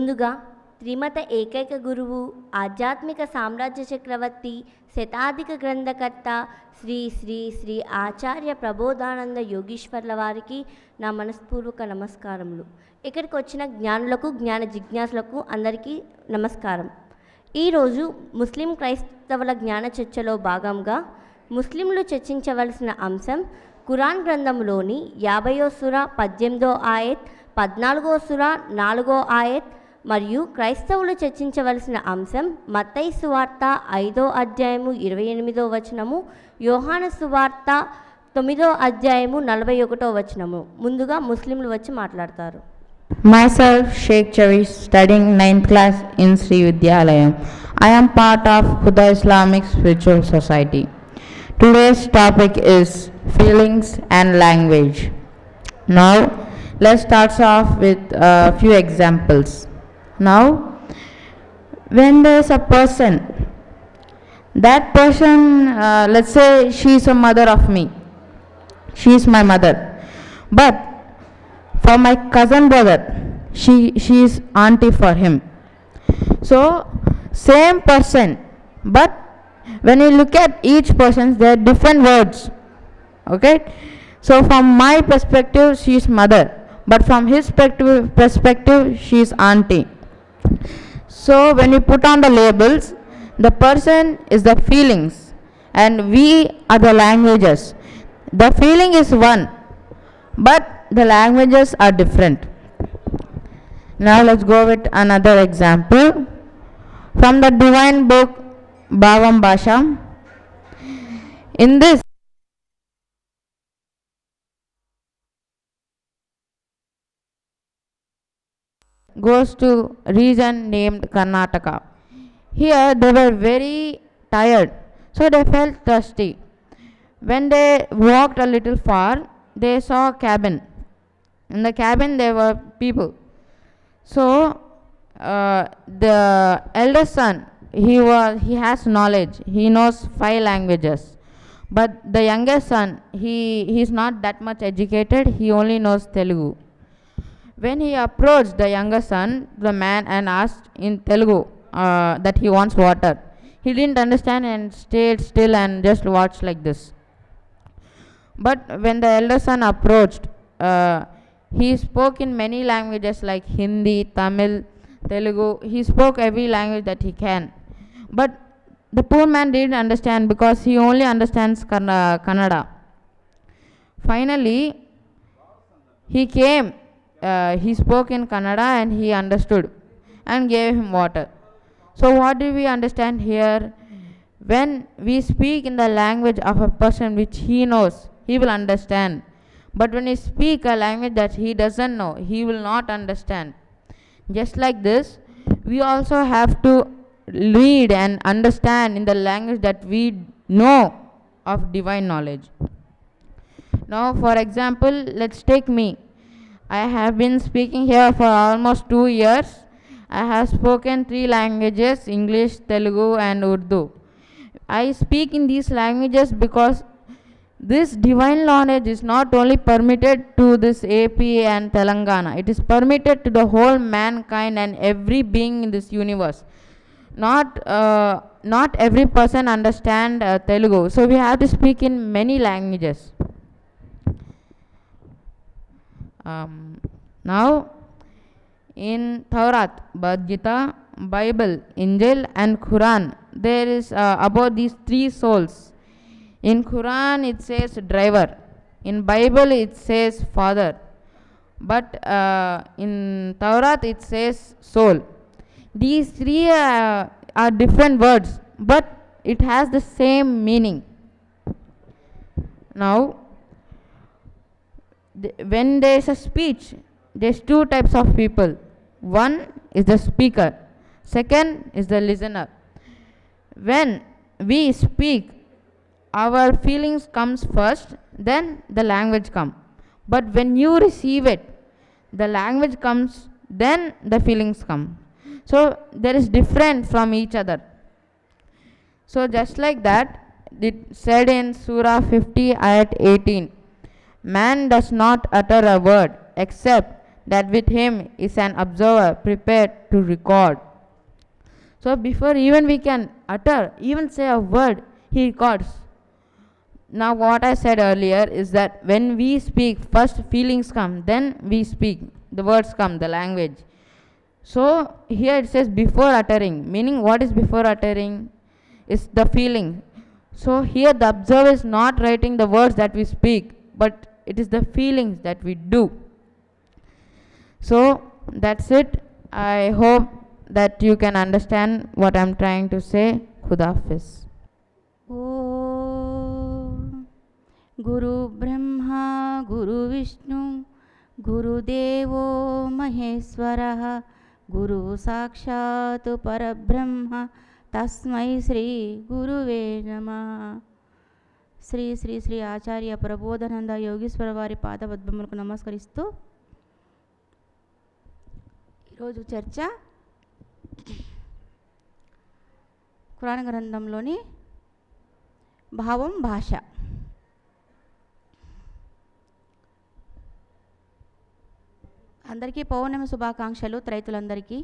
ముందుగా త్రిమత ఏకైక గురువు, ఆధ్యాత్మిక సామ్రాజ్య చక్రవర్తి, శతాధిక గ్రంథకర్త శ్రీ శ్రీ శ్రీ ఆచార్య ప్రబోధానంద యోగీశ్వర్ల వారికి నా మనస్పూర్వక నమస్కారములు. ఇక్కడికి వచ్చిన జ్ఞానులకు, జ్ఞాన జిజ్ఞాసులకు అందరికీ నమస్కారం. ఈరోజు ముస్లిం క్రైస్తవుల జ్ఞాన చర్చలో భాగంగా ముస్లింలు చర్చించవలసిన అంశం ఖురాన్ గ్రంథంలోని 50వ సూర 18వ ఆయత్, 14వ సూర 4వ ఆయత్ మరియు క్రైస్తవులు చర్చించవలసిన అంశం మత్తయి సువార్త 5వ అధ్యాయము 28వ వచనము, యోహాను సువార్త 9వ అధ్యాయము 41వ వచనము. ముందుగా ముస్లింలు వచ్చి మాట్లాడతారు. Myself, Sheikh Chavish, studying 9th class in Sri Vidyalayam. I am part of Huda Islamic Spiritual Society. Today's topic is feelings and language. Now, let's start off with a few examples. Now, when there's a person, that person, let's say she is a mother of me. She is my mother. But for my cousin brother, she is auntie for him. So same person, but when you look at each person, there are different words. Okay, so from my perspective she is mother, but from his perspective she is auntie. So when you put on the labels, the person is the feelings and we are the languages. The feeling is one, but the languages are different. Now let's go with another example from the divine book Bhavam Bhasha. In this goes to region named Karnataka. Here they were very tired, so they felt thirsty. When they walked a little far, they saw a cabin. In the cabin there were people. So the elder son, he has knowledge. He knows 5 languages. But the younger son, he is not that much educated. He only knows Telugu. When he approached the younger son, the man, and asked in Telugu that he wants water, he didn't understand and stayed still and just watched like this. But when the elder son approached, he spoke in many languages like Hindi, Tamil, Telugu. He spoke every language that he can. But the poor man didn't understand because he only understands Kannada. Finally, he came. He spoke in Kannada and he understood and gave him water. So what do we understand here? When we speak in the language of a person which he knows, he will understand. But when he speak a language that he doesn't know, he will not understand. Just like this, we also have to read and understand in the language that we know of divine knowledge. Now for example, let's take me. I have been speaking here for almost 2 years. I have spoken 3 languages, English, Telugu and Urdu. I speak in these languages because this divine knowledge is not only permitted to this AP and Telangana, it is permitted to the whole mankind and every being in this universe. Not every person understand Telugu, so we have to speak in many languages. Now in Taurat, Bhagavad Gita, Bible, Injil and Quran, there is about these 3 souls. In Quran it says driver, in Bible it says father, but in Taurat it says soul. These 3 are different words, but it has the same meaning. Now when there is a speech, there is 2 types of people. One is the speaker, second is the listener. When we speak, our feelings comes first, then the language come. But when you receive it, the language comes, then the feelings come. So there is different from each other. So just like that, it said in Surah 50 ayat 18, man does not utter a word except that with him is an observer prepared to record. So before even we can utter, even say a word, he records. Now what I said earlier is that when we speak, first feelings come, then we speak, the words come, the language. So here it says before uttering, meaning what is before uttering? Is the feeling. So here the observer is not writing the words that we speak, but it is the feelings that we do. So that's it. I hope that you can understand what I'm trying to say. Khuda Hafiz. Om Guru Brahma Guru Vishnu Guru Devo Maheswaraha Guru Sakshat Parabrahma Tasmai Sri Guruve Namah. Shri Shri Shri ఆచార్య ప్రబోధానంద యోగీశ్వర వారి పాదపద్మములకు నమస్కరిస్తూ ఈరోజు చర్చ ఖురాన్ గ్రంథంలోని భావం భాష. అందరికీ పౌర్ణమి శుభాకాంక్షలు. రైతులందరికీ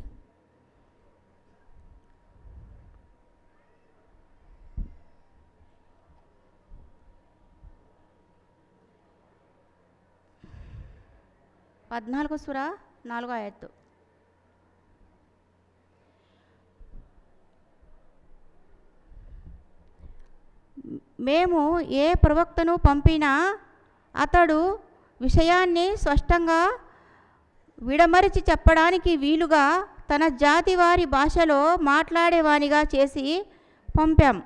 పద్నాలుగు సూర 4వ ఆయత్తు. మేము ఏ ప్రవక్తను పంపినా అతడు విషయాన్ని స్పష్టంగా విడమరిచి చెప్పడానికి వీలుగా తన జాతి వారి భాషలో మాట్లాడేవానిగా చేసి పంపాం.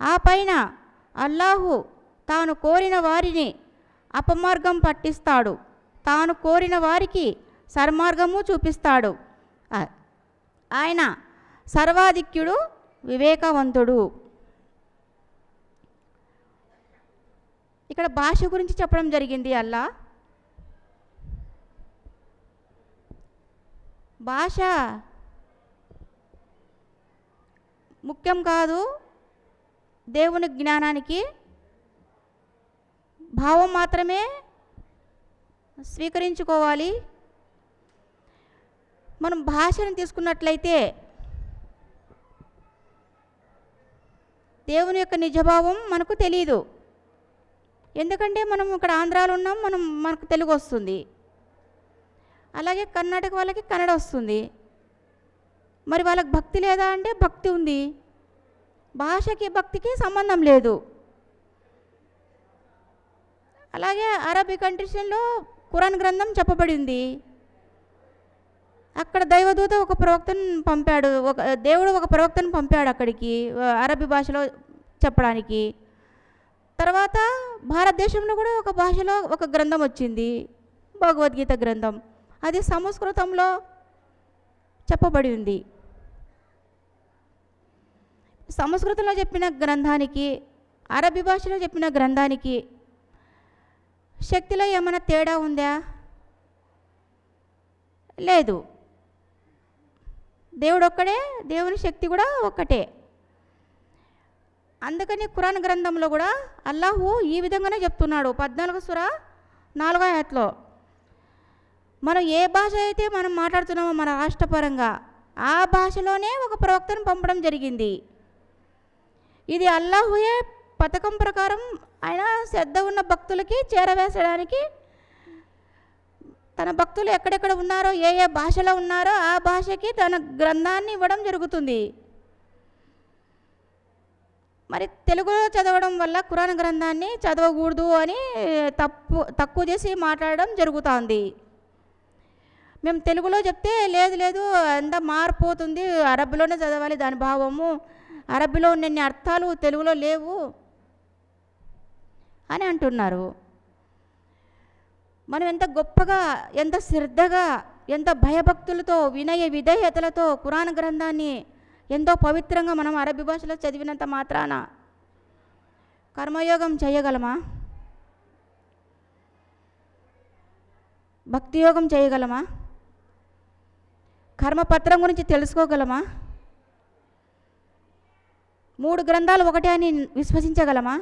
ఆ పైన అల్లాహు తాను కోరిన వారిని అపమార్గం పట్టిస్తాడు, తాను కోరిన వారికి సన్మార్గము చూపిస్తాడు. ఆయన సర్వాధిక్యుడు, వివేకవంతుడు. ఇక్కడ భాష గురించి చెప్పడం జరిగింది. అల్లా భాష ముఖ్యం కాదు దేవుని జ్ఞానానికి, భావం మాత్రమే స్వీకరించుకోవాలి. మనం భాషను తీసుకున్నట్లయితే దేవుని యొక్క నిజభావం మనకు తెలియదు. ఎందుకంటే మనం ఇక్కడ ఆంధ్రాలో ఉన్నాం, మనకు తెలుగు వస్తుంది. అలాగే కర్ణాటక వాళ్ళకి కన్నడ వస్తుంది. మరి వాళ్ళకి భక్తి లేదా అంటే భక్తి ఉంది. భాషకి భక్తికి సంబంధం లేదు. అలాగే అరబీ కంట్రీస్లో ఖురాన్ గ్రంథం చెప్పబడింది. అక్కడ దైవదూత ఒక ప్రవక్తను పంపాడు, దేవుడు ఒక ప్రవక్తను పంపాడు అక్కడికి అరబీ భాషలో చెప్పడానికి. తర్వాత భారతదేశంలో కూడా ఒక భాషలో ఒక గ్రంథం వచ్చింది, భగవద్గీత గ్రంథం. అది సంస్కృతంలో చెప్పబడి ఉంది. సంస్కృతంలో చెప్పిన గ్రంథానికి అరబీ భాషలో చెప్పిన గ్రంథానికి శక్తిలో ఏమైనా తేడా ఉందా? లేదు. దేవుడు ఒక్కడే, దేవుని శక్తి కూడా ఒక్కటే. అందుకని ఖురాన్ గ్రంథంలో కూడా అల్లాహు ఈ విధంగానే చెప్తున్నాడు. 14 సూర 4వ ఆయత్లో మనం ఏ భాష అయితే మనం మాట్లాడుతున్నామో మన రాష్ట్రపరంగా ఆ భాషలోనే ఒక ప్రవక్తను పంపడం జరిగింది. ఇది అల్లాహుయే పథకం ప్రకారం ఆయన శ్రద్ధ ఉన్న భక్తులకి చేరవేసడానికి, తన భక్తులు ఎక్కడెక్కడ ఉన్నారో, ఏ ఏ భాషలో ఉన్నారో ఆ భాషకి తన గ్రంథాన్ని ఇవ్వడం జరుగుతుంది. మరి తెలుగులో చదవడం వల్ల ఖురాన్ గ్రంథాన్ని చదవకూడదు అని తక్కువ చేసి మాట్లాడడం జరుగుతుంది. మేము తెలుగులో చెప్తే లేదు అంతా మారిపోతుంది, అరబ్బీలోనే చదవాలి, దాని భావము అరబ్బీలో ఉన్న అర్థాలు తెలుగులో లేవు అని అంటున్నారు. మనం ఎంత గొప్పగా, ఎంత శ్రద్ధగా, ఎంత భయభక్తులతో, వినయ విధేయతలతో ఖురాన్ గ్రంథాన్ని ఎంతో పవిత్రంగా మనం అరబీ భాషలో చదివినంత మాత్రాన కర్మయోగం చేయగలమా? భక్తియోగం చేయగలమా? కర్మపత్రం గురించి తెలుసుకోగలమా? 3 గ్రంథాలు ఒకటే అని విశ్వసించగలమా?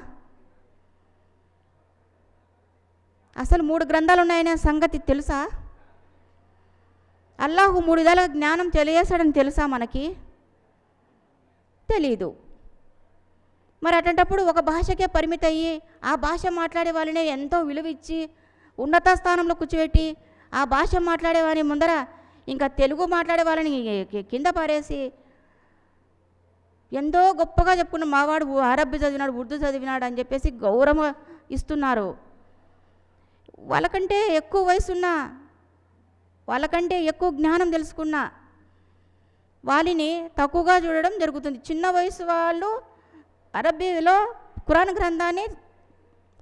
అసలు 3 గ్రంథాలు ఉన్నాయనే సంగతి తెలుసా? అల్లాహు 3 విధాలుగా జ్ఞానం తెలియజేశాడని తెలుసా మనకి? తెలీదు. మరి అటువంటప్పుడు ఒక భాషకే పరిమితి అయ్యి ఆ భాష మాట్లాడే వాళ్ళనే ఎంతో విలువ ఇచ్చి ఉన్నత స్థానంలో కూర్చోబెట్టి ఆ భాష మాట్లాడే వాని ముందర ఇంకా తెలుగు మాట్లాడే వాళ్ళని కింద పారేసి ఎంతో గొప్పగా చెప్పుకున్న మావాడు అరబ్బీ చదివినాడు, ఉర్దూ చదివినాడు అని చెప్పేసి గౌరవం ఇస్తున్నారు. వాళ్ళకంటే ఎక్కువ వయసున్నా, వాళ్ళకంటే ఎక్కువ జ్ఞానం తెలుసుకున్నా వాళ్ళని తక్కువగా చూడడం జరుగుతుంది. చిన్న వయసు వాళ్ళు అరబ్బీలో ఖురాన్ గ్రంథాన్ని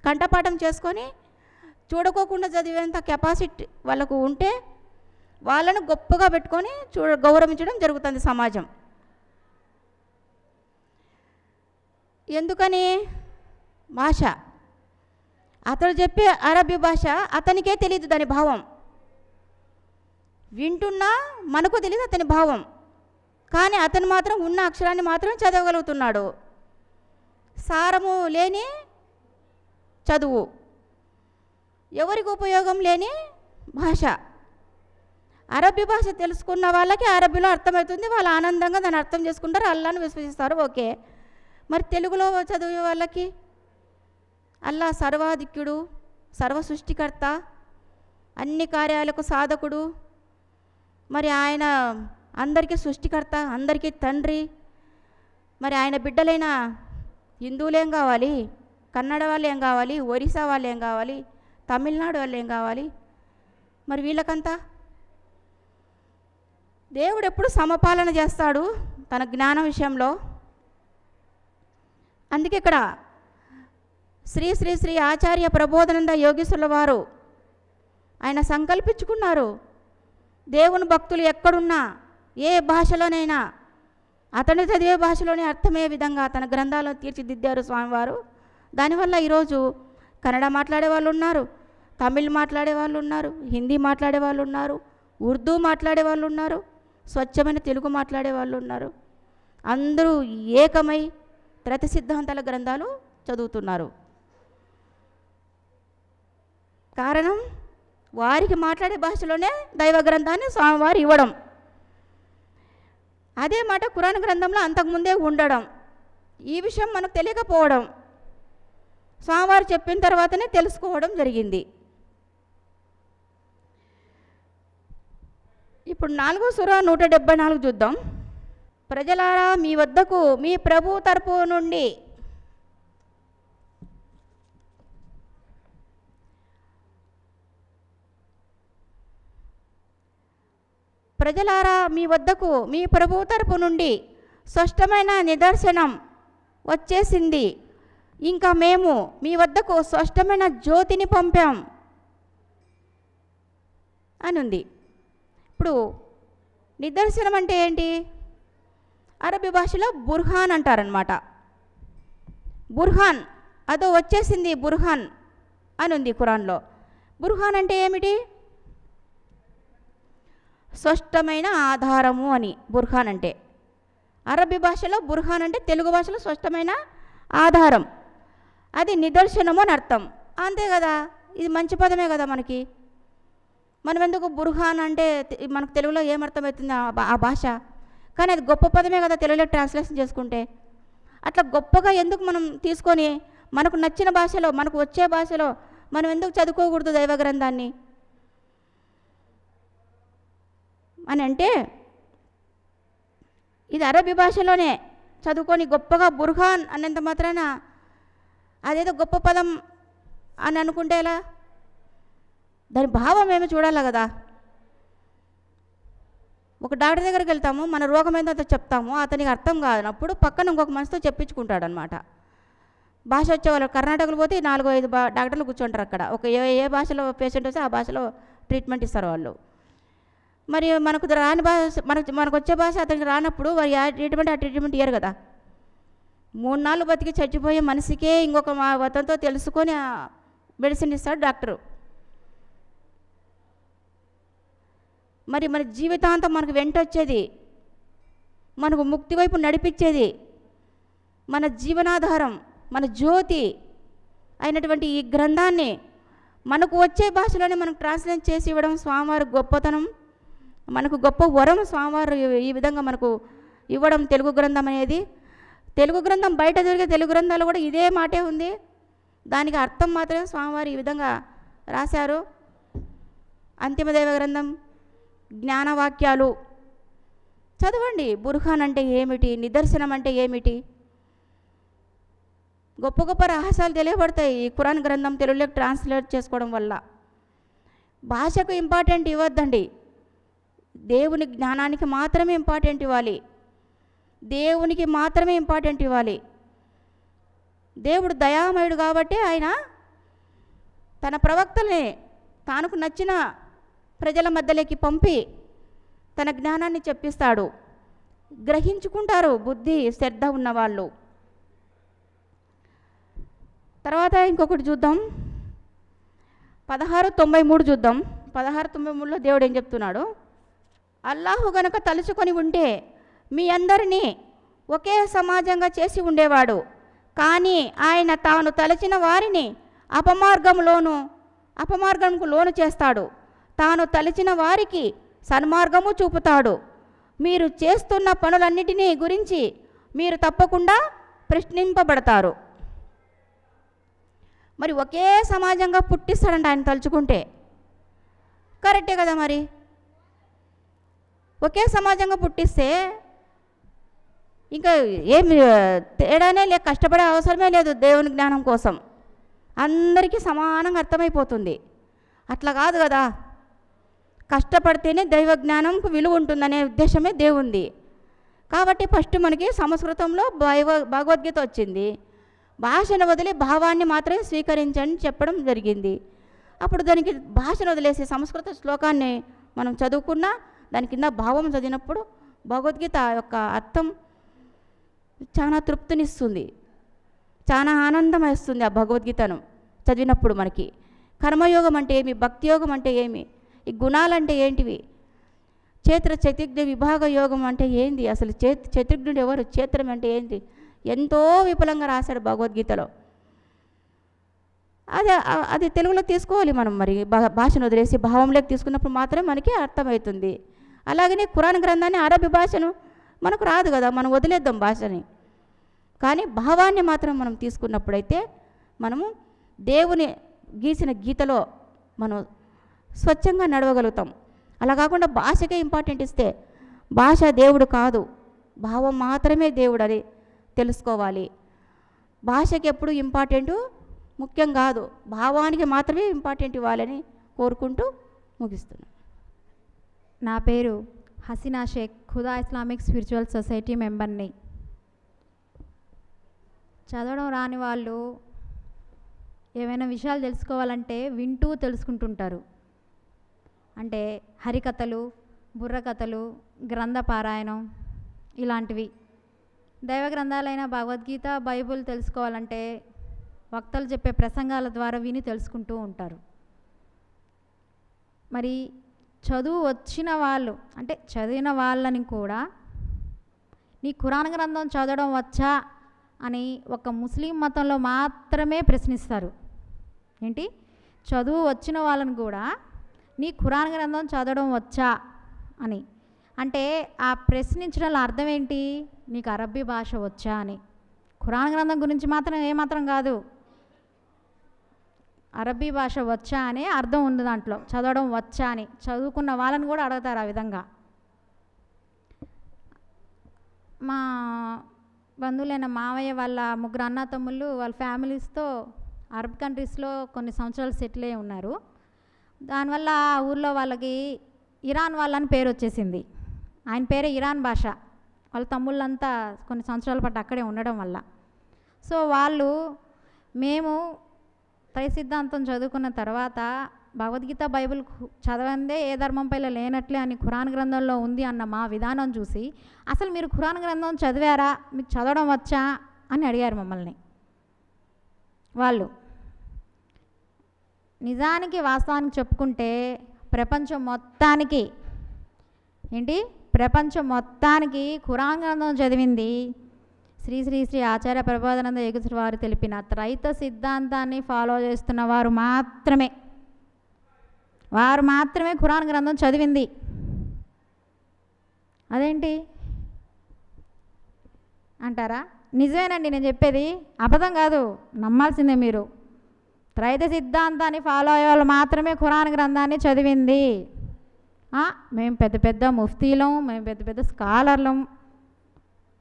కంఠపాఠం చేసుకొని చూడకోకుండా చదివేంత కెపాసిటీ వాళ్ళకు ఉంటే వాళ్ళను గొప్పగా పెట్టుకొని గౌరవించడం జరుగుతుంది సమాజం. ఎందుకని? భాష. అతడు చెప్పే అరబ్బీ భాష అతనికే తెలియదు దాని భావం, వింటున్నా మనకు తెలియదు అతని భావం, కానీ అతను మాత్రం ఉన్న అక్షరాన్ని మాత్రం చదవగలుగుతున్నాడు. సారము లేని చదువు, ఎవరికి ఉపయోగం లేని భాష. అరబ్బీ భాష తెలుసుకున్న వాళ్ళకి అరబ్బీలో అర్థమవుతుంది, వాళ్ళు ఆనందంగా దాన్ని అర్థం చేసుకుంటారు, అల్లాను విశ్వసిస్తారు. ఓకే. మరి తెలుగులో చదివే వాళ్ళకి అల్లా సర్వాధిక్యుడు, సర్వ సృష్టికర్త, అన్ని కార్యాలకు సాధకుడు, మరి ఆయన అందరికీ సృష్టికర్త, అందరికీ తండ్రి. మరి ఆయన బిడ్డలైన హిందువులు ఏం కావాలి, కన్నడ వాళ్ళు ఏం కావాలి, ఒరిస్సా వాళ్ళు ఏం కావాలి, తమిళనాడు వాళ్ళు ఏం కావాలి? మరి వీళ్ళకంతా దేవుడు ఎప్పుడు సమపాలన చేస్తాడు తన జ్ఞానం విషయంలో. అందుకే ఇక్కడ శ్రీ శ్రీ శ్రీ ఆచార్య ప్రబోధానంద యోగీశ్వరుల వారు ఆయన సంకల్పించుకున్నారు, దేవుని భక్తులు ఎక్కడున్నా ఏ భాషలోనైనా అతను చదివే భాషలోనే అర్థమయ్యే విధంగా తన గ్రంథాలను తీర్చిదిద్దారు స్వామివారు. దానివల్ల ఈరోజు కన్నడ మాట్లాడే వాళ్ళు ఉన్నారు, తమిళ్ మాట్లాడే వాళ్ళు ఉన్నారు, హిందీ మాట్లాడే వాళ్ళు ఉన్నారు, ఉర్దూ మాట్లాడే వాళ్ళు ఉన్నారు, స్వచ్ఛమైన తెలుగు మాట్లాడే వాళ్ళు ఉన్నారు. అందరూ ఏకమై త్రైత సిద్ధాంతాల గ్రంథాలు చదువుతున్నారు. కారణం వారికి మాట్లాడే భాషలోనే దైవ గ్రంథాన్ని స్వామివారు ఇవ్వడం. అదే మాట ఖురాన్ గ్రంథంలో అంతకుముందే ఉండడం, ఈ విషయం మనకు తెలియకపోవడం, స్వామివారు చెప్పిన తర్వాతనే తెలుసుకోవడం జరిగింది. ఇప్పుడు 4వ సూర 174 చూద్దాం. ప్రజలారా మీ వద్దకు మీ ప్రభు తరపు నుండి ప్రజలారా మీ వద్దకు మీ ప్రభు తరపు నుండి స్పష్టమైన నిదర్శనం వచ్చేసింది, ఇంకా మేము మీ వద్దకు స్పష్టమైన జ్యోతిని పంపాం అని ఉంది. ఇప్పుడు నిదర్శనం అంటే ఏంటి? అరబీ భాషలో బుర్హాన్ అంటారనమాట. బుర్హాన్ అదో వచ్చేసింది, బుర్హాన్ అని ఉంది ఖురాన్లో. బుర్హాన్ అంటే ఏమిటి? స్పష్టమైన ఆధారము అని బుర్హాన్ అంటే. అరబీ భాషలో బుర్హాన్ అంటే తెలుగు భాషలో స్పష్టమైన ఆధారం, అది నిదర్శనము అని అర్థం. అంతే కదా, ఇది మంచి పదమే కదా మనకి. మనం ఎందుకు బుర్హాన్ అంటే మనకు తెలుగులో ఏమర్థమవుతుంది ఆ భాష, కానీ అది గొప్ప పదమే కదా తెలుగులో ట్రాన్స్లేషన్ చేసుకుంటే. అట్లా గొప్పగా ఎందుకు మనం తీసుకొని మనకు నచ్చిన భాషలో, మనకు వచ్చే భాషలో మనం ఎందుకు చదువుకోకూడదు దైవ గ్రంథాన్ని అని అంటే, ఇది అరబీ భాషలోనే చదువుకొని గొప్పగా బుర్హాన్ అన్నంత మాత్రాన అదేదో గొప్ప పదం అని అనుకుంటే ఎలా? దాని భావం ఏమో చూడాలి కదా. ఒక డాక్టర్ దగ్గరికి వెళ్తాము, మన రోగం ఏందో చెప్తాము, అతనికి అర్థం కానప్పుడు పక్కన ఇంకొక మనిషితో చెప్పించుకుంటాడనమాట. భాష వచ్చేవాళ్ళు కర్ణాటకలో పోతే 4-5 డాక్టర్లు కూర్చుంటారు అక్కడ. ఒక ఏ భాషలో పేషెంట్ వస్తే ఆ భాషలో ట్రీట్మెంట్ ఇస్తారు వాళ్ళు. మరి మనకు రాని భాష, మనకు వచ్చే భాష అతనికి రానప్పుడు వారి ఆ ట్రీట్మెంట్ ఇయ్యరు కదా. 3 నాళ్ళు బతికి చచ్చిపోయే మనిషికే ఇంకొక అతనితో తెలుసుకొని మెడిసిన్ ఇస్తాడు డాక్టరు. మరి మన జీవితాంతం మనకు వెంటొచ్చేది, మనకు ముక్తి వైపు నడిపించేది, మన జీవనాధారం, మన జ్యోతి అయినటువంటి ఈ గ్రంథాన్ని మనకు వచ్చే భాషలోనే మనకు ట్రాన్స్లేట్ చేసి ఇవ్వడం స్వామివారి గొప్పతనం, మనకు గొప్ప వరం స్వామివారు ఈ విధంగా మనకు ఇవ్వడం. తెలుగు గ్రంథం అనేది, తెలుగు గ్రంథం బయట దొరికే తెలుగు గ్రంథాలు కూడా ఇదే మాటే ఉంది. దానికి అర్థం మాత్రమే స్వామివారు ఈ విధంగా రాశారు. అంతిమదైవ గ్రంథం, జ్ఞానవాక్యాలు చదవండి. బుర్హాన్ అంటే ఏమిటి, నిదర్శనం అంటే ఏమిటి, గొప్ప గొప్ప రహస్యాలు తెలియబడతాయి ఈ ఖురాన్ గ్రంథం తెలుగులోకి ట్రాన్స్లేట్ చేసుకోవడం వల్ల. భాషకు ఇంపార్టెంట్ ఇవ్వద్దండి, దేవుని జ్ఞానానికి మాత్రమే ఇంపార్టెంట్ ఇవ్వాలి, దేవునికి మాత్రమే ఇంపార్టెంట్ ఇవ్వాలి. దేవుడు దయామయుడు కాబట్టి ఆయన తన ప్రవక్తల్ని తానుకు నచ్చిన ప్రజల మధ్యలోకి పంపి తన జ్ఞానాన్ని చెప్పిస్తాడు. గ్రహించుకుంటారు బుద్ధి శ్రద్ధ ఉన్నవాళ్ళు. తర్వాత ఇంకొకటి చూద్దాం, 1693 చూద్దాం. 1693లో దేవుడు ఏం చెప్తున్నాడు, అల్లాహు గనుక తలుచుకొని ఉంటే మీ అందరినీ ఒకే సమాజంగా చేసి ఉండేవాడు. కానీ ఆయన తాను తలచిన వారిని అపమార్గంకు లోను చేస్తాడు. తాను తలచిన వారికి సన్మార్గము చూపుతాడు. మీరు చేస్తున్న పనులన్నిటినీ గురించి మీరు తప్పకుండా ప్రశ్నింపబడతారు. మరి ఒకే సమాజంగా పుట్టిస్తాడంట ఆయన తలుచుకుంటే. కరెక్టే కదా, మరి ఒకే సమాజంగా పుట్టిస్తే ఇంకా ఏమి తేడానే లేక కష్టపడే అవసరమే లేదు దేవుని జ్ఞానం కోసం. అందరికీ సమానంగా అర్థమైపోతుంది. అట్లా కాదు కదా, కష్టపడితేనే దైవ జ్ఞానంకు విలువ ఉంటుందనే ఉద్దేశమే దేవుంది. కాబట్టి ఫస్ట్ మనకి సంస్కృతంలో భగవద్గీత వచ్చింది. భాషను వదిలి భావాన్ని మాత్రమే స్వీకరించని చెప్పడం జరిగింది. అప్పుడు దానికి భాషను వదిలేసి సంస్కృత శ్లోకాన్ని మనం చదువుకున్నా దాని కింద భావం చదివినప్పుడు భగవద్గీత యొక్క అర్థం చాలా తృప్తినిస్తుంది, చాలా ఆనందం వేస్తుంది. ఆ భగవద్గీతను చదివినప్పుడు మనకి కర్మయోగం అంటే ఏమి, భక్తి యోగం అంటే ఏమి, ఈ గుణాలంటే ఏంటివి, చతుర్గ్న విభాగ యోగం అంటే ఏంది, అసలు చతుర్ఘ్నుడు ఎవరు, క్షేత్రం అంటే ఏంటి, ఎంతో విపులంగా రాశాడు భగవద్గీతలో. అది తెలుగులో తీసుకోవాలి మనం. మరి భాషను వదిలేసి భావంలోకి తీసుకున్నప్పుడు మాత్రమే మనకి అర్థమవుతుంది. అలాగనే ఖురాన్ గ్రంథాన్ని అరబీ భాషను మనకు రాదు కదా, మనం వదిలేద్దాం భాషని. కానీ భావాన్ని మాత్రం మనం తీసుకున్నప్పుడైతే మనము దేవుని గీసిన గీతలో మనం స్వచ్ఛంగా నడవగలుగుతాం. అలా కాకుండా భాషకే ఇంపార్టెంట్ ఇస్తే భాష దేవుడు కాదు, భావం మాత్రమే దేవుడు అని తెలుసుకోవాలి. భాషకి ఎప్పుడు ఇంపార్టెంటు ముఖ్యం కాదు, భావానికి మాత్రమే ఇంపార్టెంట్ ఇవ్వాలని కోరుకుంటూ ముగిస్తున్నాను. నా పేరు Haseena Shaik, Khuda Islamic Spiritual Society మెంబర్ని. చదవడం రాని వాళ్ళు ఏమైనా విషయాలు తెలుసుకోవాలంటే వింటూ తెలుసుకుంటుంటారు. అంటే హరికథలు, బుర్రకథలు, గ్రంథ పారాయణం ఇలాంటివి. దైవ గ్రంథాలైన భగవద్గీత, బైబుల్ తెలుసుకోవాలంటే వక్తలు చెప్పే ప్రసంగాల ద్వారా విని తెలుసుకుంటూ ఉంటారు. మరి చదువు వచ్చిన వాళ్ళు అంటే చదివిన వాళ్ళని కూడా నీ ఖురాన్ గ్రంథం చదవడం వచ్చా అని ఒక ముస్లిం మతంలో మాత్రమే ప్రశ్నిస్తారు. ఏంటి, చదువు వచ్చిన వాళ్ళని కూడా నీ ఖురాన్ గ్రంథం చదవడం వచ్చా అని. అంటే ఆ ప్రశ్నించడంలో అర్థం ఏంటి, నీకు అరబ్బీ భాష వచ్చా అని. ఖురాన్ గ్రంథం గురించి మాత్రం ఏమాత్రం కాదు, అరబ్బీ భాష వచ్చా అనే అర్థం ఉంది దాంట్లో, చదవడం వచ్చా అని. చదువుకున్న వాళ్ళని కూడా అడుగుతారు ఆ విధంగా. మా బంధువులైన మావయ్య వాళ్ళ ముగ్గురు అన్న తమ్ముళ్ళు వాళ్ళ ఫ్యామిలీస్తో అరబ్ కంట్రీస్లో కొన్ని సంవత్సరాలు సెటిల్ అయి ఉన్నారు. దానివల్ల ఆ ఊర్లో వాళ్ళకి ఇరాన్ వాళ్ళని పేరు వచ్చేసింది. ఆయన పేరే ఇరాన్ భాష. వాళ్ళ తమ్ముళ్ళంతా కొన్ని సంవత్సరాల పాటు అక్కడే ఉండడం వల్ల. సో వాళ్ళు మేము త్రయ సిద్ధాంతం చదువుకున్న తర్వాత భగవద్గీత, బైబిల్ చదవందే ఏ ధర్మంపైలో లేనట్లే అని ఖురాన్ గ్రంథంలో ఉంది అన్న మా విధానం చూసి, అసలు మీరు ఖురాన్ గ్రంథం చదివారా, మీకు చదవడం వచ్చా అని అడిగారు మమ్మల్ని వాళ్ళు. నిజానికి వాస్తవానికి చెప్పుకుంటే ప్రపంచం మొత్తానికి ఖురాన్ గ్రంథం చదివింది శ్రీ శ్రీ శ్రీ ఆచార్య ప్రభోదానంద యోగేశ్వర వారు తెలిపిన త్రైత సిద్ధాంతాన్ని ఫాలో చేస్తున్న వారు మాత్రమే ఖురాన్ గ్రంథం చదివింది. అదేంటి అంటారా? నిజమేనండి నేను చెప్పేది, అబద్ధం కాదు, నమ్మాల్సిందే మీరు. త్రైత సిద్ధాంతాన్ని ఫాలో అయ్యే వాళ్ళు మాత్రమే ఖురాన్ గ్రంథాన్ని చదివింది. మేము పెద్ద పెద్ద ముఫ్తీలం, మేము పెద్ద పెద్ద స్కాలర్లం,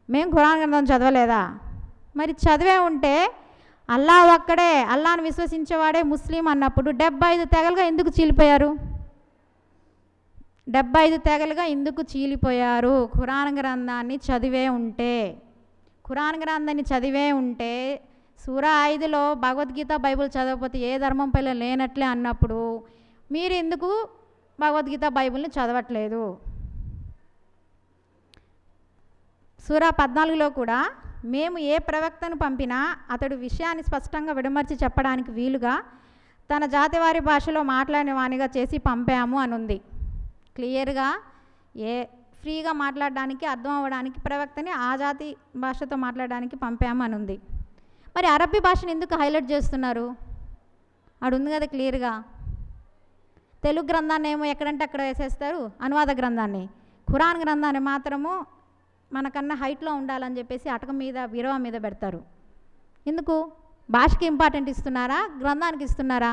మేము ఖురాన్ గ్రంథం చదవలేదా? మరి చదివే ఉంటే అల్లా ఒక్కడే, అల్లాను విశ్వసించేవాడే ముస్లిం అన్నప్పుడు 75 తెగలుగా ఎందుకు చీలిపోయారు? 75 తెగలుగా ఎందుకు చీలిపోయారు? ఖురాన్ గ్రంథాన్ని చదివే ఉంటే, ఖురాన్ గ్రంథాన్ని చదివే ఉంటే సూరా 5లో భగవద్గీత బైబిల్ చదవకపోతే ఏ ధర్మం పైన లేనట్లే అన్నప్పుడు మీరు ఎందుకు భగవద్గీత బైబిల్ని చదవట్లేదు? సూరా 14లో కూడా మేము ఏ ప్రవక్తను పంపినా అతడు విషయాన్ని స్పష్టంగా విడమర్చి చెప్పడానికి వీలుగా తన జాతి వారి భాషలో మాట్లాడిన వానిగా చేసి పంపాము అని ఉంది. క్లియర్గా ఫ్రీగా మాట్లాడడానికి, అర్థం అవ్వడానికి ప్రవక్తని ఆ జాతి భాషతో మాట్లాడడానికి పంపాము అని ఉంది. మరి అరబ్బీ భాషను ఎందుకు హైలైట్ చేస్తున్నారు? అక్కడ ఉంది కదా క్లియర్గా. తెలుగు గ్రంథాన్ని ఏమో ఎక్కడంటే అక్కడ వేసేస్తారు, అనువాద గ్రంథాన్ని. ఖురాన్ గ్రంథాన్ని మాత్రము మనకన్నా హైట్లో ఉండాలని చెప్పేసి అటక మీద, బీరువా మీద పెడతారు. ఎందుకు? భాషకి ఇంపార్టెంట్ ఇస్తున్నారా, గ్రంథానికి ఇస్తున్నారా?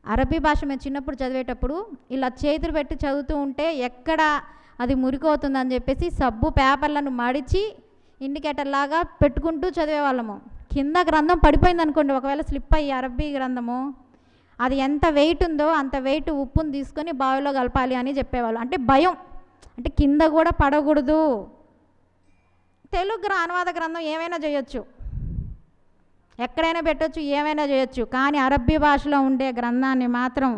అరబ్బీ భాష మేము చిన్నప్పుడు చదివేటప్పుడు ఇలా చేతులు పెట్టి చదువుతూ ఉంటే ఎక్కడ అది మురికవుతుందని చెప్పేసి సబ్బు పేపర్లను మడిచి ఇండికేటర్ లాగా పెట్టుకుంటూ చదివేవాళ్ళము. కింద గ్రంథం పడిపోయింది అనుకోండి, ఒకవేళ స్లిప్ అయ్యి అరబ్బీ గ్రంథము, అది ఎంత వెయిట్ ఉందో అంత వెయిట్ ఉప్పును తీసుకొని బావిలో కలపాలి అని చెప్పేవాళ్ళు. అంటే భయం, అంటే కింద కూడా పడకూడదు. తెలుగు అనువాద గ్రంథం ఏమైనా చేయొచ్చు, ఎక్కడైనా పెట్టొచ్చు, ఏమైనా చేయొచ్చు. కానీ అరబ్బీ భాషలో ఉండే గ్రంథాన్ని మాత్రం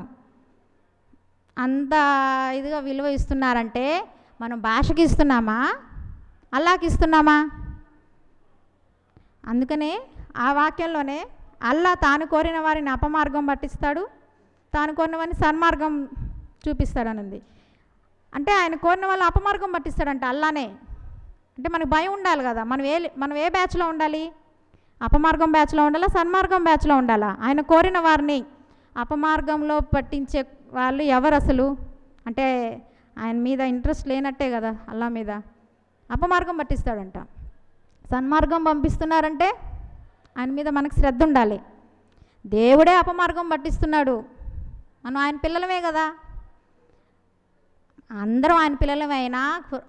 అంత ఇదిగా విలువ ఇస్తున్నారంటే మనం భాషకి ఇస్తున్నామా, అల్లాకి ఇస్తున్నామా? అందుకనే ఆ వాక్యంలోనే అల్లా తాను కోరిన వారిని అపమార్గం పట్టిస్తాడు, తాను కోరిన వారిని సన్మార్గం చూపిస్తాడనుంది. అంటే ఆయన కోరిన వాళ్ళు అపమార్గం పట్టిస్తాడంట అల్లానే. అంటే మనకు భయం ఉండాలి కదా, మనం ఏ బ్యాచ్లో ఉండాలి? అపమార్గం బ్యాచ్లో ఉండాలా, సన్మార్గం బ్యాచ్లో ఉండాలా? ఆయన కోరిన వారిని అపమార్గంలో పట్టించే వాళ్ళు ఎవరు అసలు? అంటే ఆయన మీద ఇంట్రెస్ట్ లేనట్టే కదా, అల్లా మీద. అపమార్గం పట్టిస్తాడంట. సన్మార్గం పంపిస్తున్నారంటే ఆయన మీద మనకు శ్రద్ధ ఉండాలి. దేవుడే అపమార్గం పట్టిస్తున్నాడు, మనం ఆయన పిల్లలమే కదా. అందరం ఆయన పిల్లలమైనా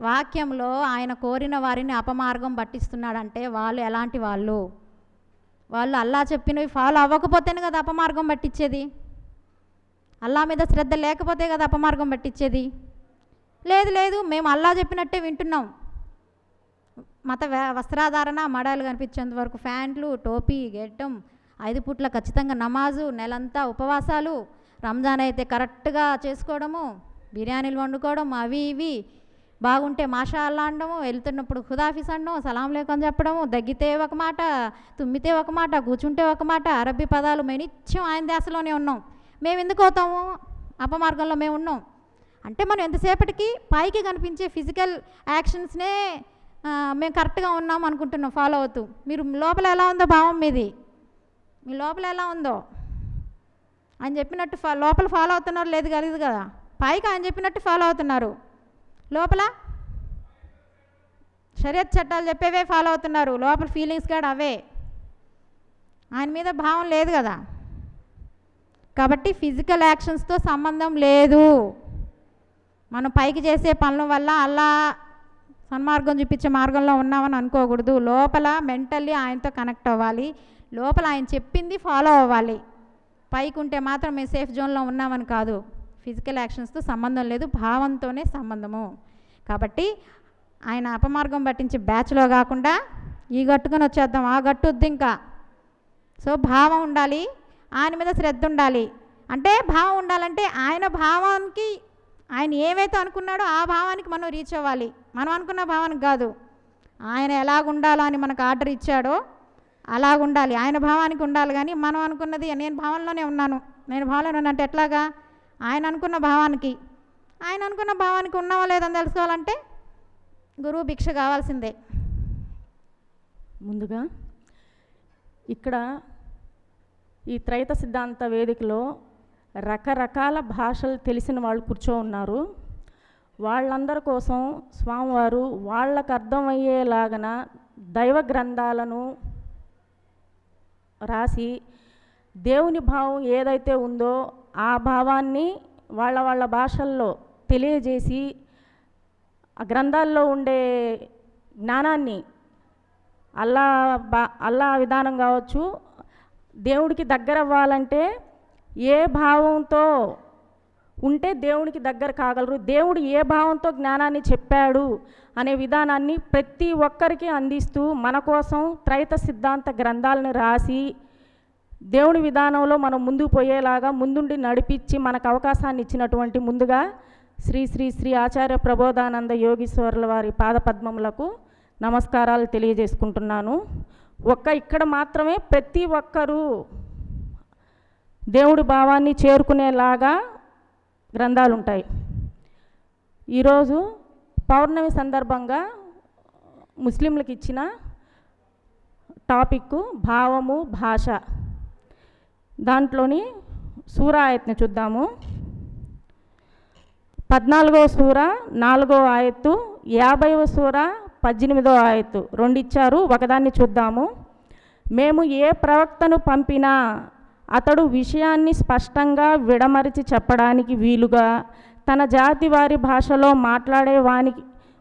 వాక్యంలో ఆయన కోరిన వారిని అపమార్గం పట్టిస్తున్నాడంటే వాళ్ళు ఎలాంటి వాళ్ళు? వాళ్ళు అల్లా చెప్పినవి ఫాలో అవ్వకపోతేనే కదా అపమార్గం పట్టించేది. అల్లా మీద శ్రద్ధ లేకపోతే కదా అపమార్గం పట్టించేది. లేదు మేము అల్లా చెప్పినట్టే వింటున్నాం, మత వస్త్రాధారణ మడాలు కనిపించేంత వరకు ఫ్యాంట్లు, టోపీ, గెట్టం, 5 పూట్ల ఖచ్చితంగా నమాజు, నెలంతా ఉపవాసాలు, రంజాన్ అయితే కరెక్ట్గా చేసుకోవడము, బిర్యానీలు వండుకోవడం, అవి ఇవి బాగుంటే మాషా అల్లా అనడము, వెళ్తున్నప్పుడు ఖుదాఫీస్ అనడం, సలాం లేకని చెప్పడము, దగ్గితే ఒక మాట, తుమ్మితే ఒక మాట, కూర్చుంటే ఒక మాట, అరబ్బీ పదాలు నిత్యం ఆయన దేశంలోనే ఉన్నాం. మేము ఎందుకు అవుతాము? అపమార్గంలో మేము ఉన్నాం. అంటే మనం ఎంతసేపటికి పైకి కనిపించే ఫిజికల్ యాక్షన్స్నే మేము కరెక్ట్గా ఉన్నాం అనుకుంటున్నాం ఫాలో అవుతూ. మీరు లోపల ఎలా ఉందో భావం మీది, మీ లోపల ఎలా ఉందో ఆయన చెప్పినట్టు లోపల ఫాలో అవుతున్నారు లేదు కలిగదు కదా. పైకి ఆయన చెప్పినట్టు ఫాలో అవుతున్నారు, లోపల షరియత్ చట్టాలు చెప్పేవే ఫాలో అవుతున్నారు, లోపల ఫీలింగ్స్ కూడా అవే, ఆయన మీద భావం లేదు కదా. కాబట్టి ఫిజికల్ యాక్షన్స్తో సంబంధం లేదు. మనం పైకి చేసే పనుల వల్ల అల్లా సన్మార్గం చూపించే మార్గంలో ఉన్నామని అనుకోకూడదు. లోపల మెంటల్లీ ఆయనతో కనెక్ట్ అవ్వాలి, లోపల ఆయన చెప్పింది ఫాలో అవ్వాలి. పైకి ఉంటే మాత్రం మేము సేఫ్ జోన్లో ఉన్నామని కాదు. ఫిజికల్ యాక్షన్స్తో సంబంధం లేదు, భావంతోనే సంబంధము. కాబట్టి ఆయన అపమార్గం పట్టించే బ్యాచ్లో కాకుండా ఈ గట్టుకొని వచ్చేద్దాం, ఆ గట్టు వద్దు ఇంకా. సో భావం ఉండాలి, ఆయన మీద శ్రద్ధ ఉండాలి. అంటే భావం ఉండాలంటే ఆయన భావానికి, ఆయన ఏమైతే అనుకున్నాడో ఆ భావానికి మనం రీచ్ అవ్వాలి, మనం అనుకున్న భావానికి కాదు. ఆయన ఎలాగుండాలో అని మనకు ఆర్డర్ ఇచ్చాడో అలాగుండాలి, ఆయన భావానికి ఉండాలి. కానీ మనం అనుకున్నది నేను భావంలోనే ఉన్నాను, నేను భావంలోనే ఉన్నా అంటే ఎట్లాగా? ఆయన అనుకున్న భావానికి ఉన్నావా లేదని తెలుసుకోవాలంటే గురువు భిక్ష కావాల్సిందే. ముందుగా ఇక్కడ ఈ త్రైత సిద్ధాంత వేదికలో రకరకాల భాషలు తెలిసిన వాళ్ళు కూర్చో ఉన్నారు. వాళ్ళందరి కోసం స్వామివారు వాళ్ళకు అర్థమయ్యేలాగన దైవ గ్రంథాలను రాసి దేవుని భావం ఏదైతే ఉందో ఆ భావాన్ని వాళ్ళ భాషల్లో తెలియజేసి ఆ గ్రంథాల్లో ఉండే జ్ఞానాన్ని అల్లా విధానం కావచ్చు, దేవుడికి దగ్గర అవ్వాలంటే ఏ భావంతో ఉంటే దేవునికి దగ్గర కాగలరు, దేవుడు ఏ భావంతో జ్ఞానాన్ని చెప్పాడు అనే విధానాన్ని ప్రతి ఒక్కరికి అందిస్తూ మన కోసం త్రైత సిద్ధాంత గ్రంథాలను రాసి దేవుని విధానంలో మనం ముందుకు పోయేలాగా ముందుండి నడిపించి మనకు అవకాశాన్ని ఇచ్చినటువంటి ముందుగా శ్రీ శ్రీ శ్రీ ఆచార్య ప్రబోధానంద యోగీశ్వరుల వారి పాదపద్మములకు నమస్కారాలు తెలియజేసుకుంటున్నాను. ఇక్కడ మాత్రమే ప్రతి ఒక్కరూ దేవుడి భావాన్ని చేరుకునేలాగా గ్రంథాలు ఉంటాయి. ఈరోజు పౌర్ణమి సందర్భంగా ముస్లింలకు ఇచ్చిన టాపిక్ భావము భాష. దాంట్లోని సూరా ఆయత్ని చూద్దాము. 14వ సూర 4వ ఆయత్తు, 50వ సూర 18వ ఆయత్తు రెండు ఇచ్చారు. ఒకదాన్ని చూద్దాము. మేము ఏ ప్రవక్తను పంపినా అతడు విషయాన్ని స్పష్టంగా విడమరిచి చెప్పడానికి వీలుగా తన జాతి వారి భాషలో మాట్లాడే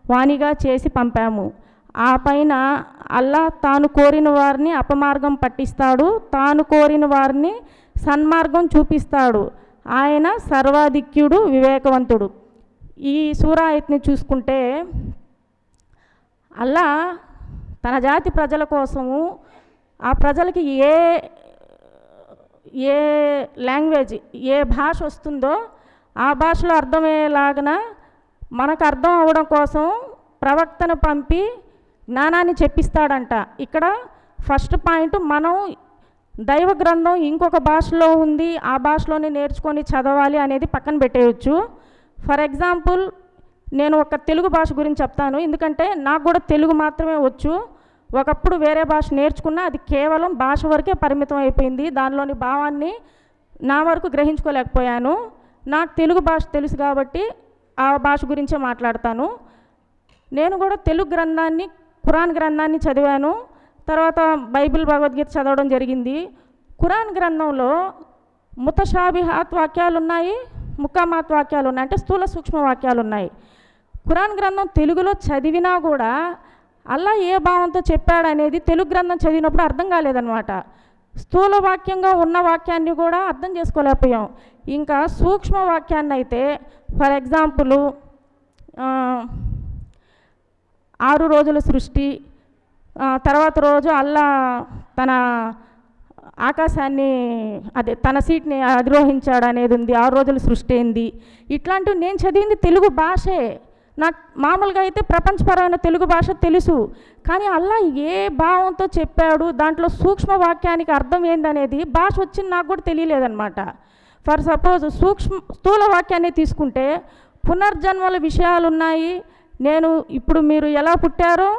వానిగా చేసి పంపాము. ఆ పైన అల్లాహ్ తాను కోరిన వారిని అపమార్గం పట్టిస్తాడు, తాను కోరిన వారిని సన్మార్గం చూపిస్తాడు. ఆయన సర్వాధిక్యుడు, వివేకవంతుడు. ఈ సూరాయత్ని చూసుకుంటే అల్లాహ్ తన జాతి ప్రజల కోసము ఆ ప్రజలకి ఏ లాంగ్వేజ్, ఏ భాష వస్తుందో ఆ భాషలో అర్థమయ్యేలాగన మనకు అర్థం అవ్వడం కోసం ప్రవక్తను పంపి జ్ఞానాన్ని చెప్పిస్తాడంట. ఇక్కడ ఫస్ట్ పాయింట్, మనం దైవ గ్రంథం ఇంకొక భాషలో ఉంది, ఆ భాషలోనే నేర్చుకొని చదవాలి అనేది పక్కన పెట్టేయచ్చు. ఫర్ ఎగ్జాంపుల్ నేను ఒక తెలుగు భాష గురించి చెప్తాను, ఎందుకంటే నాకు కూడా తెలుగు మాత్రమే వచ్చు. ఒకప్పుడు వేరే భాష నేర్చుకున్నా అది కేవలం భాష వరకే పరిమితం అయిపోయింది, దానిలోని భావాన్ని నా వరకు గ్రహించుకోలేకపోయాను. నాకు తెలుగు భాష తెలుసు కాబట్టి ఆ భాష గురించే మాట్లాడతాను. నేను కూడా తెలుగు గ్రంథాన్ని, ఖురాన్ గ్రంథాన్ని చదివాను. తర్వాత బైబిల్, భగవద్గీత చదవడం జరిగింది. ఖురాన్ గ్రంథంలో ముతషాబిహాత్ వాక్యాలు ఉన్నాయి, ముకామాత్ వాక్యాలు ఉన్నాయి, అంటే స్థూల సూక్ష్మ వాక్యాలు ఉన్నాయి. ఖురాన్ గ్రంథం తెలుగులో చదివినా కూడా అల్లా ఏ భావంతో చెప్పాడనేది తెలుగు గ్రంథం చదివినప్పుడు అర్థం కాలేదన్నమాట. స్థూల వాక్యంగా ఉన్న వాక్యాన్ని కూడా అర్థం చేసుకోలేకపోయాం. ఇంకా సూక్ష్మ వాక్యాన్ని అయితే ఫర్ ఎగ్జాంపుల్ 6 రోజుల సృష్టి, తర్వాత రోజు అల్లా తన ఆకాశాన్ని తన సీట్ని అధిరోహించాడు అనేది ఉంది, 6 రోజుల సృష్టి ఏంది, ఇట్లాంటివి నేను చదివింది తెలుగు భాషే. నాకు మామూలుగా అయితే ప్రపంచపరమైన తెలుగు భాష తెలుసు, కానీ అల్లా ఏ భావంతో చెప్పాడు, దాంట్లో సూక్ష్మ వాక్యానికి అర్థం ఏందనేది భాష వచ్చింది నాకు కూడా తెలియలేదన్నమాట. ఫర్ సపోజ్ స్థూల వాక్యాన్ని తీసుకుంటే పునర్జన్మల విషయాలు ఉన్నాయి, నేను ఇప్పుడు మీరు ఎలా పుట్టారో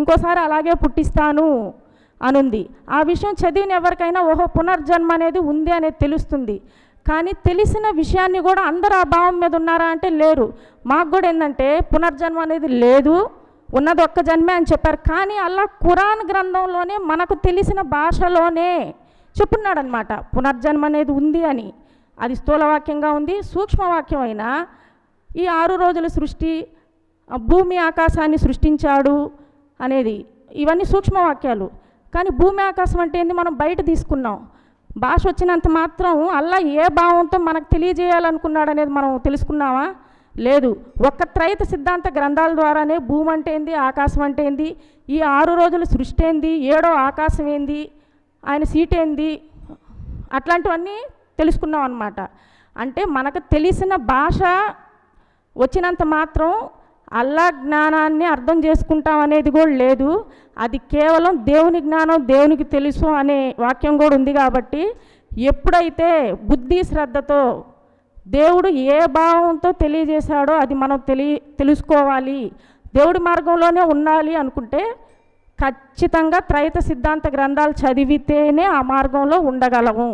ఇంకోసారి అలాగే పుట్టిస్తాను అనుంది. ఆ విషయం చదివిన ఎవరికైనా ఓహో పునర్జన్మ అనేది ఉంది అనేది తెలుస్తుంది. కానీ తెలిసిన విషయాన్ని కూడా అందరూ ఆ భావం మీద ఉన్నారా అంటే లేరు. మాకు కూడా ఏంటంటే పునర్జన్మ అనేది లేదు, ఉన్నది ఒక్క జన్మే అని చెప్పారు. కానీ అల్లా ఖురాన్ గ్రంథంలోనే మనకు తెలిసిన భాషలోనే చెప్పున్నాడు అనమాట పునర్జన్మ అనేది ఉంది అని. అది స్థూలవాక్యంగా ఉంది. సూక్ష్మవాక్యం అయినా ఈ 6 రోజుల సృష్టి, భూమి ఆకాశాన్ని సృష్టించాడు అనేది, ఇవన్నీ సూక్ష్మవాక్యాలు. కానీ భూమి ఆకాశం అంటే ఏంది మనం బయట తీసుకున్నాం. భాష వచ్చినంత మాత్రం అల్లా ఏ భావంతో మనకు తెలియజేయాలనుకున్నాడు అనేది మనం తెలుసుకున్నామా? లేదు. ఒక్క త్రైత సిద్ధాంత గ్రంథాల ద్వారానే భూమి అంటే ఏంది, ఆకాశం అంటే ఏంది, ఈ 6 రోజుల సృష్టి ఏంది, 7వ ఆకాశం ఏంది, ఆయన సీట్ ఏంది, అట్లాంటివన్నీ తెలుసుకున్నాం అన్నమాట. అంటే మనకు తెలిసిన భాష వచ్చినంత మాత్రం అల్లా జ్ఞానాన్ని అర్థం చేసుకుంటాం అనేది కూడా లేదు. అది కేవలం దేవుని జ్ఞానం, దేవునికి తెలుసు అనే వాక్యం కూడా ఉంది. కాబట్టి ఎప్పుడైతే బుద్ధి శ్రద్ధతో దేవుడు ఏ భావంతో తెలియజేశాడో అది మనం తెలుసుకోవాలి, దేవుడి మార్గంలోనే ఉండాలి అనుకుంటే ఖచ్చితంగా త్రైత సిద్ధాంత గ్రంథాలు చదివితేనే ఆ మార్గంలో ఉండగలము.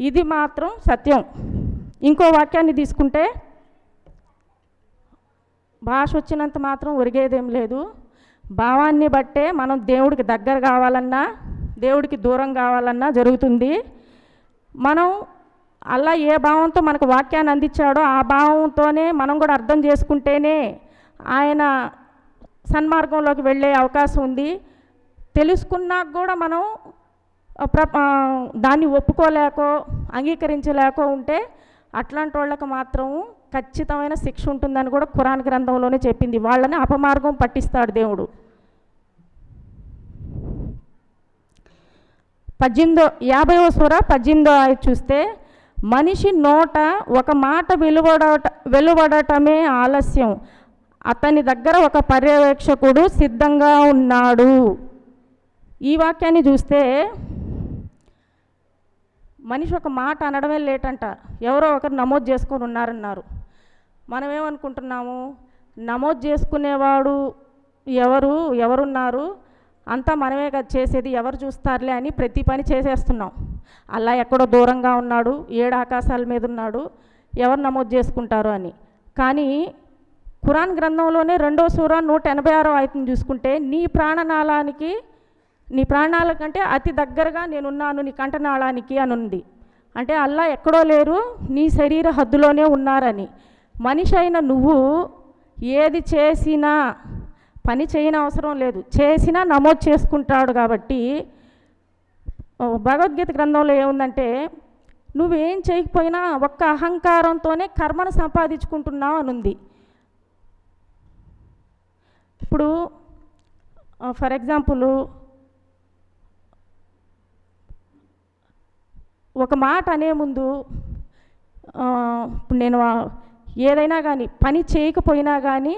ఇది మాత్రం సత్యం. ఇంకో వాక్యాన్ని తీసుకుంటే భాష వచ్చినంత మాత్రం ఒరిగేదేం లేదు. భావాన్ని బట్టే మనం దేవుడికి దగ్గర కావాలన్నా దేవుడికి దూరం కావాలన్నా జరుగుతుంది. మనం అలా ఏ భావంతో మనకు వాక్యాన్ని అందించాడో ఆ భావంతోనే మనం కూడా అర్థం చేసుకుంటేనే ఆయన సన్మార్గంలోకి వెళ్ళే అవకాశం ఉంది. తెలుసుకున్నాక కూడా మనం దాన్ని ఒప్పుకోలేకో అంగీకరించలేకో ఉంటే అట్లాంటి వాళ్ళకి మాత్రం ఖచ్చితమైన శిక్ష ఉంటుందని కూడా ఖురాన్ గ్రంథంలోనే చెప్పింది. వాళ్ళని అపమార్గం పట్టిస్తాడు దేవుడు. 50వ సూర 18వ ఆయత చూస్తే, మనిషి నోట ఒక మాట వెలువడటమే ఆలస్యం, అతని దగ్గర ఒక పర్యవేక్షకుడు సిద్ధంగా ఉన్నాడు. ఈ వాక్యాన్ని చూస్తే మనిషి ఒక మాట అనడమే లేటంట, ఎవరో ఒకరు నమోదు చేసుకొని ఉన్నారన్నారు. మనం ఏమనుకుంటున్నాము, నమోదు చేసుకునేవాడు ఎవరున్నారు, అంతా మనమే కదా చేసేది, ఎవరు చూస్తారులే అని ప్రతి పని చేసేస్తున్నాం. అలా ఎక్కడో దూరంగా ఉన్నాడు, 7 ఆకాశాల మీద ఉన్నాడు, ఎవరు నమోదు చేసుకుంటారు అని. కానీ ఖురాన్ గ్రంథంలోనే 2వ సూర 186వ ఆయతను చూసుకుంటే, నీ ప్రాణాల కంటే అతి దగ్గరగా నేనున్నాను నీ కంఠనాళానికి అని ఉంది. అంటే అల్లా ఎక్కడో లేరు, నీ శరీర హద్దులోనే ఉన్నారని. మనిషి అయిన నువ్వు ఏది చేసినా, పని చేయని అవసరం లేదు, చేసినా నమోదు చేసుకుంటాడు. కాబట్టి భగవద్గీత గ్రంథంలో ఏముందంటే, నువ్వేం చేయకపోయినా ఒక్క అహంకారంతోనే కర్మను సంపాదించుకుంటున్నావు అని ఉంది. ఇప్పుడు ఫర్ ఎగ్జాంపుల్, ఒక మాట అనే ముందు ఇప్పుడు నేను ఏదైనా కానీ పని చేయకపోయినా కానీ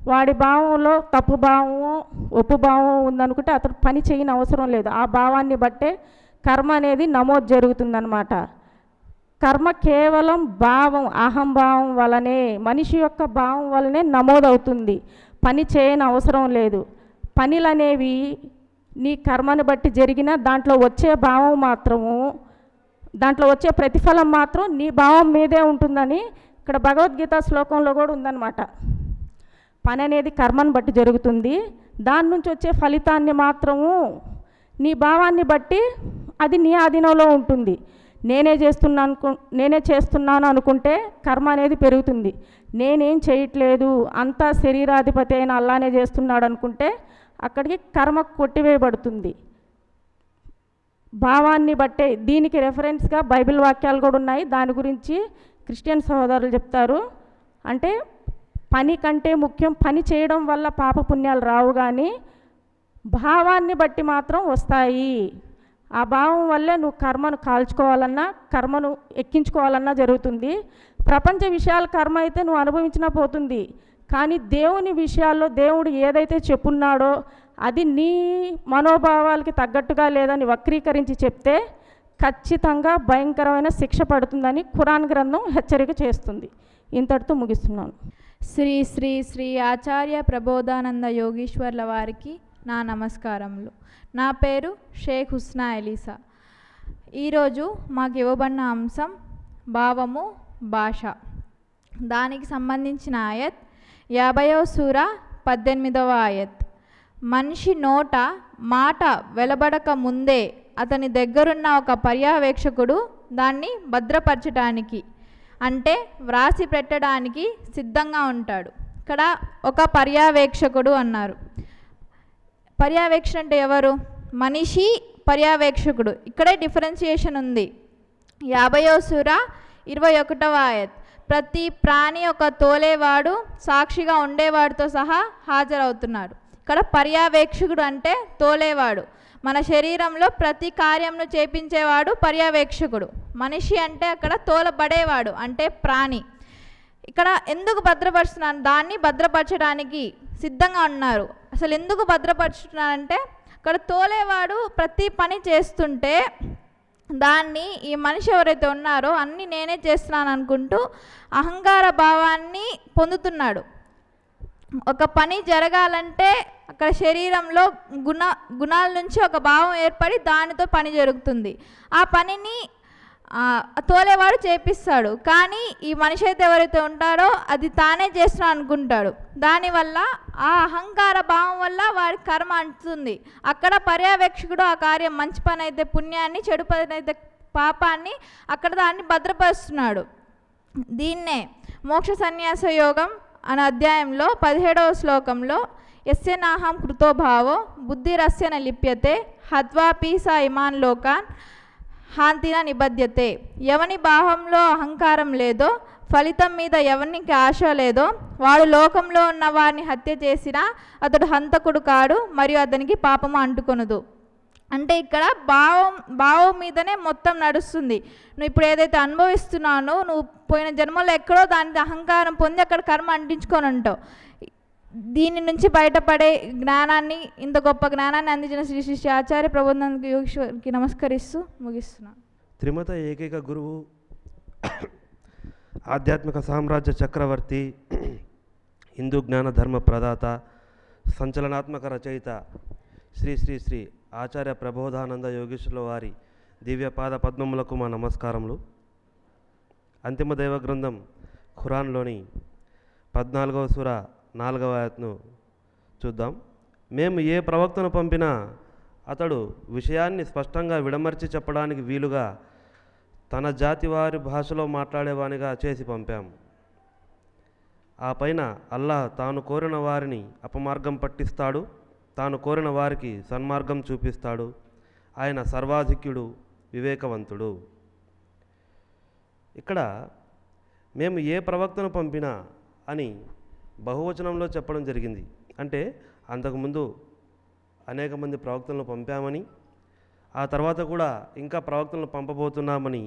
వాడి భావంలో తప్పు భావమో ఒప్పు భావం ఉందనుకుంటే అతను పని చేయని అవసరం లేదు. ఆ భావాన్ని బట్టే కర్మ అనేది నమోదు జరుగుతుందన్నమాట. కర్మ కేవలం భావం, అహంభావం వలనే, మనిషి యొక్క భావం వలనే నమోదవుతుంది, పని చేయని అవసరం లేదు. పనులు అనేవి నీ కర్మను బట్టి జరిగిన దాంట్లో వచ్చే భావం మాత్రము, దాంట్లో వచ్చే ప్రతిఫలం మాత్రం నీ భావం మీదే ఉంటుందని ఇక్కడ భగవద్గీత శ్లోకంలో కూడా ఉందన్నమాట. పని అనేది కర్మను బట్టి జరుగుతుంది, దాని నుంచి వచ్చే ఫలితాన్ని మాత్రము నీ భావాన్ని బట్టి అది నీ ఆధీనంలో ఉంటుంది. నేనే చేస్తున్నాను అనుకుంటే కర్మ అనేది పెరుగుతుంది. నేనేం చేయట్లేదు, అంతా శరీరాధిపతి అయిన అల్లానే చేస్తున్నాడు అనుకుంటే అక్కడికి కర్మ కొట్టివేయబడుతుంది. భావాన్ని బట్టే, దీనికి రెఫరెన్స్గా బైబిల్ వాక్యాలు కూడా ఉన్నాయి. దాని గురించి క్రిస్టియన్ సహోదరులు చెప్తారు. అంటే పని కంటే ముఖ్యం, పని చేయడం వల్ల పాపపుణ్యాలు రావు, కానీ భావాన్ని బట్టి మాత్రం వస్తాయి. ఆ భావం వల్లే నువ్వు కర్మను కాల్చుకోవాలన్నా కర్మను ఎక్కించుకోవాలన్నా జరుగుతుంది. ప్రపంచ విషయాల కర్మ అయితే నువ్వు అనుభవించినా పోతుంది, కానీ దేవుని విషయాల్లో దేవుడు ఏదైతే చెప్పున్నాడో అది నీ మనోభావాలకి తగ్గట్టుగా లేదని వక్రీకరించి చెప్తే ఖచ్చితంగా భయంకరమైన శిక్ష పడుతుందని ఖురాన్ గ్రంథం హెచ్చరిక చేస్తుంది. ఇంతటితో ముగిస్తున్నాను. శ్రీ శ్రీ శ్రీ ఆచార్య ప్రబోధానంద యోగీశ్వర్ల వారికి నా నమస్కారములు. నా పేరు షేక్ హుస్నా ఎలీసా. ఈరోజు మాకు ఇవ్వబడిన అంశం భావము, భాష. దానికి సంబంధించిన ఆయత్ 50వ సూర 18వ ఆయత్. మనిషి నోట మాట వెలువడక ముందే అతని దగ్గరున్న ఒక పర్యవేక్షకుడు దాన్ని భద్రపరచడానికి, అంటే వ్రాసి పెట్టడానికి సిద్ధంగా ఉంటాడు. ఇక్కడ ఒక పర్యవేక్షకుడు అన్నారు. పర్యవేక్షణ అంటే ఎవరు? మనిషి, పర్యవేక్షకుడు. ఇక్కడే డిఫరెన్సియేషన్ ఉంది. 50వ సూర 21వ ఆయత్. ప్రతి ప్రాణి ఒక తోలేవాడు సాక్షిగా ఉండేవాడితో సహా హాజరవుతున్నారు. ఇక్కడ పర్యవేక్షకుడు అంటే తోలేవాడు. మన శరీరంలో ప్రతి కార్యంను చేపించేవాడు పర్యవేక్షకుడు. మనిషి అంటే అక్కడ తోలబడేవాడు, అంటే ప్రాణి. ఇక్కడ ఎందుకు భద్రపరుస్తున్నాను? దాన్ని భద్రపరచడానికి సిద్ధంగా ఉన్నారు. అసలు ఎందుకు భద్రపరుచుతున్నానంటే, అక్కడ తోలేవాడు ప్రతి పని చేస్తుంటే దాన్ని ఈ మనిషి ఎవరైతే ఉన్నారో అన్నీ నేనే చేస్తున్నాను అనుకుంటూ అహంకార భావాన్ని పొందుతున్నాడు. ఒక పని జరగాలంటే అక్కడ శరీరంలో గుణాల నుంచి ఒక భావం ఏర్పడి దానితో పని జరుగుతుంది. ఆ పనిని తోలేవాడు చేపిస్తాడు. కానీ ఈ మనిషి అయితే ఎవరైతే ఉంటారో అది తానే చేస్తున్నా అనుకుంటాడు. దానివల్ల ఆ అహంకార భావం వల్ల వాడి కర్మ అంటుతుంది. అక్కడ పర్యవేక్షకుడు ఆ కార్యం మంచి పని అయితే పుణ్యాన్ని, చెడు పని అయితే పాపాన్ని అక్కడ దాన్ని భద్రపరుస్తున్నాడు. దీన్నే మోక్ష సన్యాస యోగం అనే అధ్యాయంలో 17వ శ్లోకంలో యస్య నాహం కృతో భావో బుద్ధిరస్య న లిప్యతే హత్వాపి స ఇమాన్ లోకాన్ హాంతిన నిబధ్యతే. ఎవని భావంలో అహంకారం లేదో, ఫలితం మీద ఎవరికి ఆశ లేదో వాడు లోకంలో ఉన్న వారిని హత్య చేసినా అతడు హంతకుడు కాడు, మరియు అతనికి పాపము అంటుకొనదు. అంటే ఇక్కడ భావం మీదనే మొత్తం నడుస్తుంది. నువ్వు ఇప్పుడు ఏదైతే అనుభవిస్తున్నానో నువ్వు పోయిన జన్మలో ఎక్కడో దాని అహంకారం పొంది అక్కడ కర్మ అంటించుకొని ఉంటావు. దీని నుంచి బయటపడే జ్ఞానాన్ని, ఇంత గొప్ప జ్ఞానాన్ని అందించిన శ్రీ శ్రీ ఆచార్య ప్రబోధానంద యోగీశ్వర్కి నమస్కరిస్తూ ముగిస్తున్నాను. త్రిమత ఏకైక గురువు, ఆధ్యాత్మిక సామ్రాజ్య చక్రవర్తి, హిందూ జ్ఞాన ధర్మ ప్రదాత, సంచలనాత్మక రచయిత శ్రీ శ్రీ శ్రీ ఆచార్య ప్రబోధానంద యోగీశ్వరుల వారి దివ్యపాద పద్మములకు మా నమస్కారములు. అంతిమ దైవ గ్రంథం ఖురాన్లోని 14వ సూర 4వ ఆయత్ను చూద్దాం. మేము ఏ ప్రవక్తను పంపినా అతడు విషయాన్ని స్పష్టంగా విడమర్చి చెప్పడానికి వీలుగా తన జాతి వారి భాషలో మాట్లాడేవానిగా చేసి పంపాము. ఆ పైన అల్లాహ్ తాను కోరిన వారిని అపమార్గం పట్టిస్తాడు, తాను కోరిన వారికి సన్మార్గం చూపిస్తాడు. ఆయన సర్వాధిక్యుడు, వివేకవంతుడు. ఇక్కడ మేము ఏ ప్రవక్తను పంపినా అని బహువచనంలో చెప్పడం జరిగింది. అంటే అంతకుముందు అనేక మంది ప్రవక్తలను పంపామని, ఆ తర్వాత కూడా ఇంకా ప్రవక్తలను పంపబోతున్నామని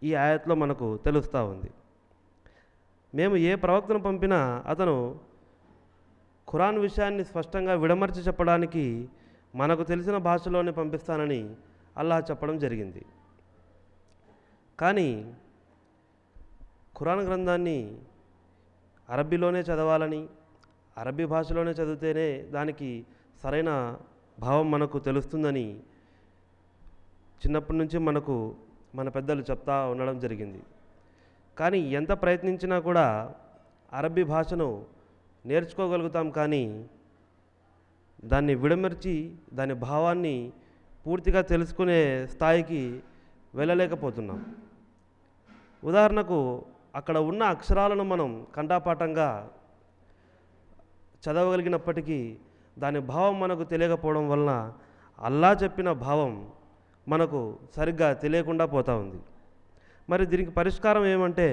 ఈ ఆయత్లో మనకు తెలుస్తూ ఉంది. మేము ఏ ప్రవక్తను పంపినా అతను ఖురాన్ విషయాన్ని స్పష్టంగా విడమర్చి చెప్పడానికి మనకు తెలిసిన భాషలోనే పంపిస్తానని అల్లాహ్ చెప్పడం జరిగింది. కానీ ఖురాన్ గ్రంథాన్ని అరబ్బీలోనే చదవాలని, అరబ్బీ భాషలోనే చదివితేనే దానికి సరైన భావం మనకు తెలుస్తుందని చిన్నప్పటి నుంచి మనకు మన పెద్దలు చెప్తా ఉండడం జరిగింది. కానీ ఎంత ప్రయత్నించినా కూడా అరబ్బీ భాషను నేర్చుకోగలుగుతాం, కానీ దాన్ని విడమర్చి దాని భావాన్ని పూర్తిగా తెలుసుకునే స్థాయికి వెళ్ళలేకపోతున్నాం. ఉదాహరణకు అక్కడ ఉన్న అక్షరాలను మనం కంఠాపాఠంగా చదవగలిగినప్పటికీ దాని భావం మనకు తెలియకపోవడం వలన అల్లాహ్ చెప్పిన భావం మనకు సరిగ్గా తెలియకుండా పోతూ ఉంది. మరి దీనికి పరిష్కారం ఏమంటే,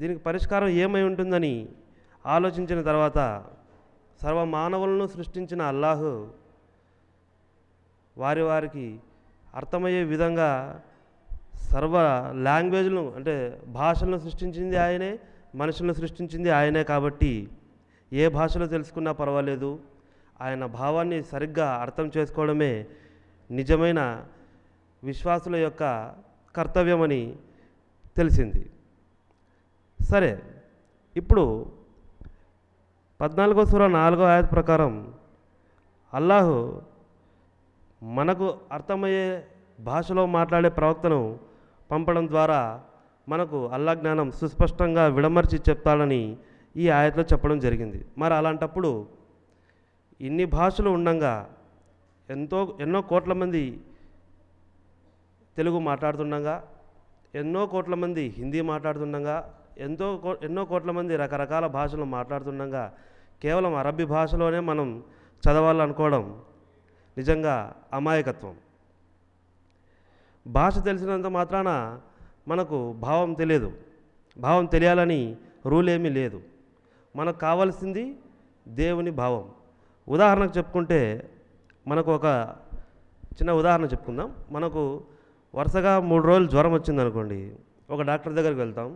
దీనికి పరిష్కారం ఏమై ఉంటుందని ఆలోచించిన తర్వాత సర్వ మానవులను సృష్టించిన అల్లాహ్ వారికి అర్థమయ్యే విధంగా సర్వ లాంగ్వేజ్లను, అంటే భాషలను సృష్టించింది ఆయనే, మనుషులను సృష్టించింది ఆయనే. కాబట్టి ఏ భాషలో తెలుసుకున్నా పర్వాలేదు, ఆయన భావాన్ని సరిగ్గా అర్థం చేసుకోవడమే నిజమైన విశ్వాసుల యొక్క కర్తవ్యమని తెలిసింది. సరే, ఇప్పుడు 14వ సూర 4వ ఆయత్ ప్రకారం అల్లాహ్ మనకు అర్థమయ్యే భాషలో మాట్లాడే ప్రవక్తను పంపడం ద్వారా మనకు అల్లాహ్ జ్ఞానం సుస్పష్టంగా విడమర్చి చెప్తాడని ఈ ఆయతలో చెప్పడం జరిగింది. మరి అలాంటప్పుడు ఇన్ని భాషలు ఉండంగా ఎన్నో కోట్ల మంది తెలుగు మాట్లాడుతుండగా, ఎన్నో కోట్ల మంది హిందీ మాట్లాడుతుండగా, ఎన్నో కోట్ల మంది రకరకాల భాషలు మాట్లాడుతుండగా కేవలం అరబ్బీ భాషలోనే మనం చదవాలనుకోవడం నిజంగా అమాయకత్వం. భాష తెలిసినంత మాత్రాన మనకు భావం తెలియదు. భావం తెలియాలని రూల్ ఏమీ లేదు. మనకు కావాల్సింది దేవుని భావం. ఉదాహరణకు చెప్పుకుంటే మనకు ఒక చిన్న ఉదాహరణ చెప్పుకుందాం. మనకు వరుసగా 3 రోజులు జ్వరం వచ్చిందనుకోండి, ఒక డాక్టర్ దగ్గరికి వెళ్తాం,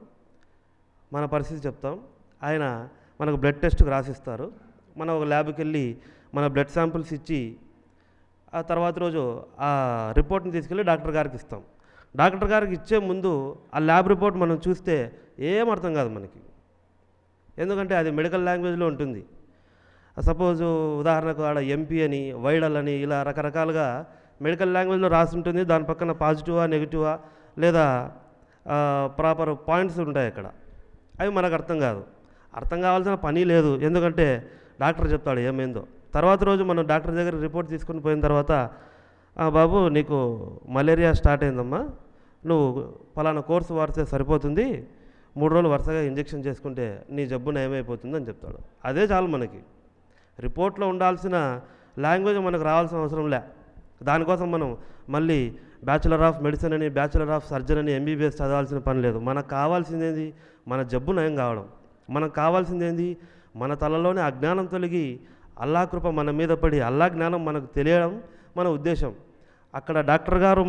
మన పరిస్థితి చెప్తాం, ఆయన మనకు బ్లడ్ టెస్ట్కి రాసిస్తారు. మనం ఒక ల్యాబ్కి వెళ్ళి మన బ్లడ్ శాంపిల్స్ ఇచ్చి ఆ తర్వాత రోజు ఆ రిపోర్ట్ని తీసుకెళ్ళి డాక్టర్ గారికి ఇస్తాం. డాక్టర్ గారికి ఇచ్చే ముందు ఆ ల్యాబ్ రిపోర్ట్ మనం చూస్తే ఏం అర్థం కాదు మనకి, ఎందుకంటే అది మెడికల్ లాంగ్వేజ్లో ఉంటుంది. సపోజు ఉదాహరణకు ఆడ ఎంపీ అని, వైడల్ అని ఇలా రకరకాలుగా మెడికల్ లాంగ్వేజ్లో రాసి ఉంటుంది, దాని పక్కన పాజిటివా నెగిటివా లేదా ప్రాపర్ పాయింట్స్ ఉంటాయి అక్కడ. అవి మనకు అర్థం కాదు. అర్థం కావాల్సిన పని లేదు, ఎందుకంటే డాక్టర్ చెప్తాడు ఏమైందో. తర్వాత రోజు మనం డాక్టర్ దగ్గర రిపోర్ట్ తీసుకుని పోయిన తర్వాత, బాబు నీకు మలేరియా స్టార్ట్ అయిందమ్మా, నువ్వు పలానా కోర్సు వాడితే సరిపోతుంది, 3 రోజులు వరుసగా ఇంజెక్షన్ చేసుకుంటే నీ జబ్బు నయమైపోతుంది అని చెప్తాడు. అదే చాలు మనకి. రిపోర్ట్లో ఉండాల్సిన లాంగ్వేజ్ మనకు రావాల్సిన అవసరం లే. దానికోసం మనం మళ్ళీ బ్యాచులర్ ఆఫ్ మెడిసిన్ అని, బ్యాచులర్ ఆఫ్ సర్జన్ అని, ఎంబీబీఎస్ చదవాల్సిన పని లేదు. మనకు కావాల్సిందేంది? మన జబ్బు నయం కావడం. మనకు కావాల్సిందేంది? మన తలలోనే అజ్ఞానం తొలగి అల్లా కృప మన మీద పడి అల్లా జ్ఞానం మనకు తెలియడం మన ఉద్దేశం. అక్కడ డాక్టర్ గారు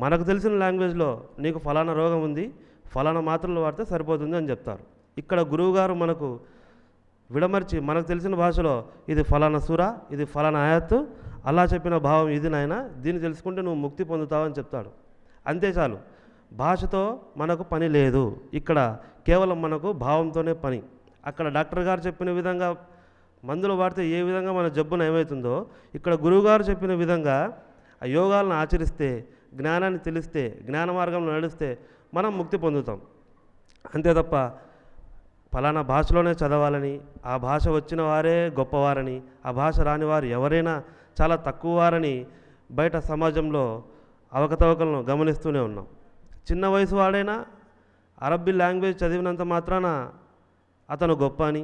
మనకు తెలిసిన లాంగ్వేజ్లో నీకు ఫలానా రోగం ఉంది, ఫలానా మాత్రలు వాడితే సరిపోతుంది అని చెప్తారు. ఇక్కడ గురువుగారు మనకు విడమర్చి మనకు తెలిసిన భాషలో ఇది ఫలానా సూరా, ఇది ఫలానా ఆయత్తు, అల్లా చెప్పిన భావం ఇది నాయన, దీన్ని తెలుసుకుంటే నువ్వు ముక్తి పొందుతావు అని చెప్తాడు. అంతే చాలు. భాషతో మనకు పని లేదు. ఇక్కడ కేవలం మనకు భావంతోనే పని. అక్కడ డాక్టర్ గారు చెప్పిన విధంగా మందులు వాడితే ఏ విధంగా మన జబ్బున ఏమవుతుందో, ఇక్కడ గురువుగారు చెప్పిన విధంగా ఆ యోగాలను ఆచరిస్తే, జ్ఞానాన్ని తెలిస్తే, జ్ఞాన మార్గంలో నడిస్తే మనం ముక్తి పొందుతాం. అంతే తప్ప ఫలానా భాషలోనే చదవాలని, ఆ భాష వచ్చిన వారే గొప్పవారని, ఆ భాష రాని వారు ఎవరైనా చాలా తక్కువ వారని బయట సమాజంలో అవకతవకలను గమనిస్తూనే ఉన్నాం. చిన్న వయసు వాడైనా అరబ్బీ లాంగ్వేజ్ చదివినంత మాత్రాన అతను గొప్ప అని,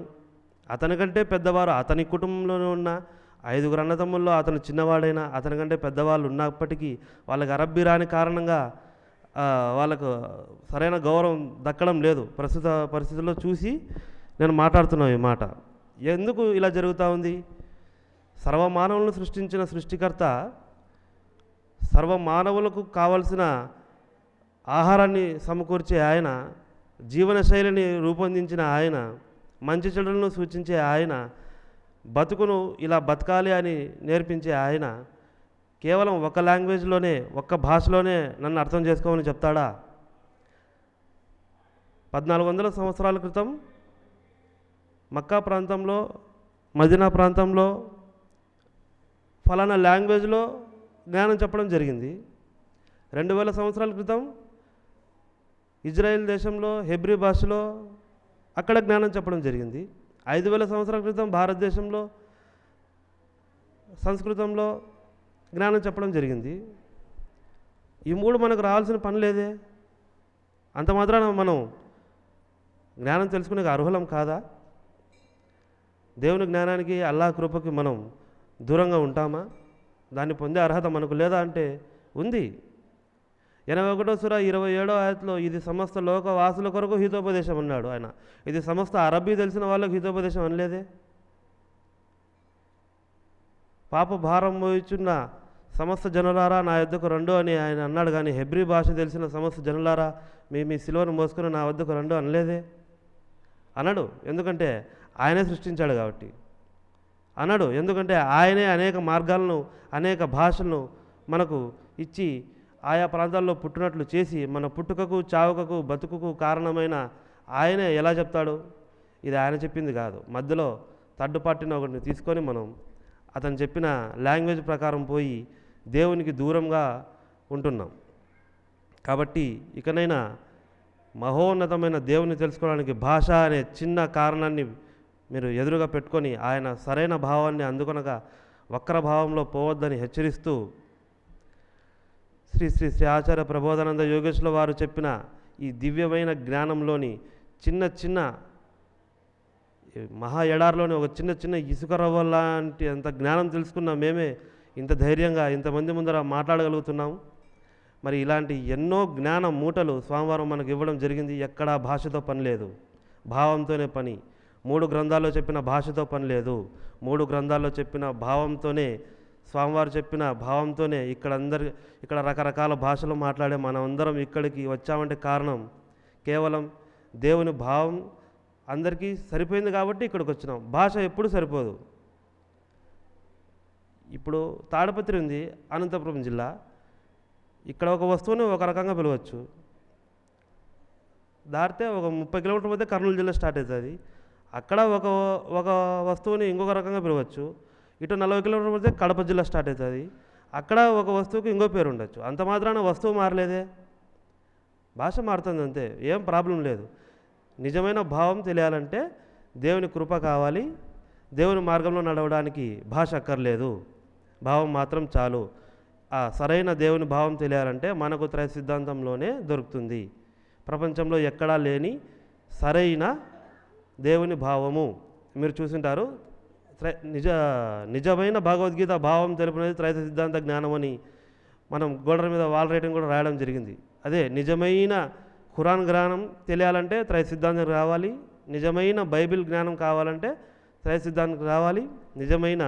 అతనికంటే పెద్దవారు అతని కుటుంబంలోనే ఉన్న 5 అన్నదమ్ముల్లో అతను చిన్నవాడైనా అతనికంటే పెద్దవాళ్ళు ఉన్నప్పటికీ వాళ్ళకి అరబ్బీ రాని కారణంగా వాళ్ళకు సరైన గౌరవం దక్కడం లేదు. ప్రస్తుత పరిస్థితుల్లో చూసి నేను మాట్లాడుతున్నాను ఈ మాట. ఎందుకు ఇలా జరుగుతూ ఉంది? సర్వమానవులను సృష్టించిన సృష్టికర్త సర్వమానవులకు కావలసిన ఆహారాన్ని సమకూర్చే ఆయన, జీవనశైలిని రూపొందించిన ఆయన, మంచి చెడులను సూచించే ఆయన, బతుకును ఇలా బతకాలి అని నేర్పించే ఆయన కేవలం ఒక లాంగ్వేజ్లోనే, ఒక్క భాషలోనే నన్ను అర్థం చేసుకోమని చెప్తాడా? 1400 సంవత్సరాల క్రితం మక్కా ప్రాంతంలో, మదీనా ప్రాంతంలో ఫలానా లాంగ్వేజ్లో జ్ఞానం చెప్పడం జరిగింది. 2000 సంవత్సరాల క్రితం ఇజ్రాయెల్ దేశంలో హెబ్రీ భాషలో అక్కడ జ్ఞానం చెప్పడం జరిగింది. 5000 సంవత్సరాల క్రితం భారతదేశంలో సంస్కృతంలో జ్ఞానం చెప్పడం జరిగింది. ఈ 3 మనకు రావాల్సిన పని లేదే. అంత మాత్రాన మనం జ్ఞానం తెలుసుకునే అర్హులం కాదా? దేవుని జ్ఞానానికి, అల్లా కృపకి మనం దూరంగా ఉంటామా? దాన్ని పొందే అర్హత మనకు లేదా అంటే ఉంది. 81వ సూరా 27వ ఆయతలో ఇది సమస్త లోక వాసుల కొరకు హితోపదేశం అన్నాడు ఆయన. ఇది సమస్త అరబ్బీ తెలిసిన వాళ్ళకు హితోపదేశం అనలేదే. పాప భారం మోయిచున్న సమస్త జనులారా నా యొద్దకు రండు అని ఆయన అన్నాడు. కానీ హెబ్రీ భాష తెలిసిన సమస్త జనులారా మీ సిలువను మోసుకుని నా వద్దకు రండు అనలేదే. అన్నాడు, ఎందుకంటే ఆయనే సృష్టించాడు కాబట్టి. అన్నాడు, ఎందుకంటే ఆయనే అనేక మార్గాలను, అనేక భాషలను మనకు ఇచ్చి ఆయా ప్రాంతాల్లో పుట్టినట్లు చేసి మన పుట్టుకకు, చావుకకు, బతుకుకు కారణమైన ఆయనే ఎలా చెప్తాడు? ఇది ఆయన చెప్పింది కాదు. మధ్యలో థర్డ్ పార్టీని ఒకటిని తీసుకొని మనం అతను చెప్పిన లాంగ్వేజ్ ప్రకారం పోయి దేవునికి దూరంగా ఉంటున్నాం. కాబట్టి ఇకనైనా మహోన్నతమైన దేవుని తెలుసుకోవడానికి భాష అనే చిన్న కారణాన్ని మీరు ఎదురుగా పెట్టుకొని ఆయన సరైన భావాన్ని అందుకొనగా వక్ర భావంలో పోవద్దని హెచ్చరిస్తూ శ్రీ శ్రీ శ్రీ ఆచార్య ప్రబోధానంద యోగేశ్వర వారు చెప్పిన ఈ దివ్యమైన జ్ఞానంలోని చిన్న మహా ఎడారిలోని ఒక చిన్న ఇసుక రవ్వ లాంటి అంత జ్ఞానం తెలుసుకున్న మేమే ఇంత ధైర్యంగా ఇంతమంది ముందర మాట్లాడగలుగుతున్నాం. మరి ఇలాంటి ఎన్నో జ్ఞాన మూటలు స్వామివారం మనకు ఇవ్వడం జరిగింది. ఎక్కడా భాషతో పని లేదు, భావంతోనే పని. 3 గ్రంథాల్లో చెప్పిన భాషతో పని లేదు, 3 గ్రంథాల్లో చెప్పిన భావంతోనే, స్వామివారు చెప్పిన భావంతోనే ఇక్కడ రకరకాల భాషలు మాట్లాడే మనమందరం ఇక్కడికి వచ్చామంటే కారణం కేవలం దేవుని భావం అందరికీ సరిపోయింది కాబట్టి ఇక్కడికి వచ్చినాం. భాష ఎప్పుడు సరిపోదు. ఇప్పుడు తాడిపత్రి ఉంది, అనంతపురం జిల్లా. ఇక్కడ ఒక వస్తువుని ఒక రకంగా పిలవచ్చు, దాటితే ఒక 30 కిలోమీటర్ల పోతే కర్నూలు జిల్లా స్టార్ట్ అవుతుంది. అక్కడ ఒక వస్తువుని ఇంకొక రకంగా పిలవచ్చు. ఇటు 40 కిలోమీటర్ల పోతే కడప జిల్లా స్టార్ట్ అవుతుంది. అక్కడ ఒక వస్తువుకి ఇంకో పేరు ఉండొచ్చు. అంత మాత్రాన వస్తువు మారలేదే, భాష మారుతుంది అంతే, ఏం ప్రాబ్లం లేదు. నిజమైన భావం తెలియాలంటే దేవుని కృప కావాలి. దేవుని మార్గంలో నడవడానికి భాష అక్కర్లేదు, భావం మాత్రం చాలు. ఆ సరైన దేవుని భావం తెలియాలంటే మనకు త్రైత సిద్ధాంతంలోనే దొరుకుతుంది. ప్రపంచంలో ఎక్కడా లేని సరైన దేవుని భావము మీరు చూసింటారు. నిజమైన భగవద్గీత భావం తెలుపునేది త్రైత సిద్ధాంత జ్ఞానం అని మనం గోడల మీద వాల్ రైటింగ్ కూడా రాయడం జరిగింది. అదే నిజమైన ఖురాన్ జ్ఞానం తెలియాలంటే త్రైత సిద్ధాంతం రావాలి. నిజమైన బైబిల్ జ్ఞానం కావాలంటే త్రైత సిద్ధాంతం రావాలి. నిజమైన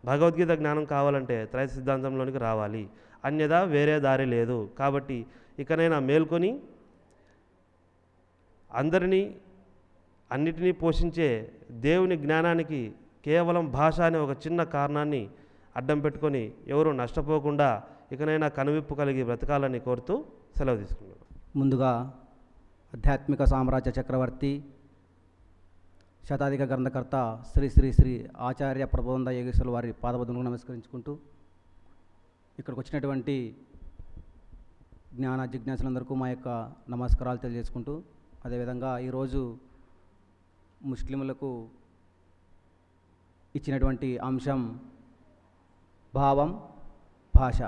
భగవద్గీత జ్ఞానం కావాలంటే త్రైత సిద్ధాంతంలోనికి రావాలి. అన్యదా వేరే దారి లేదు. కాబట్టి ఇకనైనా మేల్కొని అందరినీ అన్నిటినీ పోషించే దేవుని జ్ఞానానికి కేవలం భాష అనే ఒక చిన్న కారణాన్ని అడ్డం పెట్టుకొని ఎవరు నష్టపోకుండా ఇకనైనా కనువిప్పు కలిగి బ్రతకాలని కోరుతూ సెలవు తీసుకున్నాను. ముందుగా ఆధ్యాత్మిక సామ్రాజ్య చక్రవర్తి శతాధిక గ్రంథకర్త శ్రీ శ్రీ శ్రీ ఆచార్య ప్రబోధ యోగేశ్వరుల వారి పాదపద్మములకు నమస్కరించుకుంటూ ఇక్కడికి వచ్చినటువంటి జ్ఞాన జిజ్ఞాసులందరికీ మా యొక్క నమస్కారాలు తెలియజేసుకుంటూ, అదేవిధంగా ఈరోజు ముస్లింలకు ఇచ్చినటువంటి అంశం భావం భాష.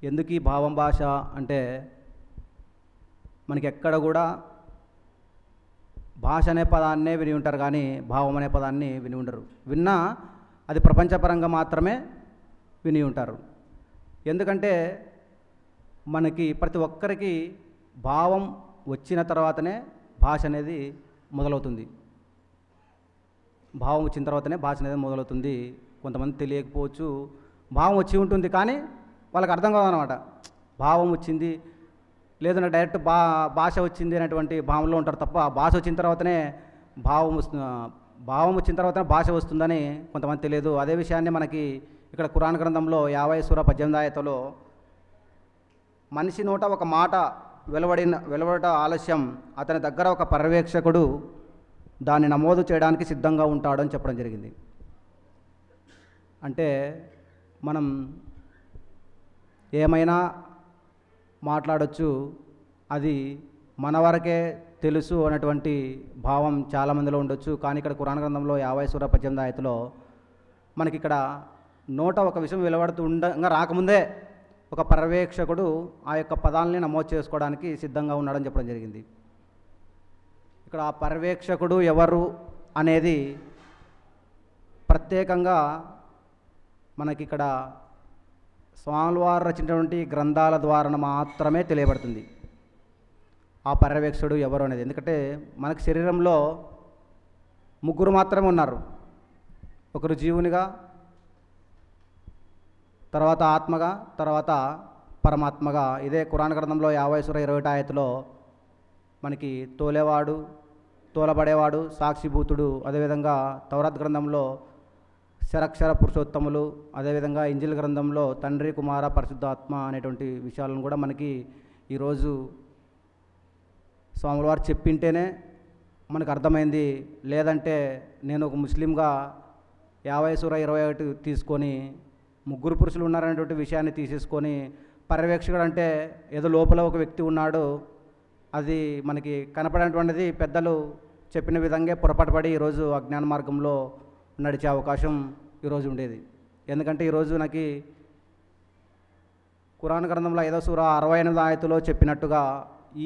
ఎందుకు ఈ భావం భాష అంటే మనకి ఎక్కడ కూడా భాష అనే పదాన్నే విని ఉంటారు కానీ భావం అనే పదాన్ని విని ఉండరు. విన్నా అది ప్రపంచపరంగా మాత్రమే విని ఉంటారు. ఎందుకంటే మనకి ప్రతి ఒక్కరికి భావం వచ్చిన తర్వాతనే భాష అనేది మొదలవుతుంది. భావం వచ్చిన తర్వాతనే భాష అనేది మొదలవుతుంది. కొంతమంది తెలియకపోవచ్చు, భావం వచ్చి ఉంటుంది కానీ వాళ్ళకి అర్థం కాదనమాట. భావం వచ్చింది లేదంటే డైరెక్ట్ భాష వచ్చింది అనేటువంటి భావంలో ఉంటారు తప్ప భాష వచ్చిన తర్వాతనే భావం వచ్చిన తర్వాతనే భాష వస్తుందని కొంతమంది తెలియదు. అదే విషయాన్ని మనకి ఇక్కడ ఖురాన్ గ్రంథంలో 50 సూర 18 ఆయతలో మనిషి నోట ఒక మాట వెలువడట ఆలస్యం, అతని దగ్గర ఒక పర్యవేక్షకుడు దాన్ని నమోదు చేయడానికి సిద్ధంగా ఉంటాడు అని చెప్పడం జరిగింది. అంటే మనం ఏమైనా మాట్లాడొచ్చు, అది మన వరకే తెలుసు అనేటువంటి భావం చాలామందిలో ఉండొచ్చు. కానీ ఇక్కడ ఖురాన్ గ్రంథంలో 50 సూర 18 ఆయతలో మనకి ఇక్కడ నోట ఒక విషయం వెలువడుతూ ఉండగా రాకముందే ఒక పర్యవేక్షకుడు ఆ యొక్క పదాలని నమోదు చేసుకోవడానికి సిద్ధంగా ఉన్నాడని చెప్పడం జరిగింది. ఇక్కడ ఆ పర్యవేక్షకుడు ఎవరు అనేది ప్రత్యేకంగా మనకి ఇక్కడ స్వామివారు రచించినటువంటి గ్రంథాల ద్వారా మాత్రమే తెలియబడుతుంది ఆ పర్యవేక్షకుడు ఎవరు అనేది. ఎందుకంటే మనకి శరీరంలో ముగ్గురు మాత్రమే ఉన్నారు. ఒకరు జీవునిగా, తర్వాత ఆత్మగా, తర్వాత పరమాత్మగా. ఇదే ఖురాన్ గ్రంథంలో 50 సూర 21 ఆయతలో మనకి తోలేవాడు, తోలబడేవాడు, సాక్షిభూతుడు, అదేవిధంగా తౌరాత్ గ్రంథంలో శరక్షర పురుషోత్తములు, అదేవిధంగా ఇంజిల్ గ్రంథంలో తండ్రి, కుమార, పరిశుద్ధాత్మ అనేటువంటి విషయాలను కూడా మనకి ఈరోజు స్వాముల వారు చెప్పింటేనే మనకు అర్థమైంది. లేదంటే నేను ఒక ముస్లింగా 50 సూర 21 తీసుకొని ముగ్గురు పురుషులు ఉన్నారనేటువంటి విషయాన్ని తీసేసుకొని పర్యవేక్షకుడు అంటే ఏదో లోపల ఒక వ్యక్తి ఉన్నాడు, అది మనకి కనపడేటువంటిది పెద్దలు చెప్పిన విధంగా పొరపాటు పడి ఈరోజు అజ్ఞాన మార్గంలో నడిచే అవకాశం ఈరోజు ఉండేది. ఎందుకంటే ఈరోజు నాకు ఖురాన్ గ్రంథంలో 5వ సూర 68 ఆయతలో చెప్పినట్టుగా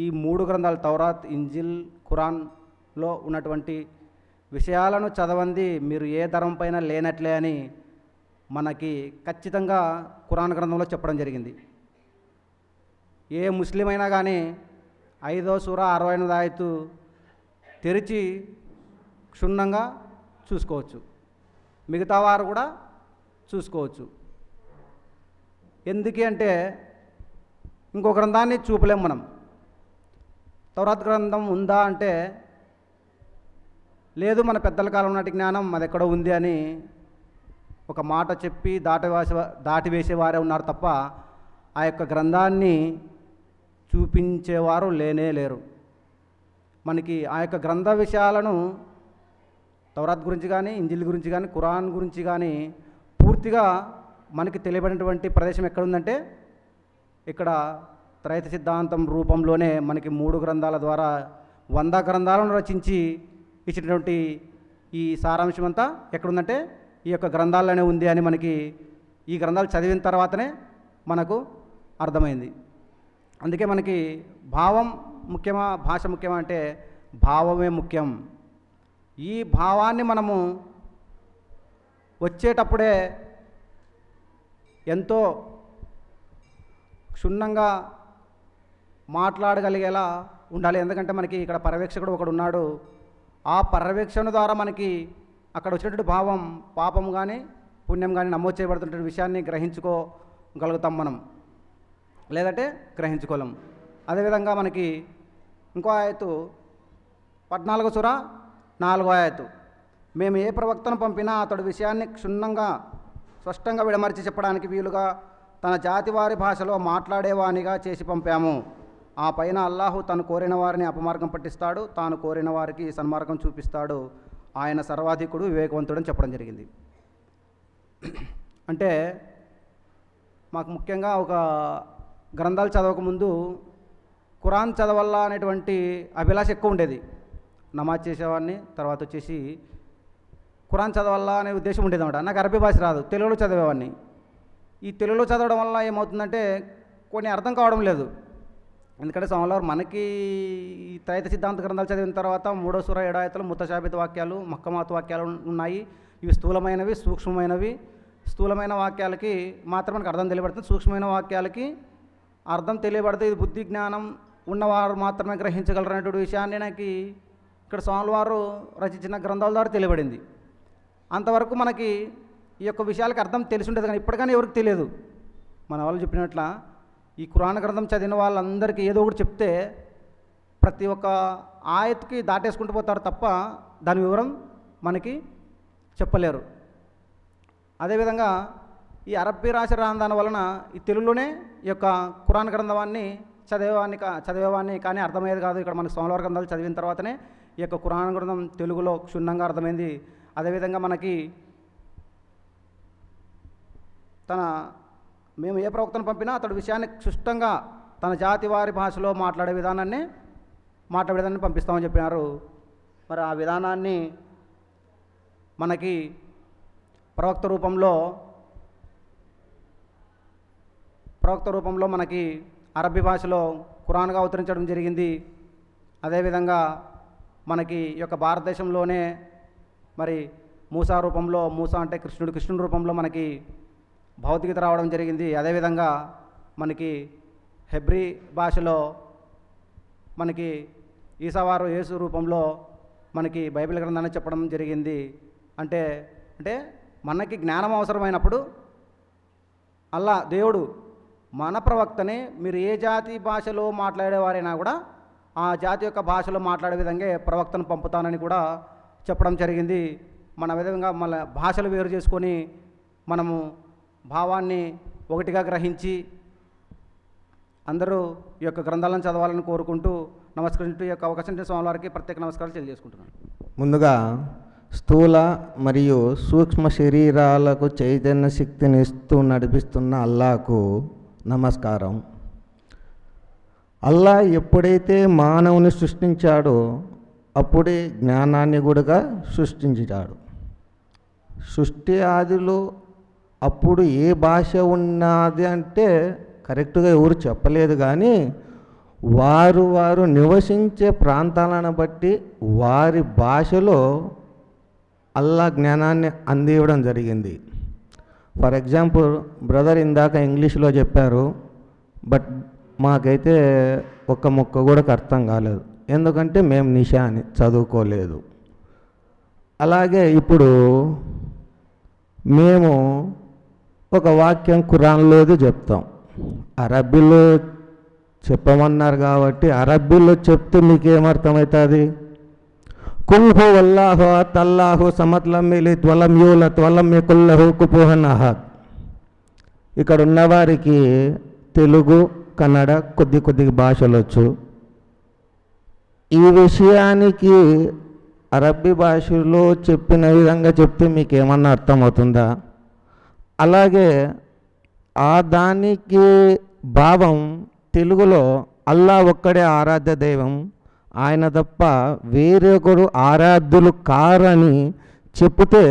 ఈ 3 గ్రంథాలు తౌరాత్, ఇంజిల్, ఖురాన్లో ఉన్నటువంటి విషయాలను చదవండి మీరు ఏ ధర్మం పైన లేనట్లే అని మనకి ఖచ్చితంగా ఖురాన్ గ్రంథంలో చెప్పడం జరిగింది. ఏ ముస్లిం అయినా కానీ 5వ సూర 68 ఆయతు తెరిచి క్షుణ్ణంగా చూసుకోవచ్చు, మిగతా వారు కూడా చూసుకోవచ్చు. ఎందుకు అంటే ఇంకో గ్రంథాన్ని చూపలేం మనం. తౌరాత్ గ్రంథం ఉందా అంటే లేదు, మన పెద్దల కాలం నాటి జ్ఞానం అది ఎక్కడో ఉంది అని ఒక మాట చెప్పి దాటివేసేవారే ఉన్నారు తప్ప ఆ యొక్క గ్రంథాన్ని చూపించేవారు లేనే లేరు. మనకి ఆ యొక్క గ్రంథ విషయాలను తౌరాత్ గురించి కానీ, ఇంజిల్ గురించి కానీ, ఖురాన్ గురించి కానీ పూర్తిగా మనకి తెలియబడినటువంటి ప్రదేశం ఎక్కడుందంటే ఇక్కడ త్రైత సిద్ధాంతం రూపంలోనే మనకి 3 గ్రంథాల ద్వారా 100 గ్రంథాలను రచించి ఇచ్చినటువంటి ఈ సారాంశం అంతా ఎక్కడుందంటే ఈ యొక్క గ్రంథాల్లోనే ఉంది అని మనకి ఈ గ్రంథాలు చదివిన తర్వాతనే మనకు అర్థమైంది. అందుకే మనకి భావం ముఖ్యమా భాష ముఖ్యమా అంటే భావమే ముఖ్యం. ఈ భావాన్ని మనము వచ్చేటప్పుడే ఎంతో క్షుణ్ణంగా మాట్లాడగలిగేలా ఉండాలి. ఎందుకంటే మనకి ఇక్కడ పర్యవేక్షకుడు ఒకడు ఉన్నాడు. ఆ పర్యవేక్షణ ద్వారా మనకి అక్కడ వచ్చినటువంటి భావం పాపం కానీ పుణ్యం కానీ నమోదు చేయబడుతున్న విషయాన్ని గ్రహించుకోగలుగుతాం మనం, లేదంటే గ్రహించుకోలేం. అదేవిధంగా మనకి ఇంకో ఆయతు 14వ సూర 4వ ఆయతు, మేము ఏ ప్రవక్తను పంపినా అతడు విషయాన్ని క్షుణ్ణంగా స్పష్టంగా విడమర్చి చెప్పడానికి వీలుగా తన జాతి వారి భాషలో మాట్లాడేవానిగా చేసి పంపాము. ఆ పైన అల్లాహు తను కోరిన వారిని అపమార్గం పట్టిస్తాడు, తాను కోరిన వారికి సన్మార్గం చూపిస్తాడు. ఆయన సర్వాధికుడు వివేకవంతుడు అని చెప్పడం జరిగింది. అంటే మాకు ముఖ్యంగా ఒక గ్రంథాలు చదవకముందు ఖురాన్ చదవాలా అనేటువంటి అభిలాష ఎక్కువ ఉండేది. నమాజ్ చేసేవాడిని, తర్వాత వచ్చేసి ఖురాన్ చదవాలా అనే ఉద్దేశం ఉండేది అన్నమాట. నాకు అరబీ భాష రాదు, తెలుగులో చదివేవాడిని. ఈ తెలుగులో చదవడం వల్ల ఏమవుతుందంటే కొన్ని అర్థం కావడం లేదు. ఎందుకంటే స్వామివారు మనకి ఈ త్రైత సిద్ధాంత గ్రంథాలు చదివిన తర్వాత 3వ సూర 7వ ఆయతలో ముతషాబిహ్ వాక్యాలు, మహ్కమాత్ వాక్యాలు ఉన్నాయి. ఇవి స్థూలమైనవి, సూక్ష్మమైనవి. స్థూలమైన వాక్యాలకి మాత్రం మనకు అర్థం తెలియబడుతుంది, సూక్ష్మమైన వాక్యాలకి అర్థం తెలియబడుతుంది. ఇది బుద్ధి జ్ఞానం ఉన్నవారు మాత్రమే గ్రహించగలరు అనేటువంటి విషయాన్ని నాకు ఇక్కడ స్వామివారు రచించిన గ్రంథాల ద్వారా తెలియబడింది. అంతవరకు మనకి ఈ యొక్క విషయాలకి అర్థం తెలిసి ఉండేది, కానీ ఇప్పటికైనా ఎవరికి తెలియదు. మన వాళ్ళు చెప్పినట్ల ఈ ఖురాన్ గ్రంథం చదివిన వాళ్ళందరికీ ఏదో ఒకటి చెప్తే ప్రతి ఒక్క ఆయత్కి దాటేసుకుంటూ పోతారు తప్ప దాని వివరం మనకి చెప్పలేరు. అదేవిధంగా ఈ అరబ్బీ రాశ రాని వలన ఈ తెలుగులోనే ఈ యొక్క ఖురాన్ గ్రంథాన్ని చదివేవాన్ని కానీ అర్థమయ్యేది కాదు. ఇక్కడ మనకి స్వామివారి గ్రంథాలు చదివిన తర్వాతనే ఈ యొక్క ఖురాన్ గ్రంథం తెలుగులో క్షుణ్ణంగా అర్థమైంది. అదేవిధంగా మనకి మేము ఏ ప్రవక్తను పంపినా అతడు విషయాన్ని స్పష్టంగా తన జాతి వారి భాషలో మాట్లాడే విధానాన్ని పంపిస్తామని చెప్పినారు. మరి ఆ విధానాన్ని మనకి ప్రవక్త రూపంలో మనకి అరబ్బీ భాషలో ఖురాన్గా అవతరించడం జరిగింది. అదేవిధంగా మనకి ఈ యొక్క భారతదేశంలోనే మరి మూసా రూపంలో, మూసా అంటే కృష్ణుడి రూపంలో మనకి భౌతికత రావడం జరిగింది. అదేవిధంగా మనకి హెబ్రీ భాషలో మనకి ఈసావారు యేసు రూపంలో మనకి బైబిల్ గ్రంథాన్ని చెప్పడం జరిగింది. అంటే మనకి జ్ఞానం అవసరమైనప్పుడు అల్లా దేవుడు మన ప్రవక్తని మీరు ఏ జాతి భాషలో మాట్లాడేవారైనా కూడా ఆ జాతి యొక్క భాషలో మాట్లాడే విధంగా ప్రవక్తను పంపుతానని కూడా చెప్పడం జరిగింది. మన విధంగా మన భాషలు వేరు చేసుకొని మనము భావాన్ని ఒకటిగా గ్రహించి అందరూ ఈ యొక్క గ్రంథాలను చదవాలని కోరుకుంటూ నమస్కరించు ఈ యొక్క అవకాశం స్వామి వారికి ప్రత్యేక నమస్కారాలు తెలియజేసుకుంటున్నాను. ముందుగా స్థూల మరియు సూక్ష్మ శరీరాలకు చైతన్య శక్తిని ఇస్తూ నడిపిస్తున్న అల్లాకు నమస్కారం. అల్లా ఎప్పుడైతే మానవుని సృష్టించాడో అప్పుడే జ్ఞానాన్ని కూడా సృష్టించాడు. సృష్టి ఆదిలో అప్పుడు ఏ భాష ఉన్నది అంటే కరెక్ట్గా ఎవరు చెప్పలేదు, కానీ వారు నివసించే ప్రాంతాలను బట్టి వారి భాషలో అల్లా జ్ఞానాన్ని అందివ్వడం జరిగింది. ఫర్ ఎగ్జాంపుల్ బ్రదర్ ఇందాక ఇంగ్లీష్లో చెప్పారు, బట్ మాకైతే ఒక్క ముక్క కూడా అర్థం కాలేదు, ఎందుకంటే మేము నిషాని చదువుకోలేదు. అలాగే ఇప్పుడు మేము ఒక వాక్యం ఖురాన్లోది చెప్తాం, అరబ్బీలో చెప్పమన్నారు కాబట్టి అరబ్బీలో చెప్తే మీకేమర్థమవుతుంది? కుల్ హు వల్లాహు అల్లాహు సమద్ లం యలిద్ వలం యూలద్ వలం యకుల్ లహు కుఫువన్ అహద్. ఇక్కడ ఉన్నవారికి తెలుగు, కన్నడ కొద్ది భాషలు వచ్చు. ఈ విషయానికి అరబ్బీ భాషలో చెప్పిన విధంగా చెప్తే మీకేమన్నా అర్థమవుతుందా? అలాగే ఆ దానికి భావం తెలుగులో అల్లా ఒక్కడే ఆరాధ్య దైవం, ఆయన తప్ప వేరొకరు ఆరాధ్యులు కారని చెప్తే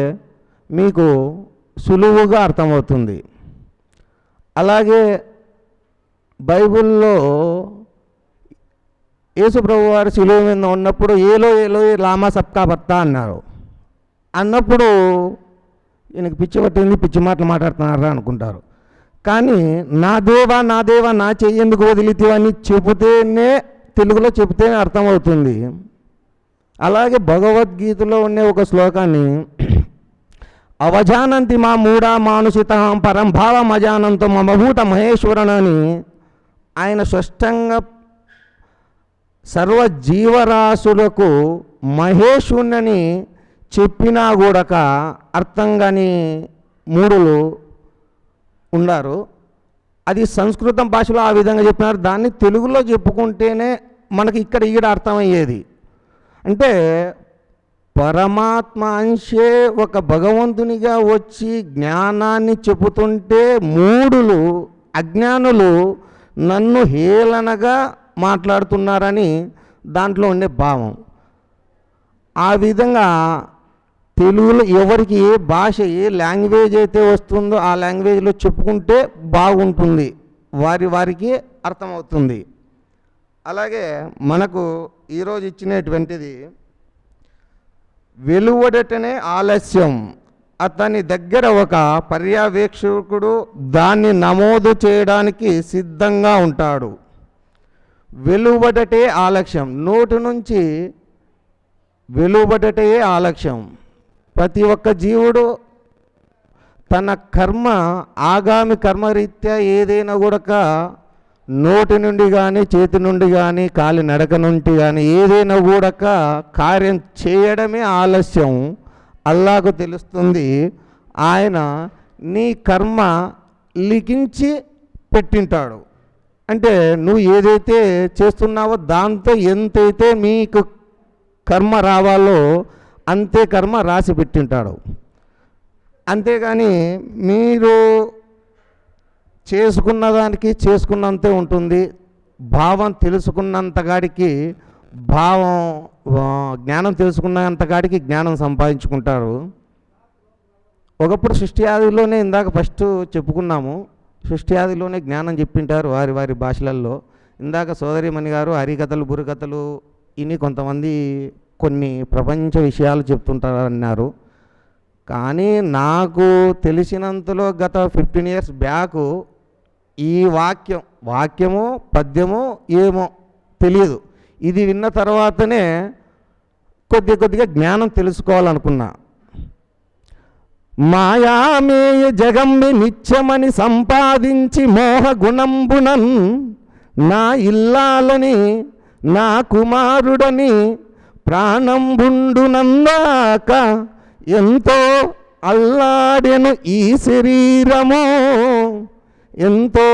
మీకు సులువుగా అర్థమవుతుంది. అలాగే బైబిల్లో యేసుప్రభు వారు శిలువ మీద ఉన్నప్పుడు ఏలో ఏలో లామా సబ్కా భర్తా అన్నారు. అన్నప్పుడు ఈయనకి పిచ్చి పట్టింది, పిచ్చి మాటలు మాట్లాడుతున్నారా అనుకుంటారు. కానీ నా దేవా నా దేవా నా చెయ్యేందుకు వదిలితేవని చెబితేనే, తెలుగులో చెబితేనే అర్థమవుతుంది. అలాగే భగవద్గీతలో ఉండే ఒక శ్లోకాన్ని అవజానంతి మా మూఢ మానుషితాం పరం భావం అజానంతో మమభూత మహేశ్వరనని ఆయన స్పష్టంగా సర్వజీవరాశులకు మహేశ్వరుని చెప్పినా కూడా అర్థం కాని మూడులు ఉన్నారు. అది సంస్కృతం భాషలో ఆ విధంగా చెప్పినారు. దాన్ని తెలుగులో చెప్పుకుంటేనే మనకి ఇక్కడ ఈడ అర్థమయ్యేది. అంటే పరమాత్మ అంశే ఒక భగవంతునిగా వచ్చి జ్ఞానాన్ని చెబుతుంటే మూడులు అజ్ఞానులు నన్ను హేళనగా మాట్లాడుతున్నారని దాంట్లో ఉండే భావం. ఆ విధంగా తెలుగులో ఎవరికి ఏ భాష ఏ లాంగ్వేజ్ అయితే వస్తుందో ఆ లాంగ్వేజ్లో చెప్పుకుంటే బాగుంటుంది, వారికి అర్థమవుతుంది. అలాగే మనకు ఈరోజు ఇచ్చినటువంటిది వెలువడటనే ఆలస్యం. అతని దగ్గర ఒక పర్యవేక్షకుడు దాన్ని నమోదు చేయడానికి సిద్ధంగా ఉంటాడు. వెలువడటే ఆలస్యం, నోటి నుంచి వెలువడటే ఆలస్యం. ప్రతి ఒక్క జీవుడు తన కర్మ ఆగామి కర్మరీత్యా ఏదైనా కూడా నోటి నుండి కానీ చేతి నుండి కానీ కాలి నడక నుండి కానీ ఏదైనా కూడా కార్యం చేయడమే ఆలస్యం. అల్లాకు తెలుస్తుంది, ఆయన నీ కర్మ లిఖించి పెట్టింటాడు. అంటే నువ్వు ఏదైతే చేస్తున్నావో దాంతో ఎంతైతే మీకు కర్మ రావాలో అంతే కర్మ రాసి పెట్టింటాడు. అంతేగాని మీరు చేసుకున్న దానికి చేసుకున్నంతే ఉంటుంది. భావం తెలుసుకున్నంతగాడికి జ్ఞానం తెలుసుకున్నంతగాడికి జ్ఞానం సంపాదించుకుంటారు. ఒకప్పుడు సృష్టి ఆదిలోనే ఇందాక ఫస్ట్ చెప్పుకున్నాము, సృష్టి ఆదిలోనే జ్ఞానం చెప్పింటారు వారి భాషలలో. ఇందాక సోదరిమణి గారు హరికథలు బుర్రకథలు ఇని కొంతమంది కొన్ని ప్రపంచ విషయాలు చెప్తుంటారన్నారు. కానీ నాకు తెలిసినంతలో గత 15 years బ్యాక్ ఈ వాక్యము పద్యము ఏమో తెలియదు, ఇది విన్న తర్వాతనే కొద్దిగా జ్ఞానం తెలుసుకోవాలనుకున్నా. మాయామేయ జగంబి నిత్యమని సంపాదించి మోహ గుణంబునన్ నా ఇల్లాలని నా కుమారుడని ప్రాణంబుండునందాక ఎంతో అల్లాడెను ఈ శరీరము, ఎంతో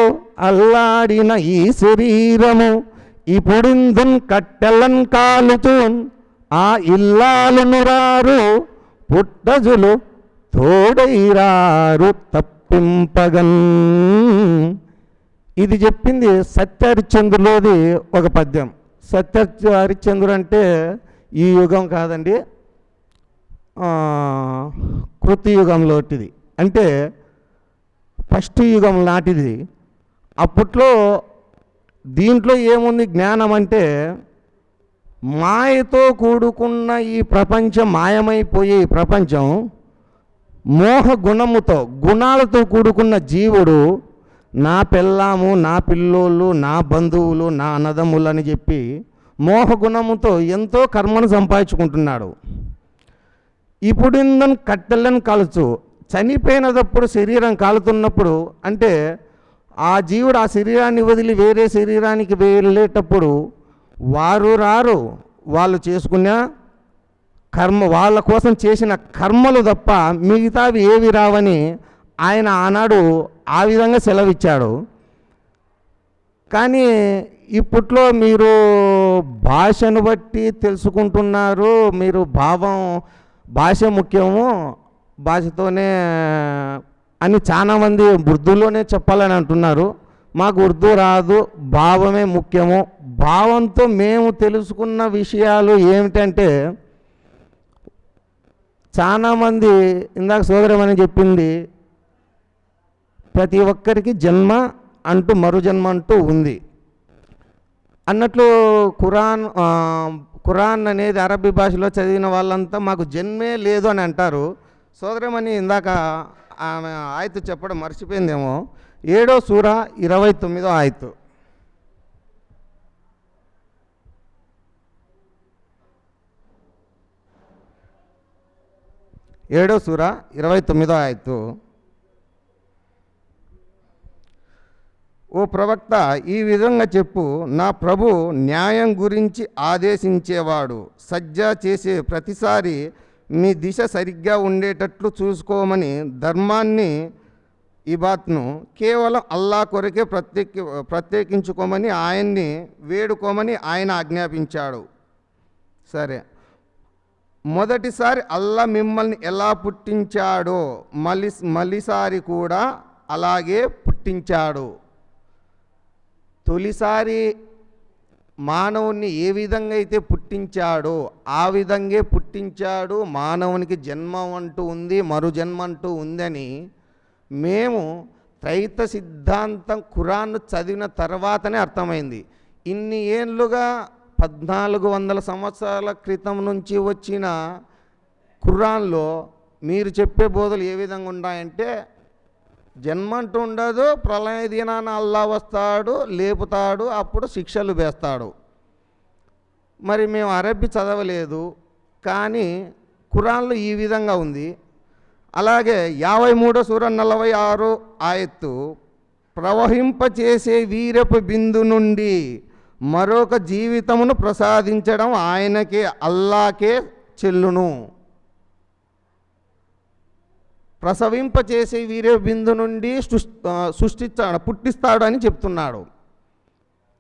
అల్లాడిన ఈ శరీరము ఇప్పుడిందున్ కట్టెలన్ కాలుతూన్ ఆ ఇల్లాలను రారు పుట్టజులు తోడైరారు తప్పింపగన్. ఇది చెప్పింది సత్యహరిశ్చంద్రులోది ఒక పద్యం. సత్యహరిశ్చంద్రుడు అంటే ఈ యుగం కాదండి, కృతయుగంలోటిది, అంటే ఫస్ట్ యుగం నాటిది. అప్పట్లో దీంట్లో ఏముంది జ్ఞానం అంటే మాయతో కూడుకున్న ఈ ప్రపంచం, మాయమైపోయే ఈ ప్రపంచం మోహ గుణముతో గుణాలతో కూడుకున్న జీవుడు నా పెళ్ళాము, నా పిల్లోళ్ళు, నా బంధువులు, నా అన్నదమ్ములు అని చెప్పి మోహగుణముతో ఎంతో కర్మను సంపాదించుకుంటున్నాడు. ఇప్పుడు కట్టెలను కాల్చు, చనిపోయినప్పుడు శరీరం కాలుతున్నప్పుడు అంటే ఆ జీవుడు ఆ శరీరాన్ని వదిలి వేరే శరీరానికి వెళ్ళేటప్పుడు వారు రారు, వాళ్ళు చేసుకున్న కర్మ, వాళ్ళ కోసం చేసిన కర్మలు తప్ప మిగతావి ఏవి రావని ఆయన ఆనాడు ఆ విధంగా సెలవిచ్చాడు. కానీ ఇప్పట్లో మీరు భాషను బట్టి తెలుసుకుంటున్నారు, మీరు భాష ముఖ్యము, భాషతోనే అని చాలామంది ఉర్దూలోనే చెప్పాలని అంటున్నారు. మాకు ఉర్దూ రాదు, భావమే ముఖ్యము. భావంతో మేము తెలుసుకున్న విషయాలు ఏమిటంటే, చాలామంది ఇందాక సోదరమని చెప్పింది, ప్రతి ఒక్కరికి జన్మ అంటూ మరు జన్మ అంటూ ఉంది అన్నట్లు. ఖురాన్ అనేది అరబీ భాషలో చదివిన వాళ్ళంతా మాకు జన్మే లేదు అని అంటారు. సోదరమని ఇందాక ఆమె ఆయతు చెప్పడం మర్చిపోయిందేమో. 7వ సూర 29వ ఆయతు. ఏడో సూర 29వ ఆయతు. ఓ ప్రవక్త, ఈ విధంగా చెప్పు, నా ప్రభు న్యాయం గురించి ఆదేశించేవాడు. సజ్జా చేసే ప్రతిసారి మీ దిశ సరిగ్గా ఉండేటట్లు చూసుకోమని, ధర్మాన్ని ఇబాత్ను కేవలం అల్లా కొరకే ప్రత్యేకించుకోమని, ఆయన్ని వేడుకోమని ఆయన ఆజ్ఞాపించాడు. సరే, మొదటిసారి అల్లా మిమ్మల్ని ఎలా పుట్టించాడో మళ్ళీసారి కూడా అలాగే పుట్టించాడు. తొలిసారి మానవుణ్ణి ఏ విధంగా అయితే పుట్టించాడో ఆ విధంగా పుట్టించాడు. మానవునికి జన్మ అంటూ ఉంది, మరు జన్మ అంటూ ఉందని మేము త్రైత సిద్ధాంతం ఖురాన్ను చదివిన తర్వాతనే అర్థమైంది. ఇన్ని ఏళ్ళుగా 1400 సంవత్సరాల క్రితం నుంచి వచ్చిన ఖురాన్లో మీరు చెప్పే బోధలు ఏ విధంగా ఉన్నాయంటే, జన్మ అంటూ ఉండదు, ప్రళయ దినాన అల్లా వస్తాడు, లేపుతాడు, అప్పుడు శిక్షలు వేస్తాడు. మరి మేము అరబ్బీ చదవలేదు, కానీ ఖురాన్లో ఈ విధంగా ఉంది. అలాగే 53వ సూర 46వ ఆయత్తు, ప్రవహింపచేసే వీరపు బిందు నుండి మరొక జీవితమును ప్రసాదించడం ఆయనకే, అల్లాకే చెల్లును. ప్రసవింపచేసే వీరే బిందు నుండి పుట్టిస్తాడు అని చెప్తున్నాడు.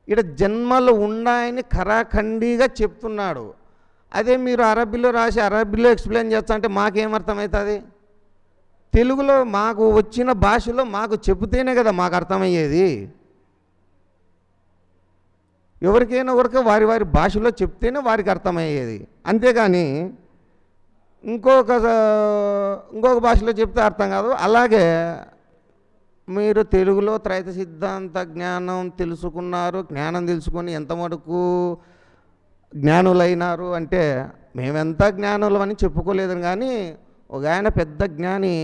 ఇక్కడ జన్మలు ఉన్నాయని ఖరాఖండిగా చెప్తున్నాడు. అదే మీరు అరబ్బీలో రాసి అరబ్బీలో ఎక్స్ప్లెయిన్ చేస్తా అంటే మాకేమర్థమవుతుంది? తెలుగులో మాకు వచ్చిన భాషలో మాకు చెబితేనే కదా మాకు అర్థమయ్యేది. ఎవరికైనా ఒకరికి వారి వారి భాషలో చెప్తేనే వారికి అర్థమయ్యేది. అంతేగాని ఇంకొక భాషలో చెప్తే అర్థం కాదు. అలాగే మీరు తెలుగులో త్రైత సిద్ధాంత జ్ఞానం తెలుసుకున్నారు, జ్ఞానం తెలుసుకొని ఎంత మటుకు జ్ఞానులైనారు అంటే, మేమెంత జ్ఞానులు అని చెప్పుకోలేదు. కానీ ఒక ఆయన పెద్ద జ్ఞాని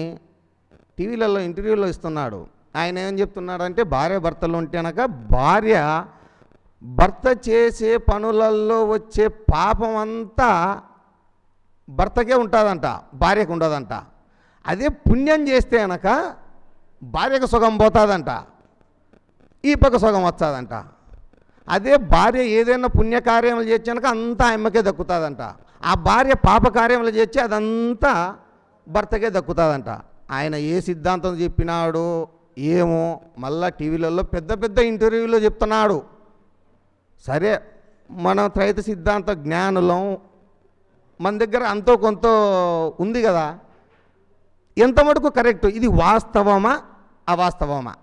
టీవీలలో ఇంటర్వ్యూలో ఇస్తున్నాడు. ఆయన ఏం చెప్తున్నాడంటే, భార్య భర్తలు ఉంటేనక భార్య భర్త చేసే పనులలో వచ్చే పాపం అంతా భర్తకే ఉంటుందంట, భార్యకు ఉండదంట. అదే పుణ్యం చేస్తే కనుక భార్యకు సుఖం పోతుందంట, ఈ పక్క సుఖం వచ్చాదంట. అదే భార్య ఏదైనా పుణ్యకార్యములు చేసాక అంతా అమ్మకే దక్కుతుందంట. ఆ భార్య పాపకార్యములు చేసి అదంతా భర్తకే దక్కుతుందంట. ఆయన ఏ సిద్ధాంతం చెప్పినాడు ఏమో, మళ్ళా టీవీలలో పెద్ద పెద్ద ఇంటర్వ్యూలో చెప్తున్నాడు. సరే, మనం త్రైత సిద్ధాంత జ్ఞానులం, మన దగ్గర అంతో కొంత ఉంది కదా, ఎంత మటుకు కరెక్ట్, ఇది వాస్తవమా అవాస్తవమా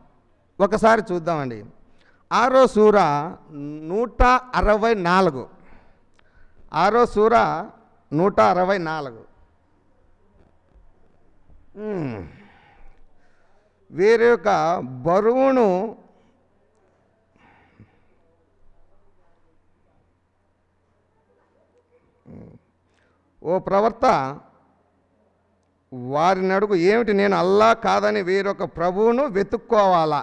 ఒకసారి చూద్దామండి. 6వ సూర 164. 6వ సూర 164. వేరే యొక్క బరువును ఓ ప్రవక్త వారిని అడుగు, ఏమిటి నేను అల్లా కాదని వేరొక ప్రభువును వెతుక్కోవాలా?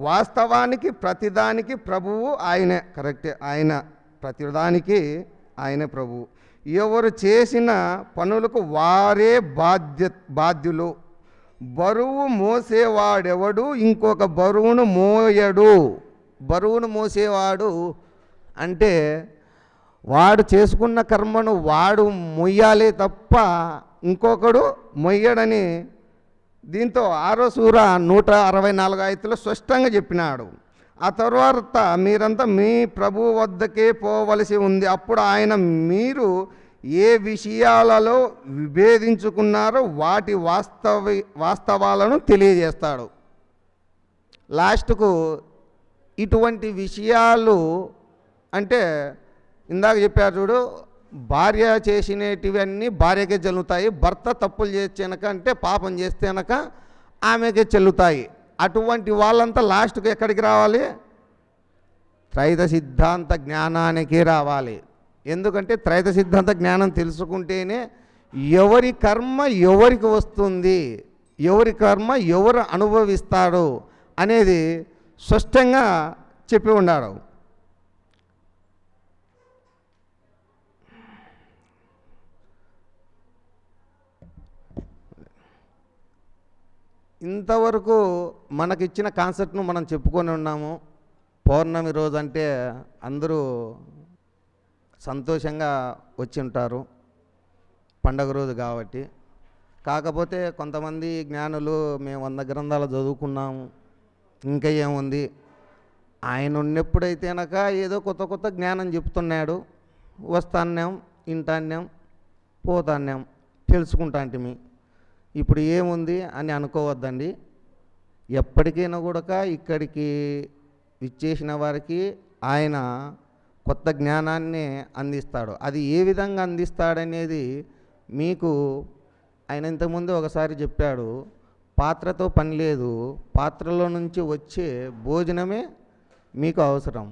వాస్తవానికి ప్రతిదానికి ప్రభువు ఆయనే. కరెక్టే, ఆయన ప్రతిదానికి ఆయనే ప్రభువు. ఎవరు చేసిన పనులకు వారే బాధ్యులు. బరువు మోసేవాడెవడు ఇంకొక బరువును మోయడు. బరువును మోసేవాడు అంటే వాడు చేసుకున్న కర్మను వాడు మొయ్యాలే తప్ప ఇంకొకడు మొయ్యడని దీంతో 6వ సూర 164 ఆయతులో స్పష్టంగా చెప్పినాడు. ఆ తర్వాత మీరంతా మీ ప్రభువు వద్దకే పోవలసి ఉంది, అప్పుడు ఆయన మీరు ఏ విషయాలలో విభేదించుకున్నారో వాటి వాస్తవాలను తెలియజేస్తాడు. లాస్ట్కు ఇటువంటి విషయాలు అంటే ఇందాక చెప్పారు చూడు, భార్య చేసినటివన్నీ భార్యకే చెల్లుతాయి, భర్త తప్పులు చేసేనక అంటే పాపం చేస్తేనక ఆమెకే చెల్లుతాయి. అటువంటి వాళ్ళంతా లాస్ట్కు ఎక్కడికి రావాలి? త్రైత సిద్ధాంత జ్ఞానానికి రావాలి. ఎందుకంటే త్రైత సిద్ధాంత జ్ఞానం తెలుసుకుంటేనే ఎవరి కర్మ ఎవరికి వస్తుంది, ఎవరి కర్మ ఎవరు అనుభవిస్తాడు అనేది స్పష్టంగా చెప్పి ఉన్నాడు. ఇంతవరకు మనకిచ్చిన కాన్సెప్ట్ను మనం చెప్పుకొని ఉన్నాము. పౌర్ణమి రోజు అంటే అందరూ సంతోషంగా వచ్చి ఉంటారు, పండగ రోజు కాబట్టి. కాకపోతే కొంతమంది జ్ఞానులు మేము 100 గ్రంథాలు చదువుకున్నాము, ఇంకా ఏముంది, ఆయన ఉన్నప్పుడైతేనక ఏదో కొత్త కొత్త జ్ఞానం చెప్తున్నాడు, వస్తాన్నాం, ఇంటాన్నాం, పోతాన్నాం, తెలుసుకుంటాంటిమి, ఇప్పుడు ఏముంది అని అనుకోవద్దండి. ఎప్పటికైనా కూడా ఇక్కడికి విచ్చేసిన వారికి ఆయన కొత్త జ్ఞానాన్ని అందిస్తాడు. అది ఏ విధంగా అందిస్తాడనేది మీకు ఆయన ఇంతకుముందు ఒకసారి చెప్పాడు, పాత్రతో పని లేదు, పాత్రలో నుంచి వచ్చే భోజనమే మీకు అవసరం.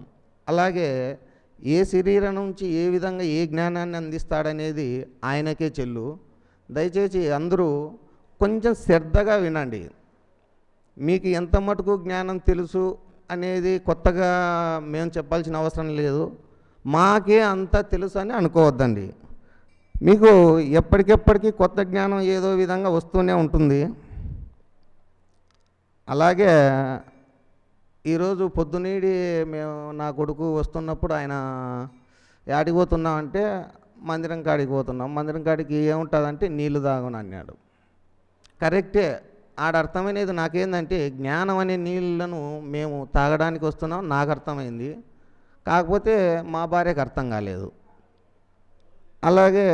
అలాగే ఏ శరీరం నుంచి ఏ విధంగా ఏ జ్ఞానాన్ని అందిస్తాడనేది ఆయనకే చెల్లు. దయచేసి అందరూ కొంచెం శ్రద్ధగా వినండి. మీకు ఎంత మటుకు జ్ఞానం తెలుసు అనేది కొత్తగా మేము చెప్పాల్సిన అవసరం లేదు, మాకే అంత తెలుసు అని అనుకోవద్దండి. మీకు ఎప్పటికెప్పటికీ కొత్త జ్ఞానం ఏదో విధంగా వస్తూనే ఉంటుంది. అలాగే ఈరోజు పొద్దునీడి మేము నా కొడుకు వస్తున్నప్పుడు ఆయన యాడికి పోతున్నామంటే మందిరం కాడికి పోతున్నాం. మందిరం కాడికి ఏముంటుందంటే నీళ్లు తాగని అన్నాడు. కరెక్టే, ఆడ అర్థమైనది నాకేందంటే జ్ఞానం అనే నీళ్ళను మేము తాగడానికి వస్తున్నాం, నాకు అర్థమైంది, కాకపోతే మా భార్యకు అర్థం కాలేదు. అలాగే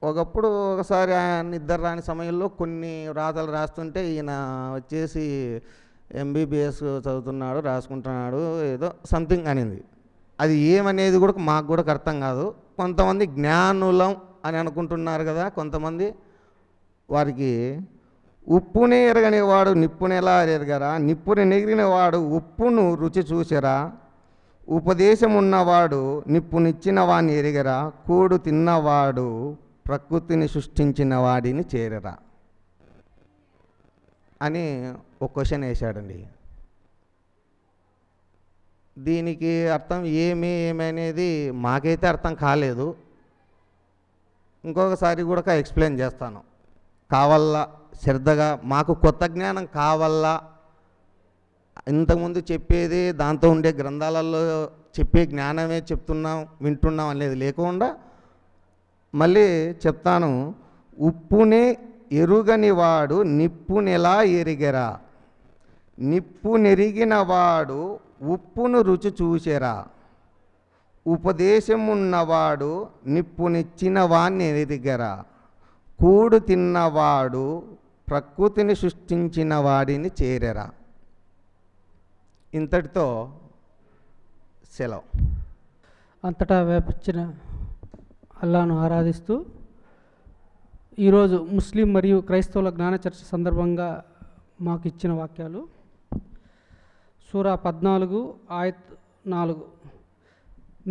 ఒకసారి ఆయన నిద్ర రాని సమయంలో కొన్ని రాతలు రాస్తుంటే ఈయన వచ్చేసి MBBS చదువుతున్నాడు, రాసుకుంటున్నాడు, ఏదో సంథింగ్ అనింది. అది ఏమనేది కూడా మాకు కూడా అర్థం కాదు. కొంతమంది జ్ఞానులం అని అనుకుంటున్నారు కదా కొంతమంది, వారికి ఉప్పునే ఎరగనివాడు నిప్పునెలా ఎరగరా, నిప్పుని నెగిరినవాడు ఉప్పును రుచి చూసరా, ఉపదేశం ఉన్నవాడు నిప్పునిచ్చిన వాడిని ఎరిగరా, కూడు తిన్నవాడు ప్రకృతిని సృష్టించిన వాడిని చేరరా అని ఒక క్వశ్చన్ వేశాడండి. దీనికి అర్థం ఏమి అనేది మాకైతే అర్థం కాలేదు. ఇంకొకసారి కూడా ఎక్స్ప్లెయిన్ చేస్తాను, కావాలా శ్రద్ధగా, మాకు కొత్త జ్ఞానం కావాలా, ఇంతకుముందు చెప్పేది దాంతో ఉండే గ్రంథాలలో చెప్పే జ్ఞానమే చెప్తున్నాం వింటున్నాం అనేది లేకుండా మళ్ళీ చెప్తాను. ఉప్పునే ఎరుగని వాడు నిప్పునెలా ఎరిగరా, నిప్పు నెరిగిన వాడు ఉప్పును రుచి చూసెరా, ఉపదేశం ఉన్నవాడు నిప్పునిచ్చిన వాణ్ణి ఎరిగరా, కూడు తిన్నవాడు ప్రకృతిని సృష్టించిన వాడిని చేరెరా. ఇంతటితో సెలవు. అంతటా వ్యాపించిన అల్లాను ఆరాధిస్తూ ఈరోజు ముస్లిం మరియు క్రైస్తవుల జ్ఞాన చర్చ సందర్భంగా మాకు ఇచ్చిన వాక్యాలు సూరా 14 ఆయత్ 4.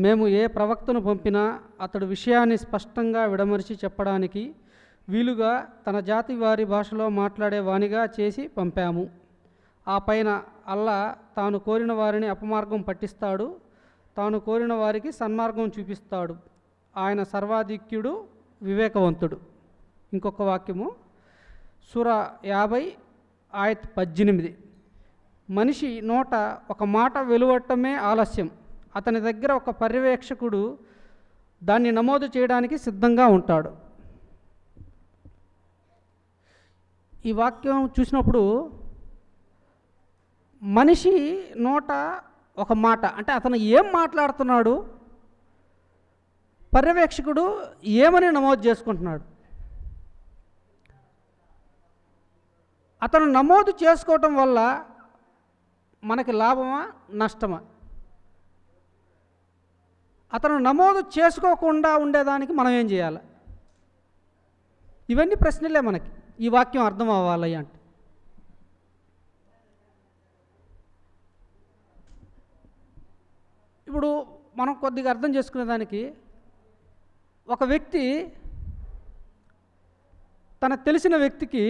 మేము ఏ ప్రవక్తను పంపినా అతడు విషయాన్ని స్పష్టంగా విడమరిచి చెప్పడానికి వీలుగా తన జాతి వారి భాషలో మాట్లాడే వానిగా చేసి పంపాము. ఆ పైన అల్లా తాను కోరిన వారిని అపమార్గం పట్టిస్తాడు, తాను కోరిన వారికి సన్మార్గం చూపిస్తాడు. ఆయన సర్వాధిక్యుడు, వివేకవంతుడు. ఇంకొక వాక్యము సూరా 50 ఆయత్ 18. మనిషి నోట ఒక మాట వెలువడటమే ఆలస్యం, అతని దగ్గర ఒక పర్యవేక్షకుడు దాన్ని నమోదు చేయడానికి సిద్ధంగా ఉంటాడు. ఈ వాక్యం చూసినప్పుడు మనిషి నోట ఒక మాట అంటే అతను ఏం మాట్లాడుతున్నాడు, పర్యవేక్షకుడు ఏమని నమోదు చేసుకుంటున్నాడు? అతను నమోదు చేసుకోవటం వల్ల మనకి లాభమా నష్టమా? అతను నమోదు చేసుకోకుండా ఉండేదానికి మనం ఏం చేయాలి? ఇవన్నీ ప్రశ్నలే మనకి ఈ వాక్యం అర్థం అవ్వాలి అంటే. ఇప్పుడు మనం కొద్దిగా అర్థం చేసుకునేదానికి, ఒక వ్యక్తి తన తెలిసిన వ్యక్తికి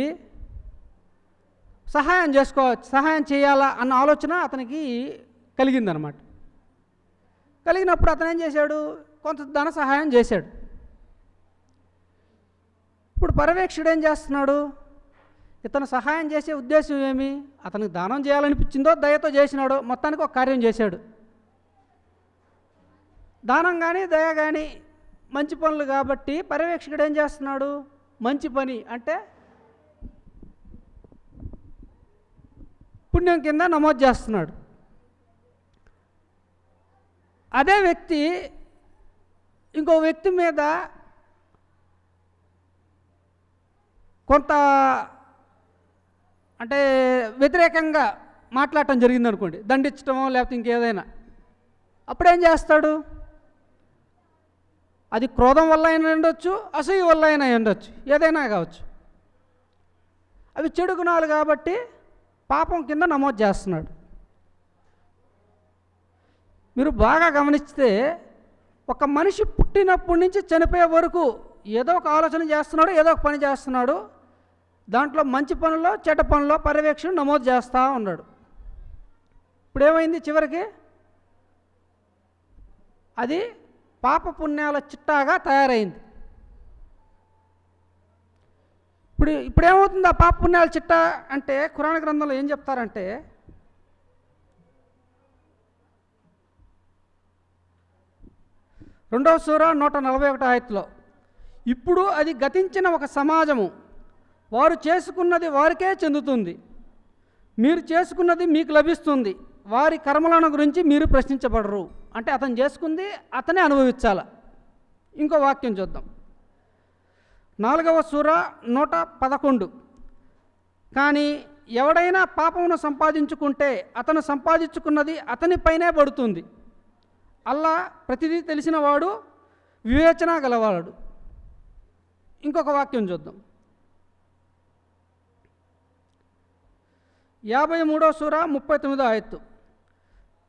సహాయం చేయాలా అన్న ఆలోచన అతనికి కలిగిందనమాట. కలిగినప్పుడు అతను ఏం చేశాడు? కొంత ధన సహాయం చేశాడు. ఇప్పుడు పర్యవేక్షకుడు ఏం చేస్తున్నాడు? ఇతను సహాయం చేసే ఉద్దేశం ఏమి? అతనికి దానం చేయాలనిపించిందో దయతో చేసినాడో మొత్తానికి ఒక కార్యం చేశాడు. దానం కానీ దయ కానీ మంచి పనులు కాబట్టి పర్యవేక్షకుడు ఏం చేస్తున్నాడు? మంచి పని అంటే పుణ్యం కింద నమోదు చేస్తున్నాడు. అదే వ్యక్తి ఇంకో వ్యక్తి మీద కొంత అంటే వ్యతిరేకంగా మాట్లాడటం జరిగిందనుకోండి, దండించడమో లేకపోతే ఇంకేదైనా, అప్పుడేం చేస్తాడు? అది క్రోధం వల్ల అయినా ఉండొచ్చు, అసూయ వల్ల అయినా ఉండొచ్చు, ఏదైనా కావచ్చు. అవి చెడు గుణాలు కాబట్టి పాపం కింద నమోదు చేస్తున్నాడు. మీరు బాగా గమనిస్తే ఒక మనిషి పుట్టినప్పటి నుంచి చనిపోయే వరకు ఏదో ఒక ఆలోచన చేస్తున్నాడు, ఏదో ఒక పని చేస్తున్నాడు. దాంట్లో మంచి పనుల్లో చెడ్డ పనుల్లో పర్యవేక్షణ నమోదు చేస్తూ ఉన్నాడు. ఇప్పుడు ఏమైంది? చివరికి అది పాప పుణ్యాల చిట్టాగా తయారైంది. ఇప్పుడు ఏమవుతుంది ఆ పాప పుణ్యాల చిట్టా అంటే? ఖురాన్ గ్రంథంలో ఏం చెప్తారంటే, రెండవ సూర 141 ఆయత్లో, ఇప్పుడు అది గతించిన ఒక సమాజము, వారు చేసుకున్నది వారికే చెందుతుంది, మీరు చేసుకున్నది మీకు లభిస్తుంది, వారి కర్మలను గురించి మీరు ప్రశ్నించబడరు. అంటే అతను చేసుకుంది అతనే అనుభవించాల. ఇంకో వాక్యం చూద్దాం. 4వ సూర 111, కానీ ఎవడైనా పాపమును సంపాదించుకుంటే అతను సంపాదించుకున్నది అతనిపైనే పడుతుంది. అల్లా ప్రతిదీ తెలిసినవాడు, వివేచన గలవాడు. ఇంకొక వాక్యం చూద్దాం. 53వ సూర 39వ ఆయత్తు,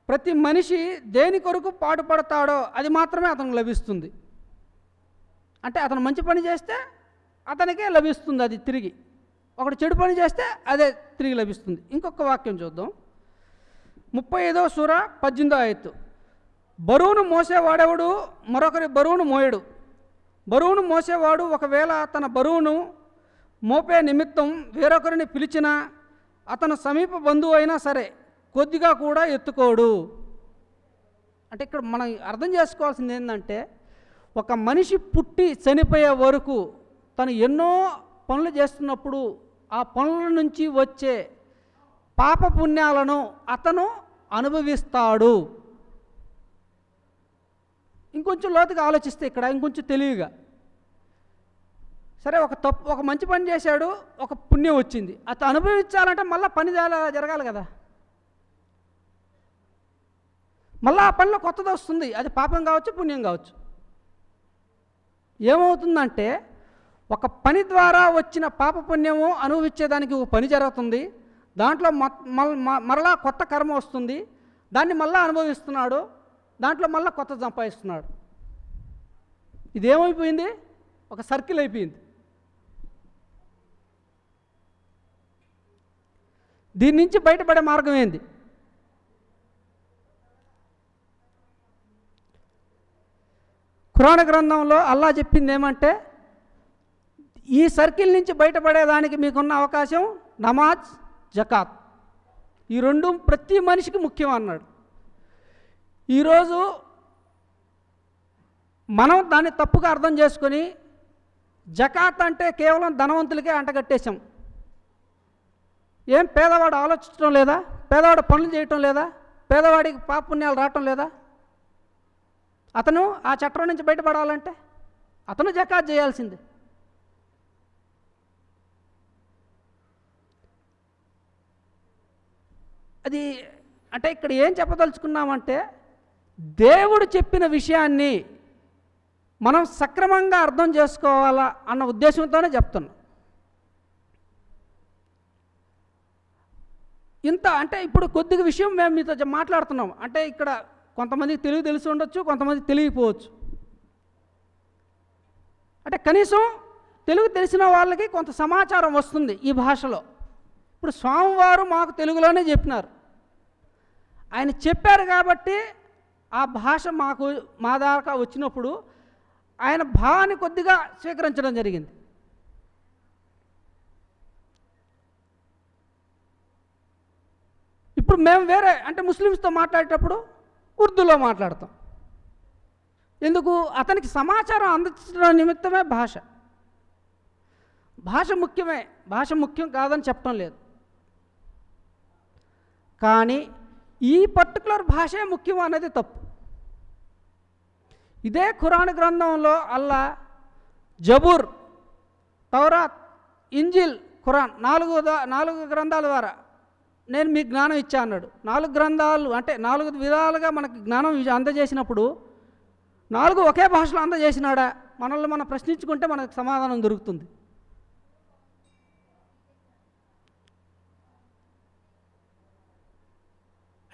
ప్రతి మనిషి దేని కొరకు పాటుపడతాడో అది మాత్రమే అతనికి లభిస్తుంది. అంటే అతను మంచి పని చేస్తే అతనికే లభిస్తుంది అది తిరిగి, ఒకడు చెడు పని చేస్తే అదే తిరిగి లభిస్తుంది. ఇంకొక వాక్యం చూద్దాం. 35వ సూర 18వ ఆయత్తు, బరువును మోసేవాడెవడు మరొకరి బరువును మోయడు. బరువును మోసేవాడు ఒకవేళ తన బరువును మోపే నిమిత్తం వేరొకరిని పిలిచినా అతను సమీప బంధువు అయినా సరే కొద్దిగా కూడా ఎత్తుకోడు. అంటే ఇక్కడ మనం అర్థం చేసుకోవాల్సింది ఏంటంటే, ఒక మనిషి పుట్టి చనిపోయే వరకు తను ఎన్నో పనులు చేస్తున్నప్పుడు ఆ పనుల నుంచి వచ్చే పాప పుణ్యాలను అతను అనుభవిస్తాడు. ఇంకొంచెం లోతుగా ఆలోచిస్తే ఇక్కడ ఇంకొంచెం తెలివిగా, సరే ఒక మంచి పని చేశాడు, ఒక పుణ్యం వచ్చింది, అతను అనుభవించాలంటే మళ్ళీ పని జరగాలి కదా. మళ్ళీ ఆ పనిలో కొత్తది వస్తుంది, అది పాపం కావచ్చు పుణ్యం కావచ్చు. ఏమవుతుందంటే ఒక పని ద్వారా వచ్చిన పాప పుణ్యము అనుభవించేదానికి ఒక పని జరుగుతుంది, దాంట్లో మరలా కొత్త కర్మ వస్తుంది, దాన్ని మళ్ళీ అనుభవిస్తున్నాడు, దాంట్లో మళ్ళీ కొత్త సంపాదిస్తున్నాడు. ఇదేమైపోయింది? ఒక సర్కిల్ అయిపోయింది. దీని నుంచి బయటపడే మార్గం ఏంది? ఖురాన్ గ్రంథంలో అల్లా చెప్పింది ఏమంటే, ఈ సర్కిల్ నుంచి బయటపడేదానికి మీకున్న అవకాశం నమాజ్, జకాత్, ఈ రెండు ప్రతి మనిషికి ముఖ్యం అన్నాడు. ఈరోజు మనం దాన్ని తప్పుగా అర్థం చేసుకొని జకాత్ అంటే కేవలం ధనవంతులకే అంటగట్టేశాం. ఏం పేదవాడు ఆలోచించడం లేదా? పేదవాడు పనులు చేయటం లేదా? పేదవాడికి పాపపుణ్యాలు రావటం లేదా? అతను ఆ చట్టం నుంచి బయటపడాలంటే అతను జకాత్ చేయాల్సిందే. అది అంటే ఇక్కడ ఏం చెప్పదలుచుకున్నామంటే, దేవుడు చెప్పిన విషయాన్ని మనం సక్రమంగా అర్థం చేసుకోవాలా అన్న ఉద్దేశంతోనే చెప్తున్నాం. ఇంత అంటే ఇప్పుడు కొద్దిగా విషయం మేము మీతో మాట్లాడుతున్నాం అంటే ఇక్కడ కొంతమందికి తెలిసి ఉండొచ్చు, కొంతమందికి తెలియకపోవచ్చు. అంటే కనీసం తెలుగు తెలిసిన వాళ్ళకి కొంత సమాచారం వస్తుంది ఈ భాషలో. ఇప్పుడు స్వామివారు మాకు తెలుగులోనే చెప్పినారు. ఆయన చెప్పారు కాబట్టి ఆ భాష మా దాకా వచ్చినప్పుడు ఆయన భావాన్ని కొద్దిగా స్వీకరించడం జరిగింది. ఇప్పుడు మేము వేరే అంటే ముస్లిమ్స్తో మాట్లాడేటప్పుడు ఉర్దూలో మాట్లాడతాం. ఎందుకు? అతనికి సమాచారం అందించడం నిమిత్తమే భాష. భాష ముఖ్యమే, భాష ముఖ్యం కాదని చెప్పడం లేదు. కానీ ఈ పర్టికులర్ భాషే ముఖ్యం అనేది తప్పు. ఇదే ఖురాన్ గ్రంథంలో అల్లా జబూర్, తౌరాత్, ఇంజిల్, ఖురాన్ 4 గ్రంథాల ద్వారా నేను మీకు జ్ఞానం ఇచ్చా అన్నాడు. 4 గ్రంథాలు అంటే 4 విధాలుగా మనకి జ్ఞానం అందజేసినప్పుడు 4 ఒకే భాషలో అందజేసినాడా? మనల్ని మనం ప్రశ్నించుకుంటే మనకు సమాధానం దొరుకుతుంది.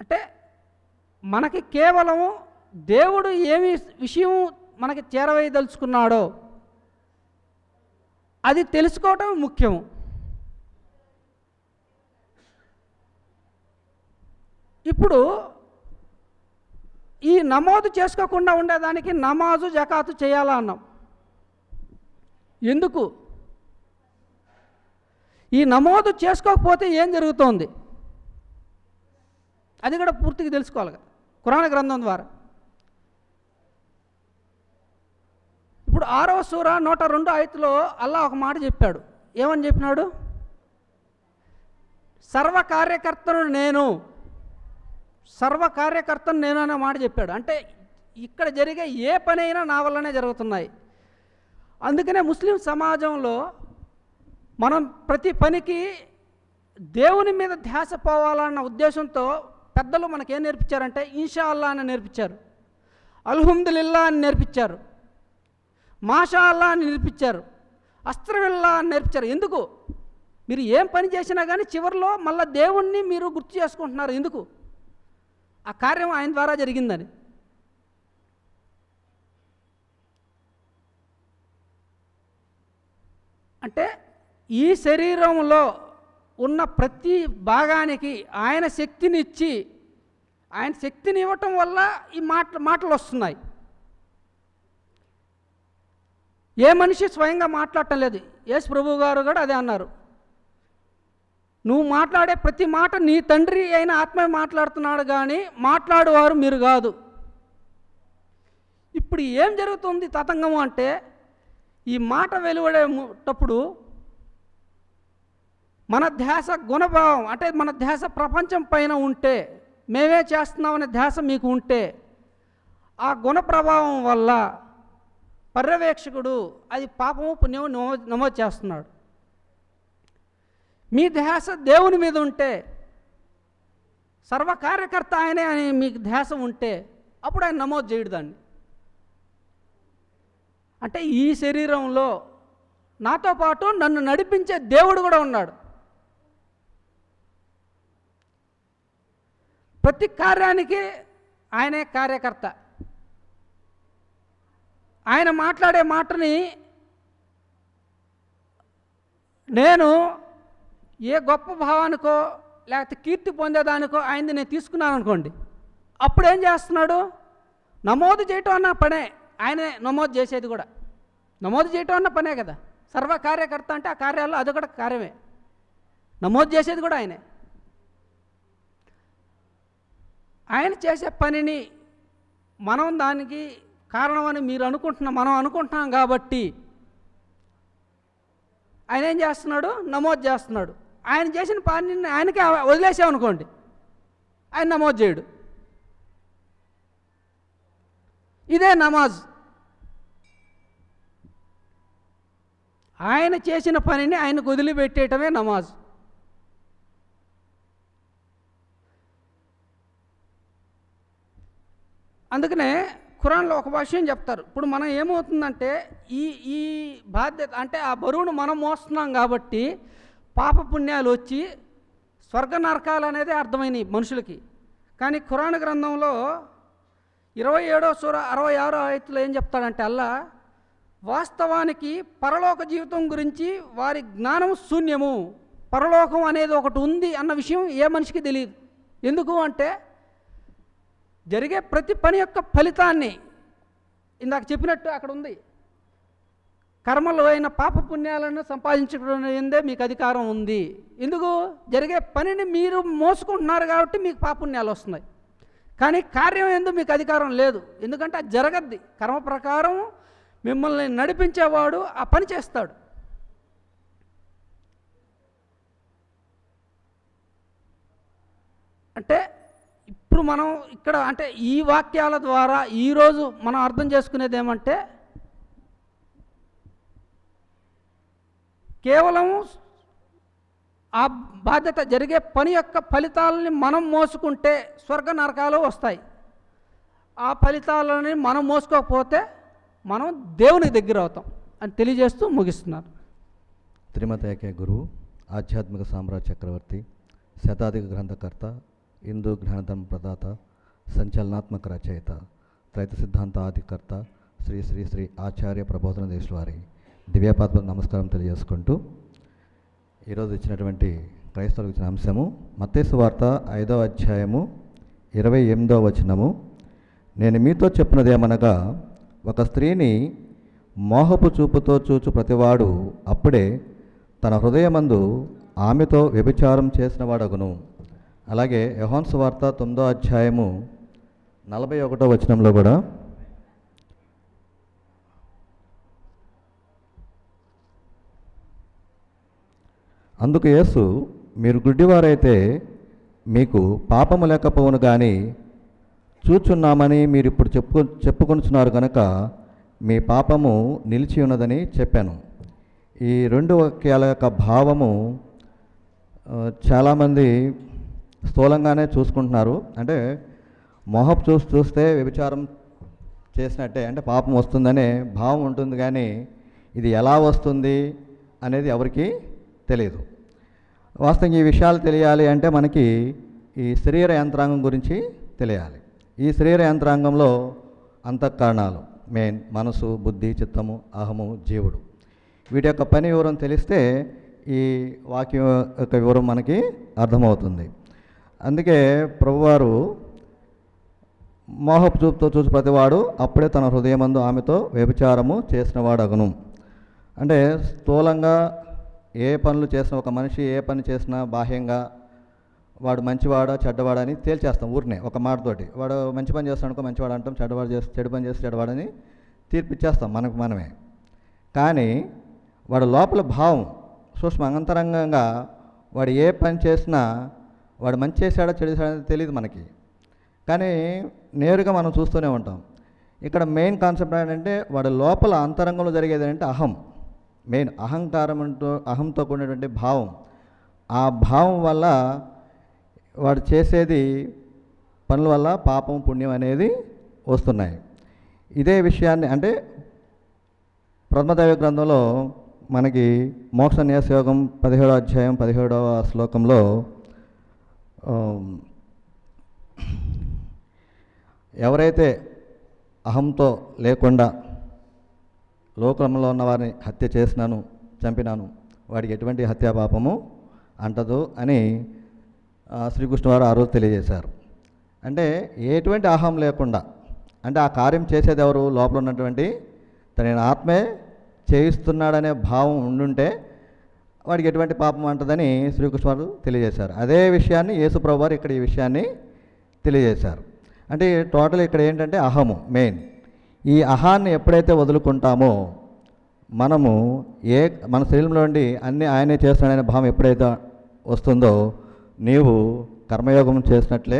అంటే మనకి కేవలము దేవుడు ఏమి విషయం మనకి చేరవేయదలుచుకున్నాడో అది తెలుసుకోవటం ముఖ్యము. ఇప్పుడు ఈ నమోదు చేసుకోకుండా ఉండేదానికి నమాజు జకాతు చేయాలా అన్నాం. ఎందుకు? ఈ నమోదు చేసుకోకపోతే ఏం జరుగుతోంది అది కూడా పూర్తిగా తెలుసుకోవాలి కదా ఖురాన్ గ్రంథం ద్వారా. ఇప్పుడు 6వ సూర 102 ఆయతులో అల్లా ఒక మాట చెప్పాడు. ఏమని చెప్పినాడు? సర్వకార్యకర్తను నేను అనే మాట చెప్పాడు. అంటే ఇక్కడ జరిగే ఏ పని అయినా నా వల్లనే జరుగుతున్నాయి. అందుకనే ముస్లిం సమాజంలో మనం ప్రతి పనికి దేవుని మీద ధ్యాస పోవాలన్న ఉద్దేశంతో పెద్దలు మనకేం నేర్పించారంటే ఇన్షా అల్లా అని నేర్పించారు, అల్హమ్దులిల్లా అని నేర్పించారు, మాషా అల్లా అని నేర్పించారు, అస్త్రవిల్లా అని నేర్పించారు. ఎందుకు? మీరు ఏం పని చేసినా కానీ చివరిలో మళ్ళీ దేవుణ్ణి మీరు గుర్తు చేసుకుంటున్నారు. ఎందుకు? ఆ కార్యం ఆయన ద్వారా జరిగిందని. అంటే ఈ శరీరంలో ఉన్న ప్రతి భాగానికి ఆయన శక్తినిచ్చి ఆయన శక్తిని ఇవ్వటం వల్ల ఈ మాటలు వస్తున్నాయి. ఏ మనిషి స్వయంగా మాట్లాడటం లేదు. యేసు ప్రభు గారు కూడా అదే అన్నారు. నువ్వు మాట్లాడే ప్రతి మాట నీ తండ్రి అయిన ఆత్మే మాట్లాడుతున్నాడు కానీ మాట్లాడేవారు మీరు కాదు. ఇప్పుడు ఏం జరుగుతుంది తతంగము అంటే ఈ మాట వెలువడేటప్పుడు మన ధ్యాస గుణభావం అంటే మన ధ్యాస ప్రపంచం పైన ఉంటే, మేమే చేస్తున్నామనే ధ్యాస మీకు ఉంటే ఆ గుణ ప్రభావం వల్ల పర్యవేక్షకుడు అది పాపము పుణ్యము నమోదు చేస్తున్నాడు. మీ ధ్యాస దేవుని మీద ఉంటే, సర్వకార్యకర్త ఆయనే అని మీకు ధ్యాస ఉంటే అప్పుడు ఆయన నమోదు చేయడు దాన్ని. అంటే ఈ శరీరంలో నాతో పాటు నన్ను నడిపించే దేవుడు కూడా ఉన్నాడు. ప్రతి కార్యానికి ఆయనే కార్యకర్త. ఆయన మాట్లాడే మాటని నేను ఏ గొప్ప భావానికో లేకపోతే కీర్తి పొందేదానికో ఆయనది నేను తీసుకున్నాను అనుకోండి, అప్పుడు ఏం చేస్తున్నాడు? నమోదు చేయటం అన్న పనే, ఆయనే నమోదు చేసేది కూడా. నమోదు చేయటం అన్న పనే కదా. సర్వకార్యకర్త అంటే ఆ కార్యాల్లో అది కూడా కార్యమే. నమోదు చేసేది కూడా ఆయనే. ఆయన చేసే పనిని మనం దానికి కారణమని మనం అనుకుంటున్నాం కాబట్టి ఆయన ఏం చేస్తున్నాడు? నమోదు చేస్తున్నాడు. ఆయన చేసిన పనిని ఆయనకి వదిలేసామనుకోండి, ఆయన నమోదు చేయడు. ఇదే నమాజ్. ఆయన చేసిన పనిని ఆయనకు వదిలిపెట్టేయటమే నమాజ్. అందుకనే ఖురాన్లో ఒక విషయం చెప్తారు. ఇప్పుడు మనం ఏమవుతుందంటే ఈ బాధ్యత అంటే ఆ బరువును మనం మోస్తున్నాం కాబట్టి పాపపుణ్యాలు వచ్చి స్వర్గ నరకాలు అనేది అర్థమైనవి మనుషులకి. కానీ ఖురాన్ గ్రంథంలో 27వ సూర 66వ ఆయతులో ఏం చెప్తాడంటే అల్లా వాస్తవానికి పరలోక జీవితం గురించి వారి జ్ఞానం శూన్యము, పరలోకం అనేది ఒకటి ఉంది అన్న విషయం ఏ మనిషికి తెలియదు. ఎందుకు అంటే జరిగే ప్రతి పని యొక్క ఫలితాన్ని ఇందాక చెప్పినట్టు అక్కడ ఉంది. కర్మలు అయిన పాపపుణ్యాలను సంపాదించడం ఏందే మీకు అధికారం ఉంది. ఎందుకు? జరిగే పనిని మీరు మోసుకుంటున్నారు కాబట్టి మీకు పాపపుణ్యాలు వస్తున్నాయి. కానీ కార్యం ఏందో మీకు అధికారం లేదు. ఎందుకంటే అది జరగద్ది. కర్మ ప్రకారం మిమ్మల్ని నడిపించేవాడు ఆ పని చేస్తాడు. అంటే ఇప్పుడు మనం ఇక్కడ అంటే ఈ వాక్యాల ద్వారా ఈరోజు మనం అర్థం చేసుకునేది ఏమంటే కేవలం ఆ బాధ్యత జరిగే పని యొక్క ఫలితాలని మనం మోసుకుంటే స్వర్గ నరకాలు వస్తాయి. ఆ ఫలితాలని మనం మోసుకోకపోతే మనం దేవునికి దగ్గర అవుతాం అని తెలియజేస్తూ ముగిస్తున్నారు. త్రిమత ఏకే గురువు, ఆధ్యాత్మిక సామ్రాజ్య చక్రవర్తి, శతాధిక గ్రంథకర్త, హిందూ జ్ఞానధర్మ ప్రదాత, సంచలనాత్మక రచయిత, త్రైత సిద్ధాంత ఆదికర్త శ్రీ శ్రీ శ్రీ ఆచార్య ప్రబోధన దేశుల వారి దివ్యపాత్మ నమస్కారం తెలియజేసుకుంటూ ఈరోజు ఇచ్చినటువంటి క్రైస్తవులకు ఇచ్చిన అంశము మత్తయి సువార్త 5వ అధ్యాయము 28వ వచనము. నేను మీతో చెప్పినదేమనగా ఒక స్త్రీని మోహపు చూపుతో చూచు ప్రతివాడు అప్పుడే తన హృదయమందు ఆమెతో వ్యభిచారం చేసిన వాడగును. అలాగే యోహాను సువార్త 9వ అధ్యాయము 41వ వచనంలో కూడా అందుకు యేసు మీరు గుడ్డివారైతే మీకు పాపము లేకపోవును కానీ చూచున్నామని మీరు ఇప్పుడు చెప్పుకొనుచున్నారు కనుక మీ పాపము నిలిచి ఉన్నదని చెప్పాను. ఈ రెండు వాక్యాల యొక్క భావము చాలామంది స్థూలంగానే చూసుకుంటున్నారు. అంటే మోహపు చూస్తే వ్యభిచారం చేసినట్టే, అంటే పాపం వస్తుందనే భావం ఉంటుంది. కానీ ఇది ఎలా వస్తుంది అనేది ఎవరికి తెలియదు. వాస్తవంగా ఈ విషయాలు తెలియాలి అంటే మనకి ఈ శరీర యంత్రాంగం గురించి తెలియాలి. ఈ శరీర యంత్రాంగంలో అంతఃకరణాలు మెయిన్ మనసు, బుద్ధి, చిత్తము, అహము, జీవుడు, వీటి యొక్క పని వివరం తెలిస్తే ఈ వాక్యం యొక్క వివరం మనకి అర్థమవుతుంది. అందుకే ప్రభువారు మోహపు చూపుతో చూసి ప్రతివాడు అప్పుడే తన హృదయమందు ఆమెతో వ్యభిచారము చేసినవాడు అగును. అంటే స్థూలంగా ఏ పనులు చేసిన ఒక మనిషి ఏ పని చేసినా బాహ్యంగా వాడు మంచివాడా చెడ్డవాడా అని తేల్చేస్తాం ఊరినే ఒక మాటతోటి. వాడు మంచి పని చేస్తాడనుకో మంచివాడు అంటాం, చెడ్డ పని చేసి చెడ్డవాడని తీర్పిచ్చేస్తాం మనకు మనమే. కానీ వాడు లోపల భావం సూక్ష్మ అంతరంగంగా వాడు ఏ పని చేసినా వాడు మంచి చేశాడో చెడు చేశాడో తెలియదు మనకి. కానీ నేరుగా మనం చూస్తూనే ఉంటాం. ఇక్కడ మెయిన్ కాన్సెప్ట్ ఏంటంటే వాడు లోపల అంతరంగంలో జరిగేది ఏంటంటే అహం. మెయిన్ అహంతో కూడినటువంటి భావం. ఆ భావం వల్ల వాడు చేసేది పనుల వల్ల పాపం పుణ్యం అనేది వస్తున్నాయి. ఇదే విషయాన్ని అంటే ప్రథమదైవ గ్రంథంలో మనకి మోక్ష న్యాస యోగం 17వ అధ్యాయం 17వ శ్లోకంలో ఎవరైతే అహంతో లేకుండా లోకంలో ఉన్న వారిని హత్య చేసినాను, చంపినాను, వాడికి ఎటువంటి హత్యాపాపము అంటదు అని శ్రీకృష్ణ వారు ఆ రోజు తెలియజేశారు. అంటే ఎటువంటి అహం లేకుండా, అంటే ఆ కార్యం చేసేది ఎవరు? లోపల ఉన్నటువంటి తన ఆత్మే చేయిస్తున్నాడనే భావం ఉండుంటే వాడికి ఎటువంటి పాపం అంటదని శ్రీకృష్ణ వారు తెలియజేశారు. అదే విషయాన్ని యేసుప్రభు వారు ఇక్కడ ఈ విషయాన్ని తెలియజేశారు. అంటే టోటల్ ఇక్కడ ఏంటంటే అహము మెయిన్. ఈ అహాన్ని ఎప్పుడైతే వదులుకుంటామో మనము మన శరీరంలో నుండి అన్నీ ఆయనే చేస్తున్నాడనే భావం ఎప్పుడైతే వస్తుందో నీవు కర్మయోగం చేసినట్లే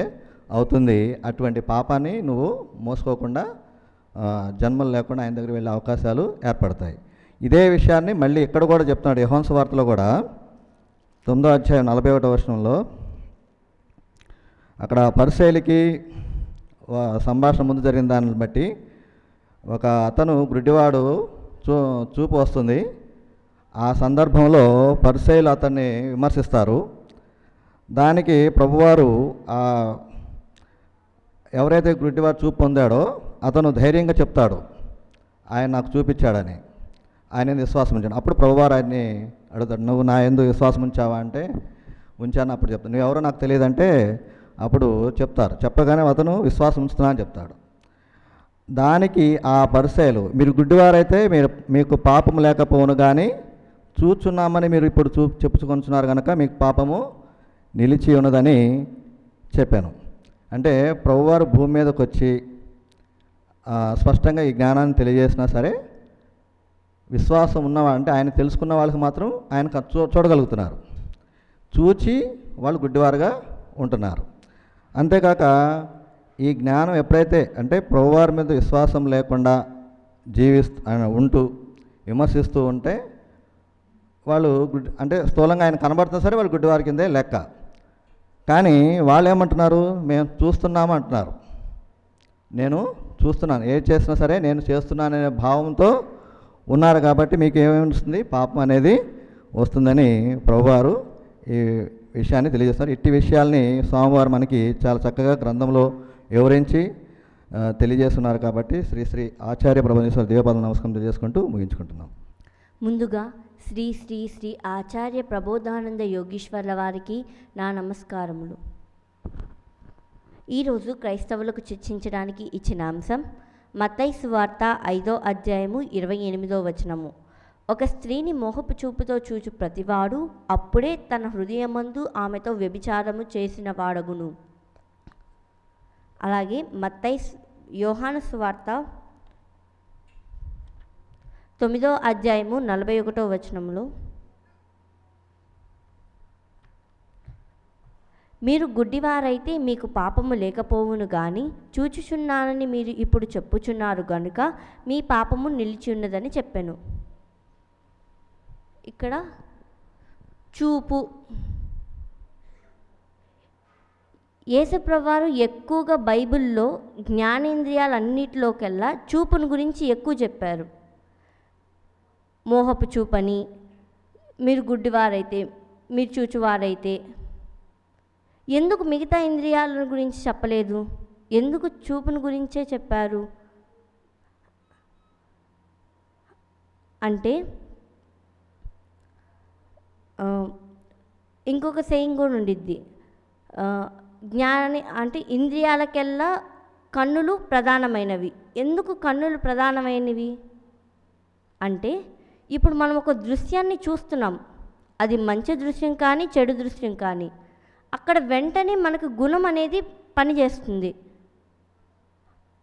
అవుతుంది. అటువంటి పాపాన్ని నువ్వు మోసుకోకుండా జన్మలు లేకుండా ఆయన దగ్గర వెళ్ళే అవకాశాలు ఏర్పడతాయి. ఇదే విషయాన్ని మళ్ళీ ఇక్కడ కూడా చెప్తున్నాడు యోహాను సువార్తలో కూడా 9వ అధ్యాయం 41వ వచనంలో. అక్కడ పరిసయ్యులకి సంభాషణ ముందు జరిగిన దాన్ని బట్టి ఒక అతను గుడ్డివాడు చూపు వస్తుంది. ఆ సందర్భంలో పరిసయ్యులు అతన్ని విమర్శిస్తారు. దానికి ప్రభువారు ఎవరైతే గుడ్డివాడు చూపు పొందాడో అతను ధైర్యంగా చెప్తాడు, ఆయన నాకు చూపించాడని, ఆయన విశ్వాసం ఉంచాడు. అప్పుడు ప్రభువారు ఆయన్ని అడుగుతాడు, నువ్వు నా యందు విశ్వాసం ఉంచావా అంటే ఉంచాను. అప్పుడు చెప్తాను, నువ్వు ఎవరో నాకు తెలియదంటే అప్పుడు చెప్తారు. చెప్పగానే అతను విశ్వాసం ఉంచుతున్నా అని చెప్తాడు. దానికి ఆ పరిసయ్యులు, మీరు గుడ్డివారైతే మీకు పాపము లేకపోవును, కానీ చూచున్నామని మీరు ఇప్పుడు చెప్పుకొంటున్నారు కనుక మీకు పాపము నిలిచి ఉన్నదని చెప్పాను. అంటే ప్రభువారు భూమి మీదకి వచ్చి స్పష్టంగా ఈ జ్ఞానాన్ని తెలియజేసినా సరే విశ్వాసం ఉన్నవా అంటే ఆయన తెలుసుకున్న వాళ్ళకి మాత్రం ఆయన చూడగలుగుతున్నారు, చూచి వాళ్ళు గుడ్డివారుగా ఉంటున్నారు. అంతేకాక ఈ జ్ఞానం ఎప్పుడైతే అంటే ప్రభువారి మీద విశ్వాసం లేకుండా ఉంటూ విమర్శిస్తూ ఉంటే వాళ్ళు అంటే స్థూలంగా ఆయన కనబడుతున్నా సరే వాళ్ళు గుడ్డివారి కిందే లెక్క. కానీ వాళ్ళు ఏమంటున్నారు, మేము చూస్తున్నాము అంటున్నారు. నేను చూస్తున్నాను, ఏది చేసినా సరే నేను చేస్తున్నాను అనే భావంతో ఉన్నారు. కాబట్టి మీకు ఏమేమి వస్తుంది, పాపం అనేది వస్తుందని ప్రభువారు ఈ విషయాన్ని తెలియజేస్తారు. ఇట్టి విషయాల్ని స్వామివారు మనకి చాలా చక్కగా గ్రంథంలో వివరించి తెలియజేస్తున్నారు. కాబట్టి శ్రీ శ్రీ ఆచార్య ప్రభనేశ్వర దేవపాద నమస్కారం తెలియజేసుకుంటూ ముగించుకుంటున్నాం. ముందుగా శ్రీ శ్రీ శ్రీ ఆచార్య ప్రబోధానంద యోగీశ్వర్ల వారికి నా నమస్కారములు. ఈరోజు క్రైస్తవులకు చర్చించడానికి ఇచ్చిన అంశం మత్తయి సువార్త 5వ అధ్యాయము 28వ వచనము. ఒక స్త్రీని మోహపు చూపుతో చూచు ప్రతివాడు అప్పుడే తన హృదయమందు ఆమెతో వ్యభిచారము చేసిన వాడగును. అలాగే యోహాను సువార్త 9వ అధ్యాయము 41వ వచనంలో, మీరు గుడ్డివారైతే మీకు పాపము లేకపోవును, కానీ చూచుచున్నానని మీరు ఇప్పుడు చెప్పుచున్నారు గనుక మీ పాపము నిలిచి ఉన్నదని చెప్పాను. ఇక్కడ చూపు, యేసుప్రభువారు ఎక్కువగా బైబిల్లో జ్ఞానేంద్రియాలన్నిటిలోకెల్లా చూపును గురించి ఎక్కువ చెప్పారు. మోహపు చూపని, మీరు గుడ్డివారైతే, మీరు చూచువారైతే. ఎందుకు మిగతా ఇంద్రియాల గురించి చెప్పలేదు? ఎందుకు చూపును గురించే చెప్పారు అంటే, ఇంకొక సేయింగ్ కూడా ఉండిద్ది, అంటే ఇంద్రియాలకెల్లా కన్నులు ప్రధానమైనవి. ఎందుకు కన్నులు ప్రధానమైనవి అంటే, ఇప్పుడు మనం ఒక దృశ్యాన్ని చూస్తున్నాం, అది మంచి దృశ్యం కానీ చెడు దృశ్యం కానీ, అక్కడ వెంటనే మనకు గుణం అనేది పనిచేస్తుంది.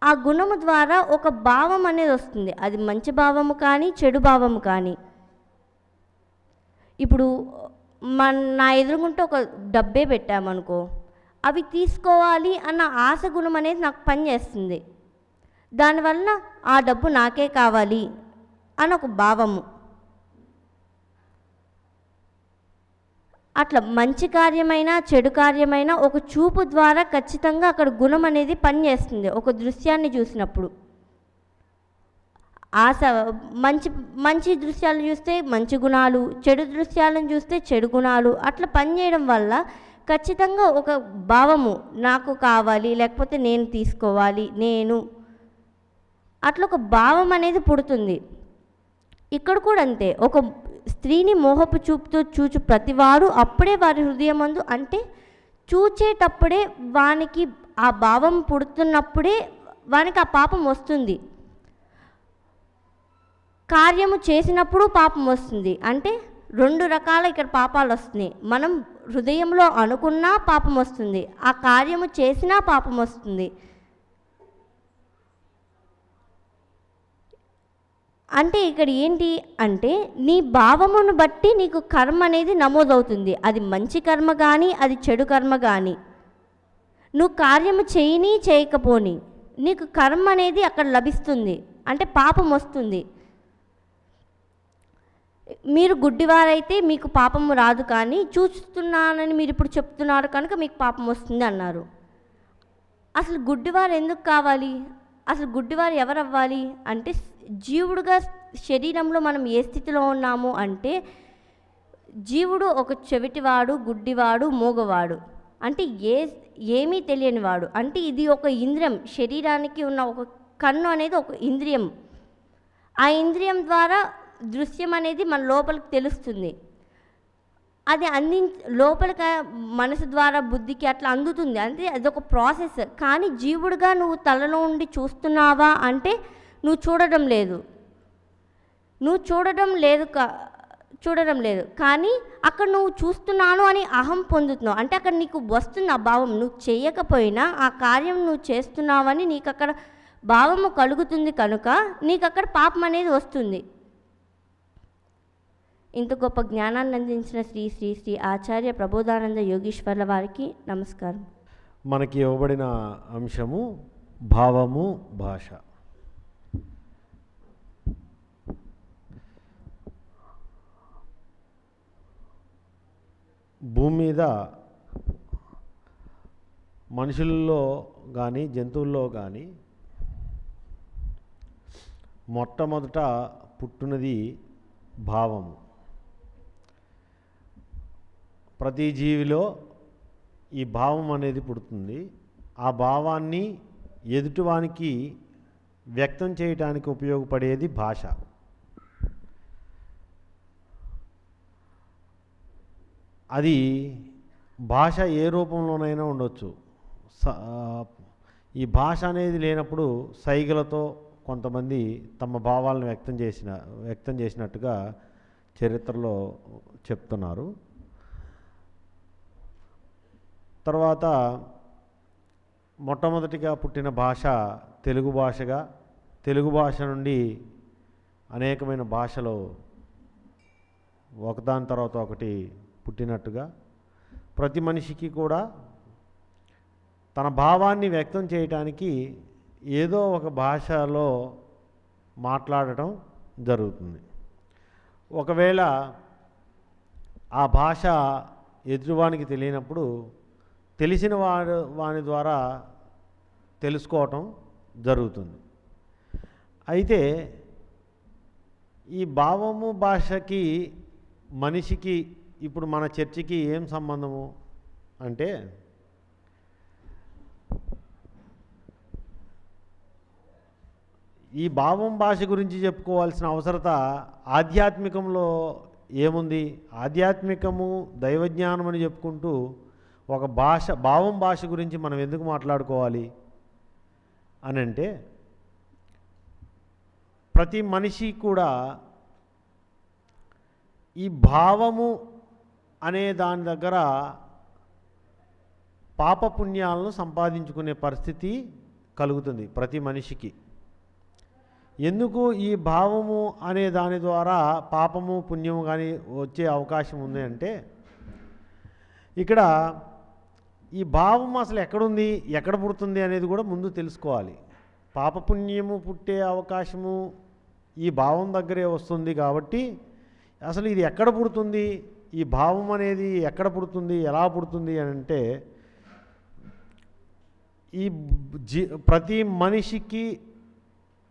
ఆ గుణము ద్వారా ఒక భావం అనేది వస్తుంది, అది మంచి భావము కానీ చెడు భావము కానీ. ఇప్పుడు నా ఎదురుగుంటే ఒక డబ్బే పెట్టామనుకో, అవి తీసుకోవాలి అన్న ఆశ గుణం అనేది నాకు పనిచేస్తుంది. దానివల్ల ఆ డబ్బు నాకే కావాలి అని ఒక భావము. అట్లా మంచి కార్యమైనా చెడు కార్యమైనా ఒక చూపు ద్వారా ఖచ్చితంగా అక్కడ గుణం అనేది పనిచేస్తుంది. ఒక దృశ్యాన్ని చూసినప్పుడు ఆశ, మంచి దృశ్యాలను చూస్తే మంచి గుణాలు, చెడు దృశ్యాలను చూస్తే చెడు గుణాలు, అట్లా పనిచేయడం వల్ల ఖచ్చితంగా ఒక భావము నాకు కావాలి, లేకపోతే నేను తీసుకోవాలి, నేను అట్లా ఒక భావం అనేది పుడుతుంది. ఇక్కడ కూడా అంతే, ఒక స్త్రీని మోహపు చూపుతో చూచు ప్రతివాడు అప్పుడే వారి హృదయమందు, అంటే చూచేటప్పుడే వానికి ఆ భావం పుడుతున్నప్పుడే వానికి ఆ పాపం వస్తుంది. కార్యము చేసినప్పుడు పాపం వస్తుంది. అంటే రెండు రకాల ఇక్కడ పాపాలు వస్తున్నాయి. మనం హృదయంలో అనుకున్నా పాపం వస్తుంది, ఆ కార్యము చేసినా పాపం వస్తుంది. అంటే ఇక్కడ ఏంటి అంటే, నీ భావమును బట్టి నీకు కర్మ అనేది నమోదవుతుంది. అది మంచి కర్మ కానీ అది చెడు కర్మ కానీ. నువ్వు కార్యము చేయని చేయకపోని నీకు కర్మ అనేది అక్కడ లభిస్తుంది, అంటే పాపం వస్తుంది. మీరు గుడ్డివారైతే మీకు పాపము రాదు, కానీ చూస్తున్నానని మీరు ఇప్పుడు చెప్తున్నారు కనుక మీకు పాపం వస్తుంది అన్నారు. అసలు గుడ్డివారు ఎందుకు కావాలి? అసలు గుడ్డివారు ఎవరు అవ్వాలి అంటే, జీవుడుగా శరీరంలో మనం ఏ స్థితిలో ఉన్నాము అంటే, జీవుడు ఒక చెవిటివాడు, గుడ్డివాడు, మూగవాడు, అంటే ఏమీ తెలియనివాడు. అంటే ఇది ఒక ఇంద్రియం, శరీరానికి ఉన్న ఒక కన్ను అనేది ఒక ఇంద్రియం. ఆ ఇంద్రియం ద్వారా దృశ్యం అనేది మన లోపలికి తెలుస్తుంది. అది లోపలికి మనసు ద్వారా బుద్ధికి అట్లా అందుతుంది, అంటే అదొక ప్రాసెస్. కానీ జీవుడుగా నువ్వు తలలో ఉండి చూస్తున్నావా అంటే నువ్వు చూడడం లేదు, చూడడం లేదు. కానీ అక్కడ నువ్వు చూస్తున్నాను అని అహం పొందుతున్నావు, అంటే అక్కడ నీకు వస్తుంది ఆ భావం. నువ్వు చేయకపోయినా ఆ కార్యం నువ్వు చేస్తున్నావని నీకు అక్కడ భావము కలుగుతుంది, కనుక నీకు అక్కడ పాపం అనేది వస్తుంది. ఇంత గొప్ప జ్ఞానాన్ని అందించిన శ్రీ శ్రీ శ్రీ ఆచార్య ప్రబోధానంద యోగీశ్వర్ల వారికి నమస్కారం. మనకి ఇవ్వబడిన అంశము భావము భాష. భూమి మీద మనుషుల్లో కానీ జంతువుల్లో కానీ మొట్టమొదట పుట్టునది భావము. ప్రతి జీవిలో ఈ భావం అనేది పుడుతుంది. ఆ భావాన్ని ఎదుటివానికి వ్యక్తం చేయడానికి ఉపయోగపడేది భాష. అది భాష ఏ రూపంలోనైనా ఉండొచ్చు. ఈ భాష అనేది లేనప్పుడు సైగలతో కొంతమంది తమ భావాలను వ్యక్తం చేసినట్టుగా చరిత్రలో చెప్తున్నారు. తర్వాత మొట్టమొదటిగా పుట్టిన భాష తెలుగు భాషగా, తెలుగు భాష నుండి అనేకమైన భాషలు ఒకదాని తర్వాత ఒకటి పుట్టినట్టుగా ప్రతి మనిషికి కూడా తన భావాన్ని వ్యక్తం చేయటానికి ఏదో ఒక భాషలో మాట్లాడటం జరుగుతుంది. ఒకవేళ ఆ భాష ఎదుటివానికి తెలియనప్పుడు తెలిసిన వాని ద్వారా తెలుసుకోవటం జరుగుతుంది. అయితే ఈ భావము భాషకి మనిషికి ఇప్పుడు మన చర్చకి ఏం సంబంధము అంటే, ఈ భావం భాష గురించి చెప్పుకోవాల్సిన అవసరత ఆధ్యాత్మికంలో ఏముంది? ఆధ్యాత్మికము దైవజ్ఞానం అని చెప్పుకుంటూ ఒక భావం భాష గురించి మనం ఎందుకు మాట్లాడుకోవాలి అని అంటే, ప్రతి మనిషి కూడా ఈ భావము అనే దాని దగ్గర పాపపుణ్యాలను సంపాదించుకునే పరిస్థితి కలుగుతుంది ప్రతి మనిషికి. ఎందుకు ఈ భావము అనే దాని ద్వారా పాపము పుణ్యము కానీ వచ్చే అవకాశం ఉంది అంటే, ఇక్కడ ఈ భావం అసలు ఎక్కడుంది, ఎక్కడ పుడుతుంది అనేది కూడా ముందు తెలుసుకోవాలి. పాపపుణ్యము పుట్టే అవకాశము ఈ భావం దగ్గరే వస్తుంది. కాబట్టి అసలు ఇది ఎక్కడ పుడుతుంది, ఈ భావం అనేది ఎక్కడ పుడుతుంది, ఎలా పుడుతుంది అని అంటే, ఈ ప్రతి మనిషికి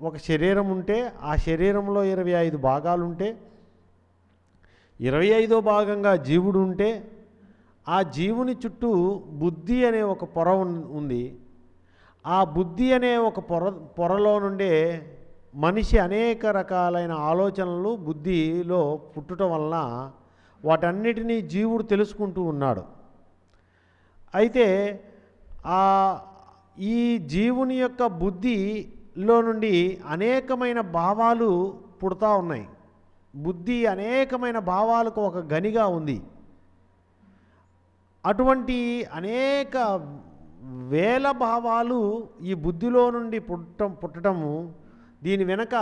ఒక శరీరం ఉంటే ఆ శరీరంలో 25 భాగాలు ఉంటే 25వ భాగంగా జీవుడు ఉంటే ఆ జీవుని చుట్టూ బుద్ధి అనే ఒక పొర ఉంది. ఆ బుద్ధి అనే ఒక పొరలో నుండే మనిషి అనేక రకాలైన ఆలోచనలు బుద్ధిలో పుట్టడం వలన వాటన్నిటినీ జీవుడు తెలుసుకుంటూ ఉన్నాడు. అయితే ఈ జీవుని యొక్క బుద్ధిలో నుండి అనేకమైన భావాలు పుడతా ఉన్నాయి. బుద్ధి అనేకమైన భావాలకు ఒక గనిగా ఉంది. అటువంటి అనేక వేల భావాలు ఈ బుద్ధిలో నుండి పుట్టడము, దీని వెనక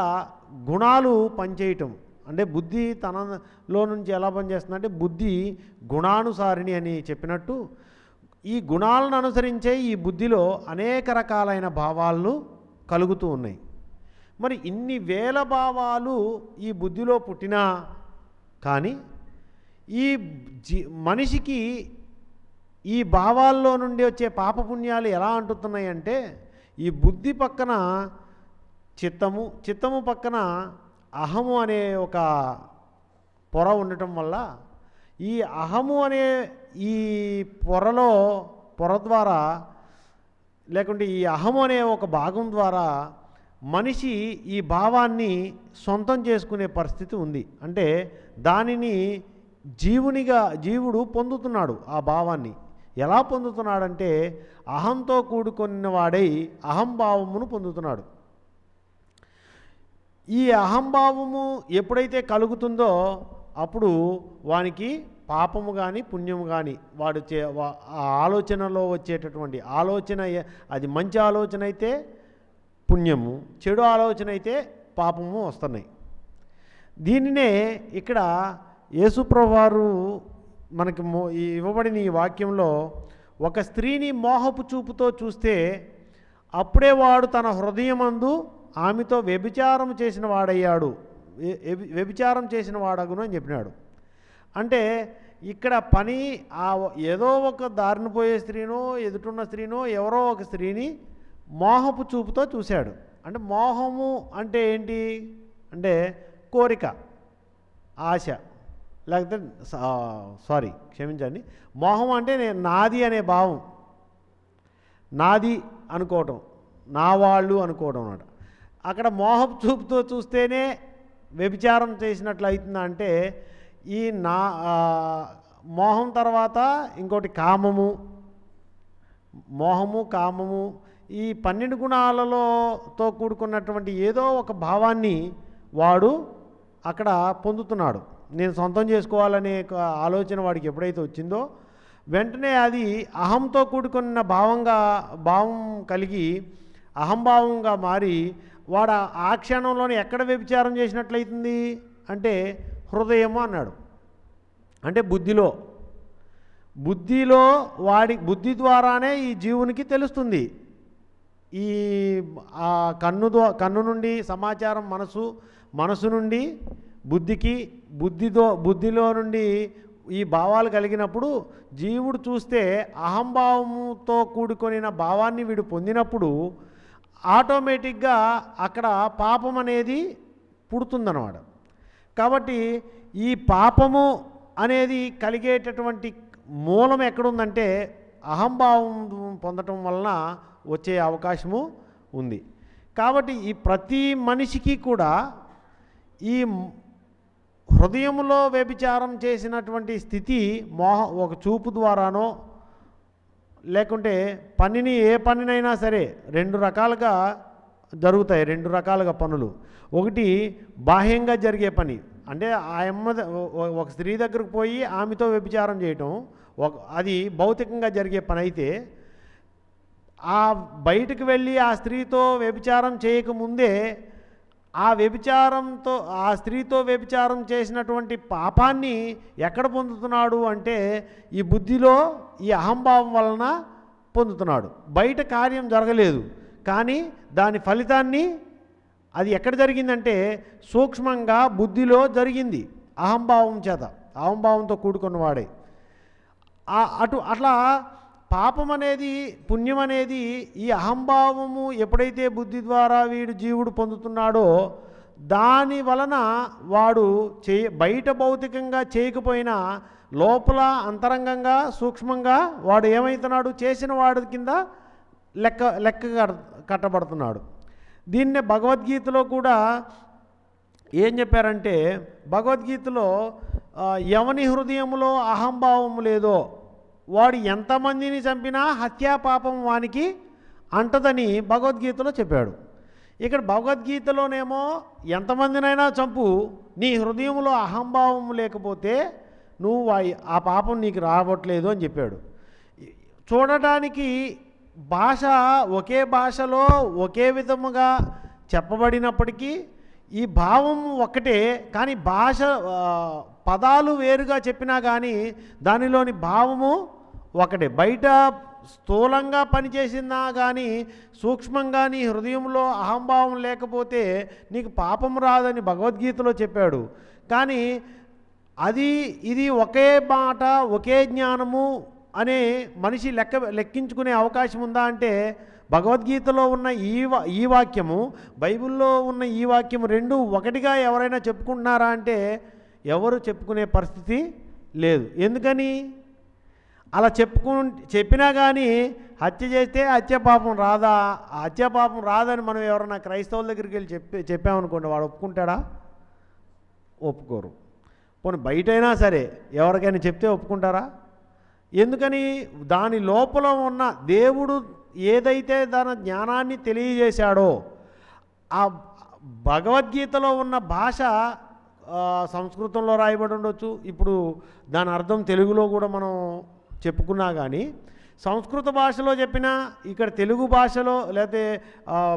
గుణాలు పనిచేయటం. అంటే బుద్ధి తనలో నుంచి ఎలా పనిచేస్తుందంటే, బుద్ధి గుణానుసారిణి అని చెప్పినట్టు ఈ గుణాలను అనుసరించే ఈ బుద్ధిలో అనేక రకాలైన భావాలు కలుగుతూ ఉన్నాయి. మరి ఇన్ని వేల భావాలు ఈ బుద్ధిలో పుట్టినా కానీ ఈ మనిషికి ఈ భావాల్లో నుండి వచ్చే పాపపుణ్యాలు ఎలా అంటుతున్నాయంటే, ఈ బుద్ధి పక్కన చిత్తము పక్కన అహము అనే ఒక పొర ఉండటం వల్ల ఈ అహము అనే ఈ పొర ద్వారా, లేకుంటే ఈ అహము అనే ఒక భాగం ద్వారా మనిషి ఈ భావాన్ని సొంతం చేసుకునే పరిస్థితి ఉంది. అంటే దానిని జీవుడు పొందుతున్నాడు. ఆ భావాన్ని ఎలా పొందుతున్నాడంటే అహంతో కూడుకున్న వాడై అహంభావమును పొందుతున్నాడు. ఈ అహంభావము ఎప్పుడైతే కలుగుతుందో అప్పుడు వానికి పాపము కానీ పుణ్యము కానీ వాడు ఆ ఆలోచనలో వచ్చేటటువంటి ఆలోచన, అది మంచి ఆలోచన అయితే పుణ్యము, చెడు ఆలోచన అయితే పాపము వస్తున్నాయి. దీనినే ఇక్కడ యేసుప్రభువు వారు మనకి ఇవ్వబడిన ఈ వాక్యంలో, ఒక స్త్రీని మోహపు చూపుతో చూస్తే అప్పుడే వాడు తన హృదయమందు ఆమెతో వ్యభిచారం చేసిన వాడయ్యాడు, వ్యభిచారం చేసిన వాడగును అని చెప్పినాడు. అంటే ఇక్కడ పని ఏదో ఒక దారిన పోయే స్త్రీనో ఎదుటున్న స్త్రీనో ఎవరో ఒక స్త్రీని మోహపు చూపుతో చూశాడు. అంటే మోహము అంటే ఏంటి అంటే కోరిక, ఆశ, లేకపోతే క్షమించండి, మోహం అంటే నాది అనే భావం, నాది అనుకోవటం, నా వాళ్ళు అనుకోవడం అన్నమాట. అక్కడ మోహపు చూపుతో చూస్తేనే వ్యభిచారం చేసినట్లు అవుతుందా అంటే, ఈ మోహం తర్వాత ఇంకోటి కామము, కామము, ఈ 12 గుణాలతో కూడుకున్నటువంటి ఏదో ఒక భావాన్ని వాడు అక్కడ పొందుతున్నాడు. నేను సొంతం చేసుకోవాలనే ఆలోచన వాడికి ఎప్పుడైతే వచ్చిందో వెంటనే అది అహంతో కూడుకున్న భావం కలిగి అహంభావంగా మారి వాడు ఆ క్షణంలోనే ఎక్కడ వ్యభిచారం చేసినట్లయితుంది అంటే హృదయము అన్నాడు. అంటే బుద్ధిలో బుద్ధి ద్వారానే ఈ జీవునికి తెలుస్తుంది. ఈ కన్ను నుండి సమాచారం మనసు నుండి బుద్ధికి, బుద్ధిలో నుండి ఈ భావాలు కలిగినప్పుడు జీవుడు చూస్తే అహంభావముతో కూడుకొనిన భావాన్ని వీడు పొందినప్పుడు ఆటోమేటిక్గా అక్కడ పాపం అనేది పుడుతుందన్నమాట. కాబట్టి ఈ పాపము అనేది కలిగేటటువంటి మూలం ఎక్కడుందంటే అహంభావం పొందటం వలన వచ్చే అవకాశము ఉంది. కాబట్టి ఈ ప్రతి మనిషికి కూడా ఈ హృదయంలో వ్యభిచారం చేసినటువంటి స్థితి ఒక చూపు ద్వారానో లేకుంటే ఏ పనినైనా సరే 2 రకాలుగా జరుగుతాయి. 2 రకాలుగా పనులు. ఒకటి బాహ్యంగా జరిగే పని, అంటే ఒక స్త్రీ దగ్గరకు పోయి ఆమెతో వ్యభిచారం చేయటం, అది భౌతికంగా జరిగే పని అయితే, ఆ బయటకు వెళ్ళి ఆ స్త్రీతో వ్యభిచారం చేయకముందే ఆ స్త్రీతో వ్యభిచారం చేసినటువంటి పాపాన్ని ఎక్కడ పొందుతున్నాడు అంటే ఈ బుద్ధిలో ఈ అహంభావం వలన పొందుతున్నాడు. బయట కార్యం జరగలేదు కానీ దాని ఫలితాన్ని అది ఎక్కడ జరిగిందంటే సూక్ష్మంగా బుద్ధిలో జరిగింది, అహంభావంతో కూడుకున్నవాడే. అట్లా పాపం అనేది పుణ్యం అనేది ఈ అహంభావము ఎప్పుడైతే బుద్ధి ద్వారా జీవుడు పొందుతున్నాడో దాని వలన వాడు బయట భౌతికంగా చేయకపోయినా లోపల అంతరంగంగా సూక్ష్మంగా వాడు ఏమవుతున్నాడు, చేసిన వాడి కింద లెక్క కట్టబడుతున్నాడు. దీన్నే భగవద్గీతలో కూడా ఏం చెప్పారంటే, భగవద్గీతలో ఎవని హృదయంలో అహంభావము లేదో వాడు ఎంతమందిని చంపినా హత్యా పాపం వానికి అంటదని భగవద్గీతలో చెప్పాడు. ఇక్కడ భగవద్గీతలోనేమో ఎంతమందినైనా చంపు, నీ హృదయంలో అహంభావం లేకపోతే నువ్వు ఆ పాపం నీకు రావట్లేదు అని చెప్పాడు. చూడటానికి ఒకే భాషలో ఒకే విధముగా చెప్పబడినప్పటికీ ఈ భావం ఒక్కటే, కానీ పదాలు వేరుగా చెప్పినా కానీ దానిలోని భావము ఒకటే. బయట స్థూలంగా పనిచేసినా కానీ సూక్ష్మంగా నీ హృదయంలో అహంభావం లేకపోతే నీకు పాపం రాదని భగవద్గీతలో చెప్పాడు. కానీ అది ఇది ఒకే మాట ఒకే జ్ఞానము అనే మనిషి లెక్కించుకునే అవకాశం ఉందా అంటే భగవద్గీతలో ఉన్న ఈ వాక్యము బైబిల్లో ఉన్న ఈ వాక్యము రెండు ఒకటిగా ఎవరైనా చెప్పుకుంటున్నారా అంటే ఎవరు చెప్పుకునే పరిస్థితి లేదు. ఎందుకని అలా చెప్పినా కానీ హత్య చేస్తే హత్యాపాపం రాదా, హత్యాపాపం రాదని మనం ఎవరైనా క్రైస్తవుల దగ్గరికి వెళ్ళి చెప్పామనుకోండి, వాడు ఒప్పుకుంటాడా? ఒప్పుకోరు. పోనీ బయటైనా సరే ఎవరికైనా చెప్తే ఒప్పుకుంటారా? ఎందుకని దాని లోపల ఉన్న దేవుడు ఏదైతే దాని జ్ఞానాన్ని తెలియజేశాడో ఆ భగవద్గీతలో ఉన్న భాష సంస్కృతంలో రాయబడి ఉండొచ్చు. ఇప్పుడు దాని అర్థం తెలుగులో కూడా మనం చెప్పుకున్నా కానీ సంస్కృత భాషలో చెప్పినా ఇక్కడ తెలుగు భాషలో లేకపోతే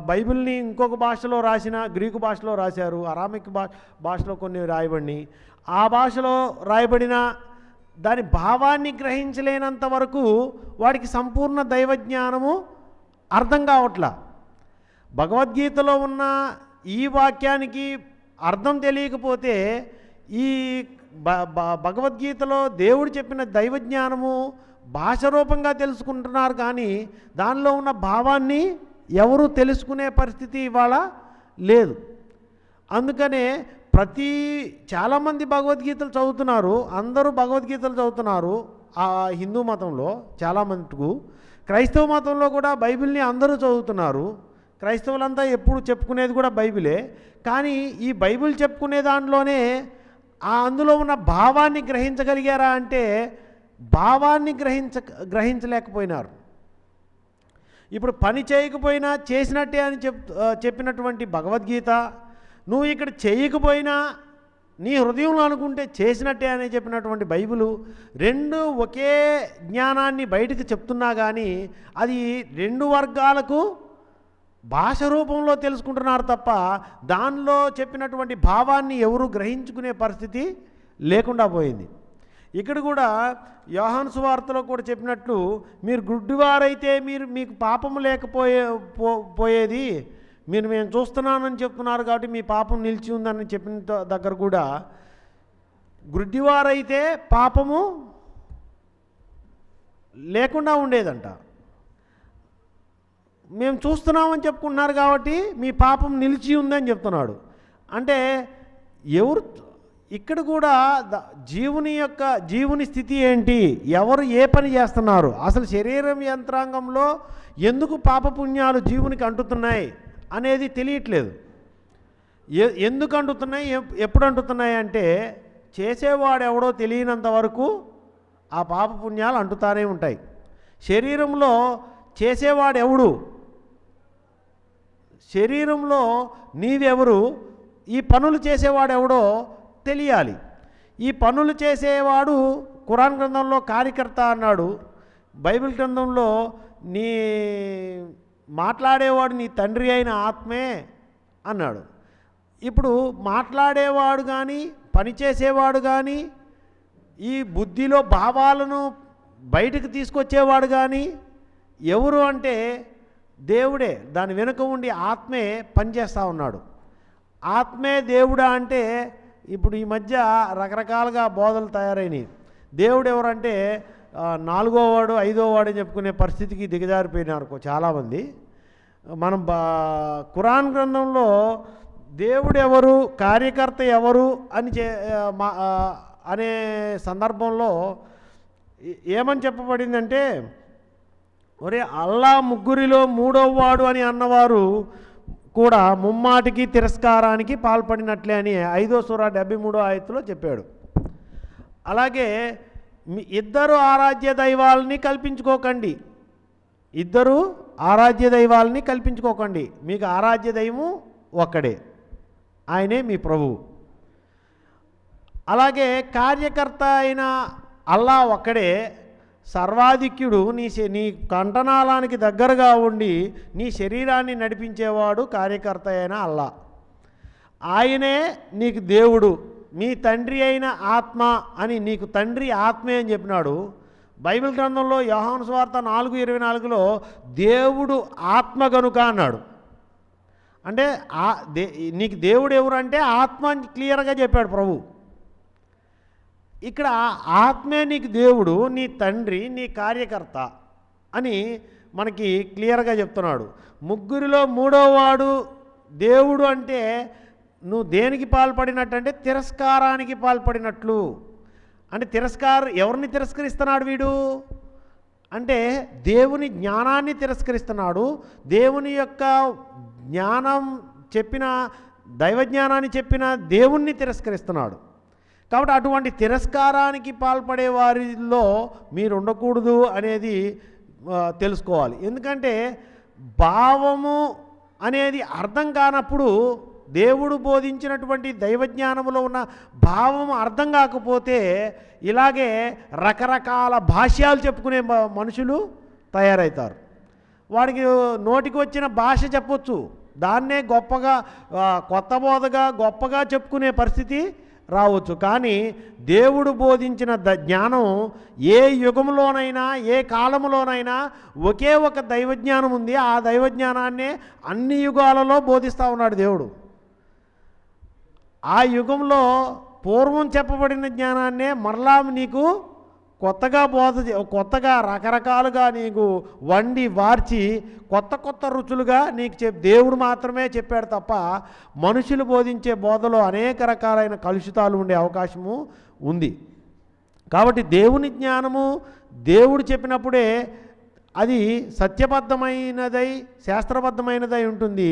బైబిల్ని ఇంకొక భాషలో రాసిన గ్రీకు భాషలో రాశారు, అరామిక్ భాషలో కొన్ని రాయబడి ఆ భాషలో రాయబడిన దాని భావాన్ని గ్రహించలేనంత వరకు వాడికి సంపూర్ణ దైవజ్ఞానము అర్థం కావట్లా. భగవద్గీతలో ఉన్న ఈ వాక్యానికి అర్థం తెలియకపోతే ఈ భగవద్గీతలో దేవుడు చెప్పిన దైవజ్ఞానము భాష రూపంగా తెలుసుకుంటున్నారు కానీ దానిలో ఉన్న భావాన్ని ఎవరు తెలుసుకునే పరిస్థితి ఇవాళ లేదు. అందుకనే చాలామంది భగవద్గీతలు చదువుతున్నారు, అందరూ భగవద్గీతలు చదువుతున్నారు ఆ హిందూ మతంలో చాలామందికు. క్రైస్తవ మతంలో కూడా బైబిల్ని అందరూ చదువుతున్నారు. క్రైస్తవులంతా ఎప్పుడు చెప్పుకునేది కూడా బైబిలే. కానీ ఈ బైబిల్ చెప్పుకునే దాంట్లోనే అందులో ఉన్న భావాన్ని గ్రహించగలిగారా అంటే భావాన్ని గ్రహించలేకపోయినారు. ఇప్పుడు పని చేయకపోయినా చేసినట్టే అని చెప్పినటువంటి భగవద్గీత, నువ్వు ఇక్కడ చేయకపోయినా నీ హృదయంలో అనుకుంటే చేసినట్టే అని చెప్పినటువంటి బైబిలు రెండు ఒకే జ్ఞానాన్ని బయటకు చెప్తున్నా కానీ అది రెండు వర్గాలకు భాష రూపంలో తెలుసుకుంటున్నారు తప్ప దానిలో చెప్పినటువంటి భావాన్ని ఎవరు గ్రహించుకునే పరిస్థితి లేకుండా పోయింది. ఇక్కడ కూడా యోహాను సువార్తలో కూడా చెప్పినట్లు మీరు గుడ్డివారైతే మీకు పాపము పోయేది, మేము చూస్తున్నానని చెప్తున్నారు కాబట్టి మీ పాపం నిలిచి ఉందని చెప్పిన దగ్గర కూడా గుడ్డివారైతే పాపము లేకుండా ఉండేదంట. మేము చూస్తున్నామని చెప్పుకుంటున్నారు కాబట్టి మీ పాపం నిలిచి ఉందని చెప్తున్నాడు. అంటే ఎవరు ఇక్కడ కూడా జీవుని స్థితి ఏంటి, ఎవరు ఏ పని చేస్తున్నారు, అసలు శరీరం యంత్రాంగంలో ఎందుకు పాపపుణ్యాలు జీవునికి అంటుతున్నాయి అనేది తెలియట్లేదు. ఎందుకు అంటుతున్నాయి, ఎప్పుడు అంటున్నాయి అంటే చేసేవాడు ఎవడో తెలియనంత వరకు ఆ పాపపుణ్యాలు అంటుతానే ఉంటాయి. శరీరంలో చేసేవాడు ఎవడు, శరీరంలో నీవెవరు, ఈ పనులు చేసేవాడు ఎవడో తెలియాలి. ఈ పనులు చేసేవాడు ఖురాన్ గ్రంథంలో కార్యకర్త అన్నాడు, బైబిల్ గ్రంథంలో నీ మాట్లాడేవాడు నీ తండ్రి అయిన ఆత్మే అన్నాడు. ఇప్పుడు మాట్లాడేవాడు కానీ పనిచేసేవాడు కానీ ఈ బుద్ధిలో భావాలను బయటకు తీసుకొచ్చేవాడు కానీ ఎవరు అంటే దేవుడే, దాని వెనుక ఉండి ఆత్మే పనిచేస్తూ ఉన్నాడు. ఆత్మే దేవుడా అంటే ఇప్పుడు ఈ మధ్య రకరకాలుగా బోధలు తయారైనవి. దేవుడు ఎవరంటే నాలుగోవాడు ఐదోవాడు అని చెప్పుకునే పరిస్థితికి దిగజారిపోయినారు చాలామంది. మనం ఖురాన్ గ్రంథంలో దేవుడు ఎవరు, కార్యకర్త ఎవరు అని అనే సందర్భంలో ఏమని చెప్పబడిందంటే ఒరే అల్లా ముగ్గురిలో మూడోవాడు అని అన్నవారు కూడా ముమ్మాటికి తిరస్కారానికి పాల్పడినట్లే అని 5వ సూరా 73వ ఆయతులో చెప్పాడు. అలాగే ఇద్దరు ఆరాధ్య దైవాలని కల్పించుకోకండి, ఇద్దరు ఆరాధ్య దైవాలని కల్పించుకోకండి, మీకు ఆరాధ్య దైవము ఒక్కడే, ఆయనే మీ ప్రభువు. అలాగే కార్యకర్త అయిన అల్లా ఒక్కడే, సర్వాధిక్యుడు నీ కంఠనాళానికి దగ్గరగా ఉండి నీ శరీరాన్ని నడిపించేవాడు కార్యకర్త అయిన అల్లా, ఆయనే నీకు దేవుడు, మీ తండ్రి అయిన ఆత్మ అని నీకు తండ్రి ఆత్మే అని చెప్పినాడు. బైబిల్ గ్రంథంలో యోహాను సువార్త 4:24లో దేవుడు ఆత్మ గనుక అన్నాడు. అంటే నీకు దేవుడు ఎవరు అంటే ఆత్మ అని క్లియర్గా చెప్పాడు ప్రభు. ఇక్కడ ఆత్మే నీకు దేవుడు, నీ తండ్రి, నీ కార్యకర్త అని మనకి క్లియర్గా చెప్తున్నాడు. ముగ్గురిలో మూడోవాడు దేవుడు అంటే నువ్వు దేనికి పాల్పడినట్టు అంటే తిరస్కారానికి పాల్పడినట్లు. అంటే ఎవరిని తిరస్కరిస్తున్నాడు వీడు అంటే దేవుని జ్ఞానాన్ని తిరస్కరిస్తున్నాడు. దేవుని యొక్క జ్ఞానం చెప్పిన దైవజ్ఞానాన్ని చెప్పిన దేవుణ్ణి తిరస్కరిస్తున్నాడు. కాబట్టి అటువంటి తిరస్కారానికి పాల్పడే వారిలో మీరు ఉండకూడదు అనేది తెలుసుకోవాలి. ఎందుకంటే భావము అనేది అర్థం కానప్పుడు దేవుడు బోధించినటువంటి దైవజ్ఞానంలో ఉన్న భావము అర్థం కాకపోతే ఇలాగే రకరకాల భాష్యాలు చెప్పుకునే మనుషులు తయారవుతారు. వాడికి నోటికి వచ్చిన భాష చెప్పొచ్చు, దాన్నే గొప్పగా కొత్త బోధగా గొప్పగా చెప్పుకునే పరిస్థితి రావచ్చు. కానీ దేవుడు బోధించిన జ్ఞానం ఏ యుగంలోనైనా ఏ కాలంలోనైనా ఒకే ఒక దైవజ్ఞానం ఉంది. ఆ దైవజ్ఞానాన్నే అన్ని యుగాలలో బోధిస్తూ ఉన్నాడు దేవుడు. ఆ యుగంలో పూర్వం చెప్పబడిన జ్ఞానాన్నే మరలా నీకు కొత్తగా రకరకాలుగా నీకు వండి వార్చి కొత్త రుచులుగా నీకు దేవుడు మాత్రమే చెప్పాడు తప్ప మనుషులు బోధించే బోధలో అనేక రకాలైన కలుషితాలు ఉండే అవకాశము ఉంది. కాబట్టి దేవుని జ్ఞానము దేవుడు చెప్పినప్పుడే అది సత్యబద్ధమైనదై శాస్త్రబద్ధమైనదై ఉంటుంది.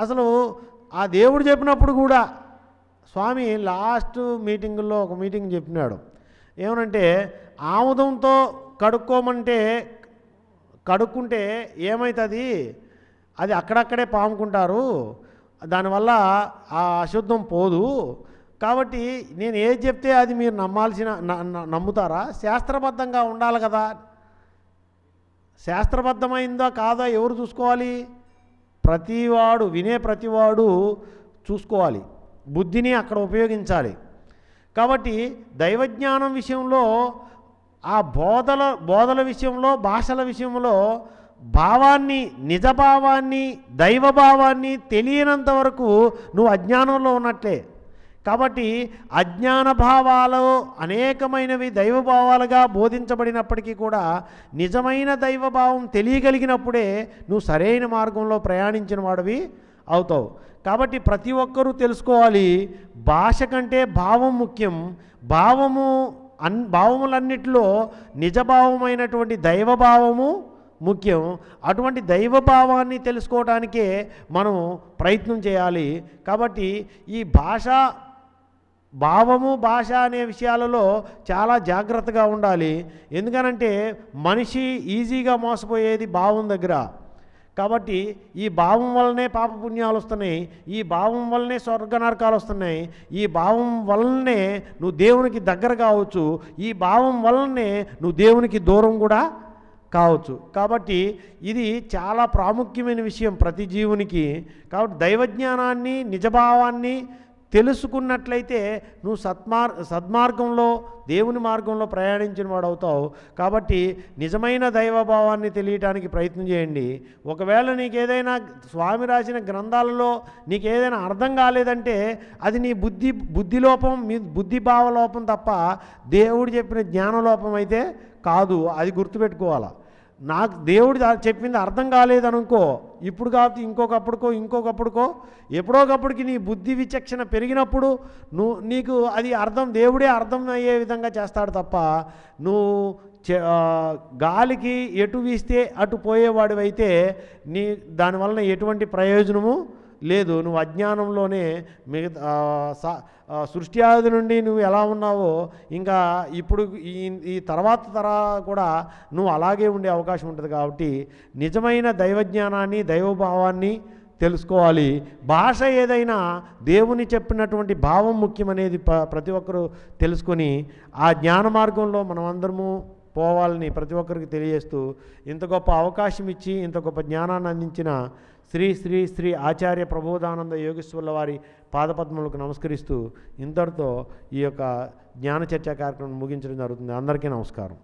అసలు ఆ దేవుడు చెప్పినప్పుడు కూడా స్వామి లాస్ట్ మీటింగుల్లో ఒక మీటింగ్ చెప్పినాడు. ఏమనంటే ఆముదంతో కడుక్కుంటే ఏమవుతుంది, అది అక్కడక్కడే పాముకుంటారు, దానివల్ల ఆ అశుద్ధం పోదు. కాబట్టి నేను ఏది చెప్తే అది మీరు నమ్ముతారా? శాస్త్రబద్ధంగా ఉండాలి కదా. శాస్త్రబద్ధమైందో కాదో ఎవరు చూసుకోవాలి? ప్రతివాడు చూసుకోవాలి, బుద్ధిని అక్కడ ఉపయోగించాలి. కాబట్టి దైవజ్ఞానం విషయంలో ఆ బోధల విషయంలో భాషల విషయంలో భావాన్ని నిజభావాన్ని దైవభావాన్ని తెలియనంత వరకు నువ్వు అజ్ఞానంలో ఉన్నట్లే. కాబట్టి అజ్ఞాన భావాలు అనేకమైనవి దైవభావాలుగా బోధించబడినప్పటికీ కూడా నిజమైన దైవభావం తెలియగలిగినప్పుడే నువ్వు సరైన మార్గంలో ప్రయాణించిన వాడివి అవుతావు. కాబట్టి ప్రతి ఒక్కరూ తెలుసుకోవాలి, భాష కంటే భావం ముఖ్యం. భావములన్నిటిలో నిజభావమైనటువంటి దైవభావము ముఖ్యం. అటువంటి దైవభావాన్ని తెలుసుకోవడానికే మనం ప్రయత్నం చేయాలి. కాబట్టి ఈ భాష అనే విషయాలలో చాలా జాగ్రత్తగా ఉండాలి. ఎందుకనంటే మనిషి ఈజీగా మోసపోయేది భావం దగ్గర. కాబట్టి ఈ భావం వల్లనే పాపపుణ్యాలు వస్తున్నాయి, ఈ భావం వల్లనే స్వర్గ నరకాలు వస్తున్నాయి, ఈ భావం వల్లనే నువ్వు దేవునికి దగ్గర కావచ్చు, ఈ భావం వల్లనే నువ్వు దేవునికి దూరం కూడా కావచ్చు. కాబట్టి ఇది చాలా ప్రాముఖ్యమైన విషయం ప్రతి జీవునికి. కాబట్టి దైవజ్ఞానాన్ని నిజభావాన్ని తెలుసుకున్నట్లయితే నువ్వు సద్మార్గంలో దేవుని మార్గంలో ప్రయాణించిన వాడు అవుతావు. కాబట్టి నిజమైన దైవభావాన్ని తెలియటానికి ప్రయత్నం చేయండి. ఒకవేళ నీకు ఏదైనా స్వామి రాసిన గ్రంథాలలో నీకు ఏదైనా అర్థం కాలేదంటే అది నీ బుద్ధిలోపం, మీ బుద్ధిభావలోపం తప్ప దేవుడు చెప్పిన జ్ఞానలోపం అయితే కాదు. అది గుర్తుపెట్టుకోవాలా. నాకు దేవుడు చెప్పింది అర్థం కాలేదనుకో, ఇప్పుడు కాదు ఇంకొకప్పుడుకో ఎప్పుడోకప్పటికి నీ బుద్ధి విచక్షణ పెరిగినప్పుడు నీకు అది దేవుడే అర్థం అయ్యే విధంగా చేస్తాడు తప్ప నువ్వు గాలికి ఎటు వీస్తే అటు పోయేవాడివైతే దానివలన ఎటువంటి ప్రయోజనము లేదు. నువ్వు అజ్ఞానంలోనే సృష్టి ఆది నుండి నువ్వు ఎలా ఉన్నావో ఇంకా ఇప్పుడు ఈ తర్వాత కూడా నువ్వు అలాగే ఉండే అవకాశం ఉంటుంది. కాబట్టి నిజమైన దైవజ్ఞానాన్ని దైవభావాన్ని తెలుసుకోవాలి. భాష ఏదైనా దేవుని చెప్పినటువంటి భావం ముఖ్యమనేది ప్రతి ఒక్కరూ తెలుసుకొని ఆ జ్ఞాన మార్గంలో మనమందరము పోవాలని ప్రతి ఒక్కరికి తెలియజేస్తూ ఇంత గొప్ప అవకాశం ఇచ్చి ఇంత గొప్ప జ్ఞానాన్ని అందించిన శ్రీ శ్రీ శ్రీ ఆచార్య ప్రబోధానంద యోగేశ్వర్ల వారి పాదపద్మలకు నమస్కరిస్తూ ఇంతటితో ఈ యొక్క జ్ఞాన చర్చా కార్యక్రమం ముగించడం జరుగుతుంది. అందరికీ నమస్కారం.